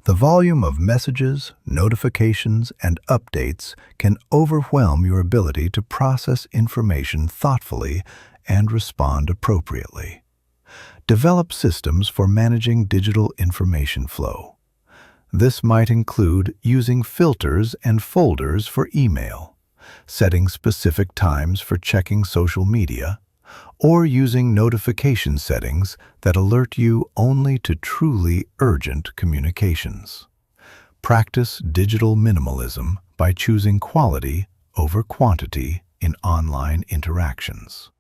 The volume of messages, notifications, and updates can overwhelm your ability to process information thoughtfully and respond appropriately. Develop systems for managing digital information flow. This might include using filters and folders for email, setting specific times for checking social media, or using notification settings that alert you only to truly urgent communications. Practice digital minimalism by choosing quality over quantity in online interactions.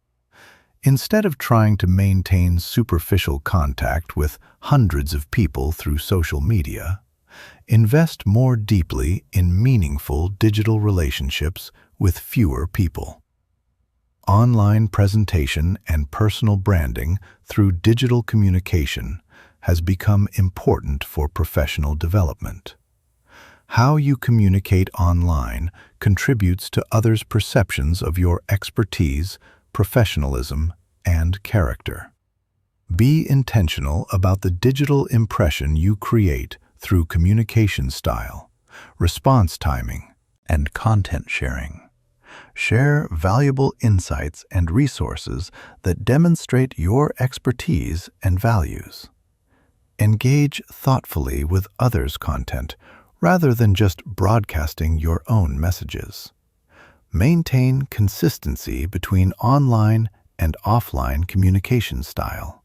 Instead of trying to maintain superficial contact with hundreds of people through social media, invest more deeply in meaningful digital relationships with fewer people. Online presentation and personal branding through digital communication has become important for professional development. How you communicate online contributes to others' perceptions of your expertise, professionalism, and character. Be intentional about the digital impression you create through communication style, response timing, and content sharing. Share valuable insights and resources that demonstrate your expertise and values. Engage thoughtfully with others' content rather than just broadcasting your own messages. Maintain consistency between online and offline communication style.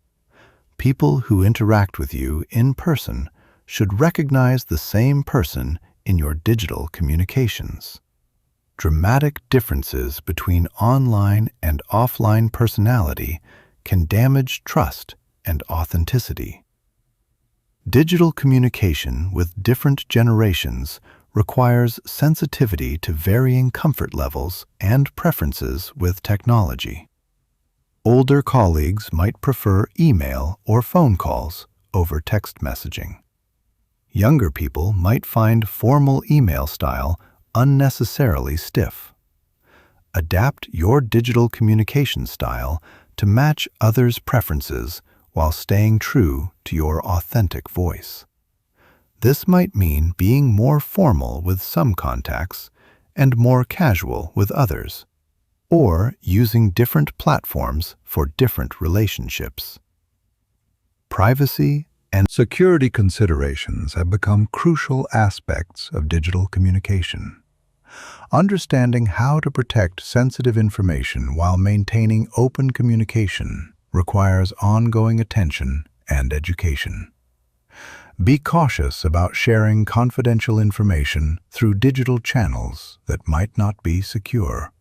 People who interact with you in person should recognize the same person in your digital communications. Dramatic differences between online and offline personality can damage trust and authenticity. Digital communication with different generations requires sensitivity to varying comfort levels and preferences with technology. Older colleagues might prefer email or phone calls over text messaging. Younger people might find formal email style unnecessarily stiff. Adapt your digital communication style to match others' preferences while staying true to your authentic voice. This might mean being more formal with some contacts and more casual with others, or using different platforms for different relationships. Privacy and security considerations have become crucial aspects of digital communication. Understanding how to protect sensitive information while maintaining open communication requires ongoing attention and education. Be cautious about sharing confidential information through digital channels that might not be secure.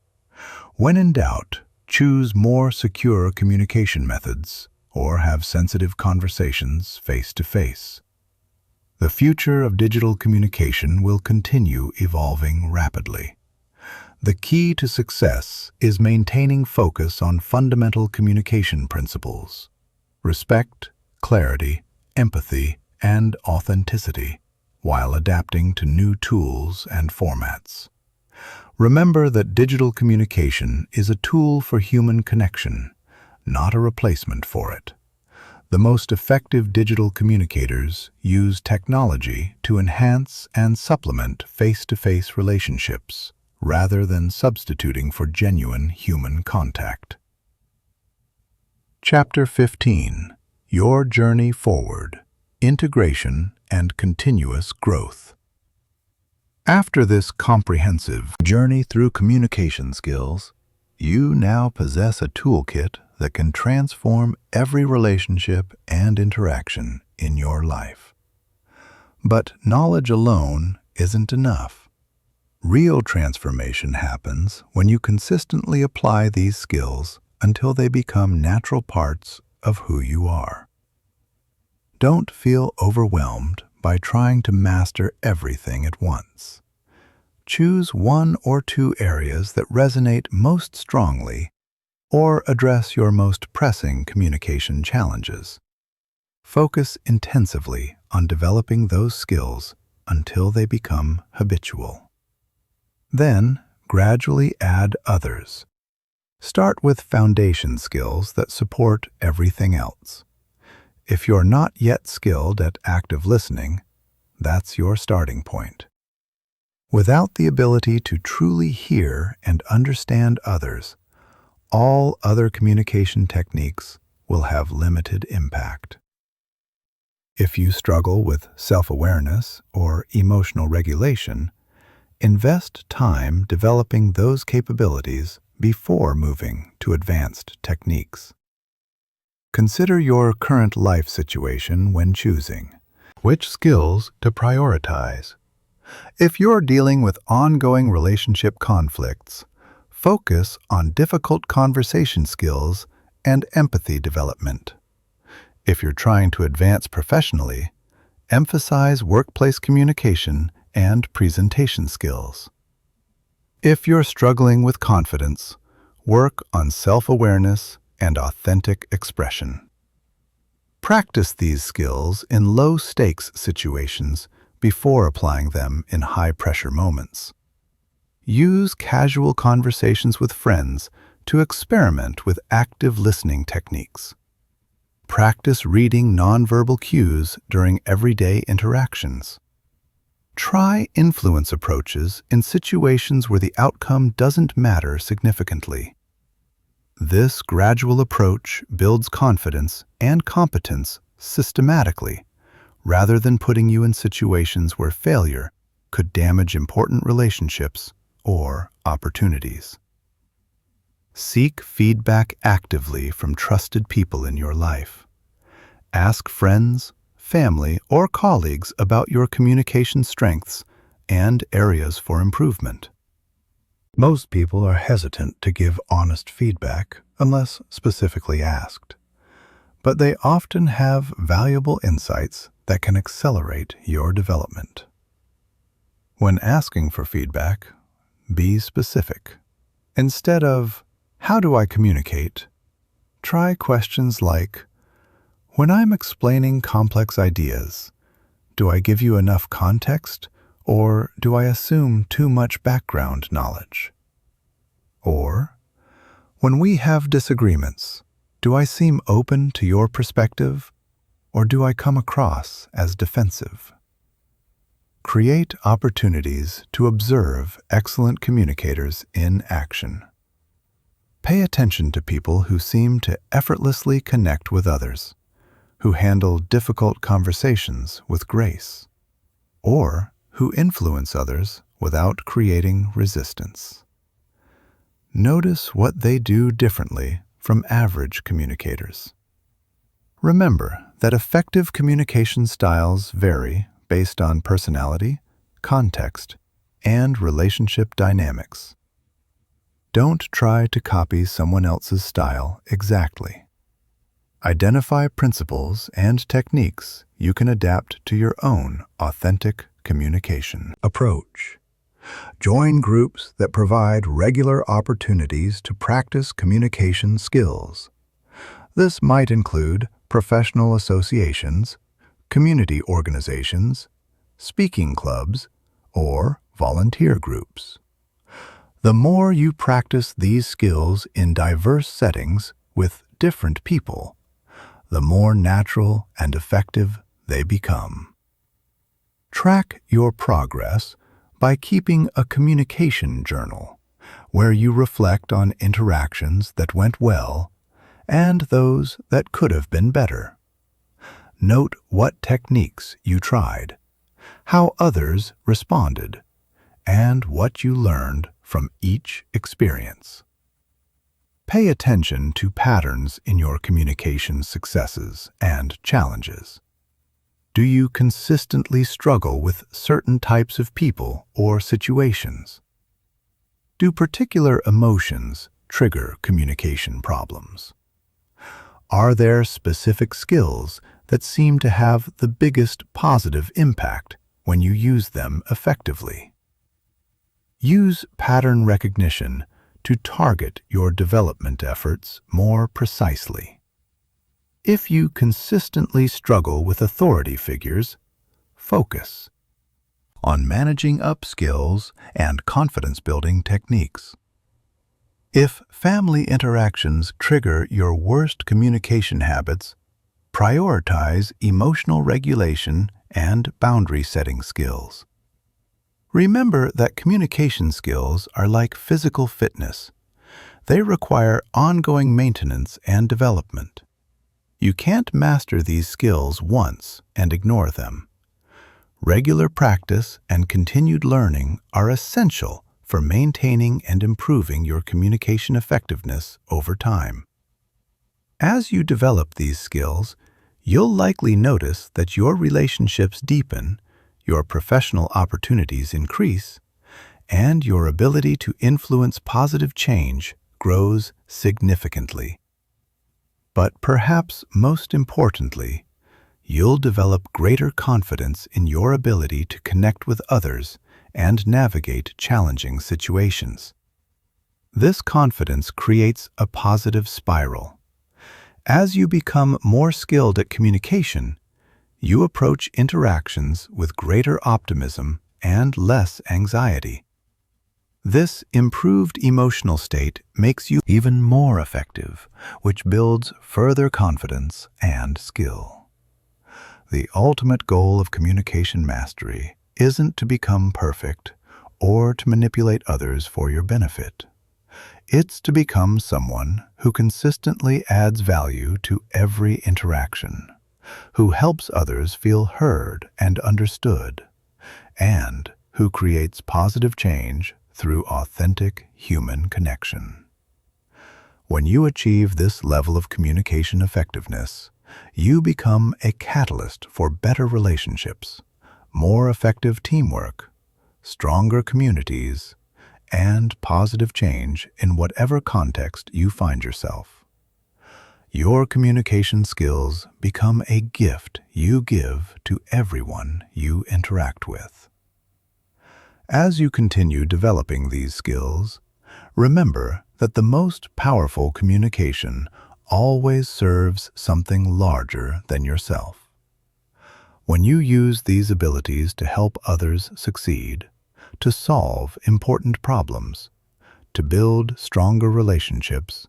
When in doubt, choose more secure communication methods or have sensitive conversations face-to-face. The future of digital communication will continue evolving rapidly. The key to success is maintaining focus on fundamental communication principles: respect, clarity, empathy, and authenticity, while adapting to new tools and formats. Remember that digital communication is a tool for human connection, not a replacement for it. The most effective digital communicators use technology to enhance and supplement face-to-face relationships, rather than substituting for genuine human contact. Chapter 15. Your Journey Forward: Integration and Continuous Growth. After this comprehensive journey through communication skills, you now possess a toolkit that can transform every relationship and interaction in your life. But knowledge alone isn't enough. Real transformation happens when you consistently apply these skills until they become natural parts of who you are. Don't feel overwhelmed by trying to master everything at once. Choose one or two areas that resonate most strongly or address your most pressing communication challenges. Focus intensively on developing those skills until they become habitual. Then, gradually add others. Start with foundation skills that support everything else. If you're not yet skilled at active listening, that's your starting point. Without the ability to truly hear and understand others, all other communication techniques will have limited impact. If you struggle with self-awareness or emotional regulation, invest time developing those capabilities before moving to advanced techniques. Consider your current life situation when choosing which skills to prioritize. If you're dealing with ongoing relationship conflicts, focus on difficult conversation skills and empathy development. If you're trying to advance professionally, emphasize workplace communication and presentation skills. If you're struggling with confidence, work on self-awareness and authentic expression. Practice these skills in low-stakes situations before applying them in high-pressure moments. Use casual conversations with friends to experiment with active listening techniques. Practice reading nonverbal cues during everyday interactions. Try influence approaches in situations where the outcome doesn't matter significantly. This gradual approach builds confidence and competence systematically, rather than putting you in situations where failure could damage important relationships or opportunities. Seek feedback actively from trusted people in your life. Ask friends, family, or colleagues about your communication strengths and areas for improvement. Most people are hesitant to give honest feedback unless specifically asked, but they often have valuable insights that can accelerate your development. When asking for feedback, be specific. Instead of, "How do I communicate?" try questions like, "When I'm explaining complex ideas, do I give you enough context, or do I assume too much background knowledge?" Or, "When we have disagreements, do I seem open to your perspective, or do I come across as defensive?" Create opportunities to observe excellent communicators in action. Pay attention to people who seem to effortlessly connect with others, who handle difficult conversations with grace, or who influence others without creating resistance. Notice what they do differently from average communicators. Remember that effective communication styles vary based on personality, context, and relationship dynamics. Don't try to copy someone else's style exactly. Identify principles and techniques you can adapt to your own authentic communication approach. Join groups that provide regular opportunities to practice communication skills. This might include professional associations, community organizations, speaking clubs, or volunteer groups. The more you practice these skills in diverse settings with different people, the more natural and effective they become. Track your progress by keeping a communication journal, where you reflect on interactions that went well and those that could have been better. Note what techniques you tried, how others responded, and what you learned from each experience. Pay attention to patterns in your communication successes and challenges. Do you consistently struggle with certain types of people or situations? Do particular emotions trigger communication problems? Are there specific skills that seem to have the biggest positive impact when you use them effectively? Use pattern recognition to target your development efforts more precisely. If you consistently struggle with authority figures, focus on managing up skills and confidence-building techniques. If family interactions trigger your worst communication habits, prioritize emotional regulation and boundary-setting skills. Remember that communication skills are like physical fitness. They require ongoing maintenance and development. You can't master these skills once and ignore them. Regular practice and continued learning are essential for maintaining and improving your communication effectiveness over time. As you develop these skills, you'll likely notice that your relationships deepen, your professional opportunities increase, and your ability to influence positive change grows significantly. But perhaps most importantly, you'll develop greater confidence in your ability to connect with others and navigate challenging situations. This confidence creates a positive spiral. As you become more skilled at communication, you approach interactions with greater optimism and less anxiety. This improved emotional state makes you even more effective, which builds further confidence and skill. The ultimate goal of communication mastery isn't to become perfect or to manipulate others for your benefit. It's to become someone who consistently adds value to every interaction, who helps others feel heard and understood, and who creates positive change through authentic human connection. When you achieve this level of communication effectiveness, you become a catalyst for better relationships, more effective teamwork, stronger communities, and positive change in whatever context you find yourself. Your communication skills become a gift you give to everyone you interact with. As you continue developing these skills, remember that the most powerful communication always serves something larger than yourself. When you use these abilities to help others succeed, to solve important problems, to build stronger relationships,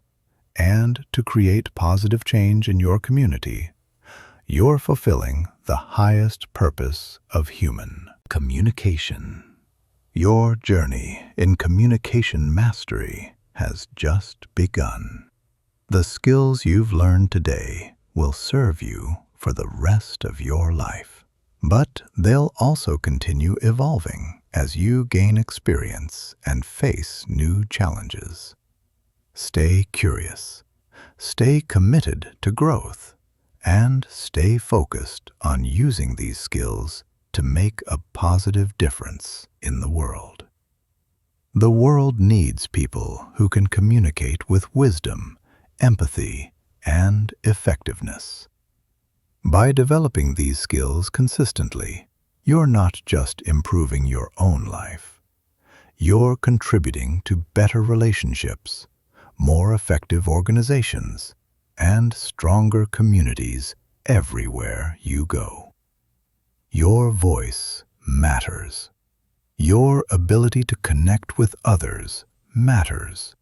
and to create positive change in your community, you're fulfilling the highest purpose of human communication. Your journey in communication mastery has just begun. The skills you've learned today will serve you for the rest of your life, but they'll also continue evolving as you gain experience and face new challenges. Stay curious, stay committed to growth, and stay focused on using these skills to make a positive difference in the world. The world needs people who can communicate with wisdom, empathy, and effectiveness. By developing these skills consistently, you're not just improving your own life. You're contributing to better relationships, more effective organizations, and stronger communities everywhere you go. Your voice matters. Your ability to connect with others matters.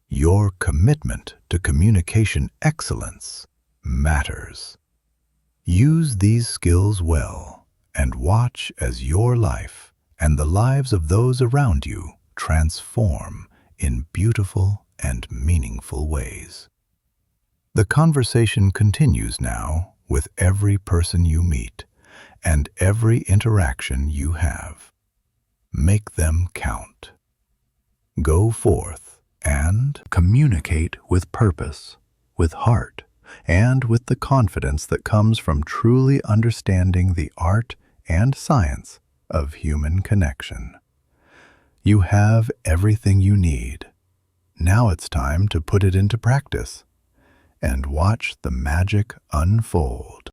Your commitment to communication excellence matters. Use these skills well and watch as your life and the lives of those around you transform in beautiful and meaningful ways. The conversation continues now with every person you meet and every interaction you have. Make them count. Go forth and communicate with purpose, with heart, and with the confidence that comes from truly understanding the art and science of human connection. You have everything you need. Now it's time to put it into practice and watch the magic unfold.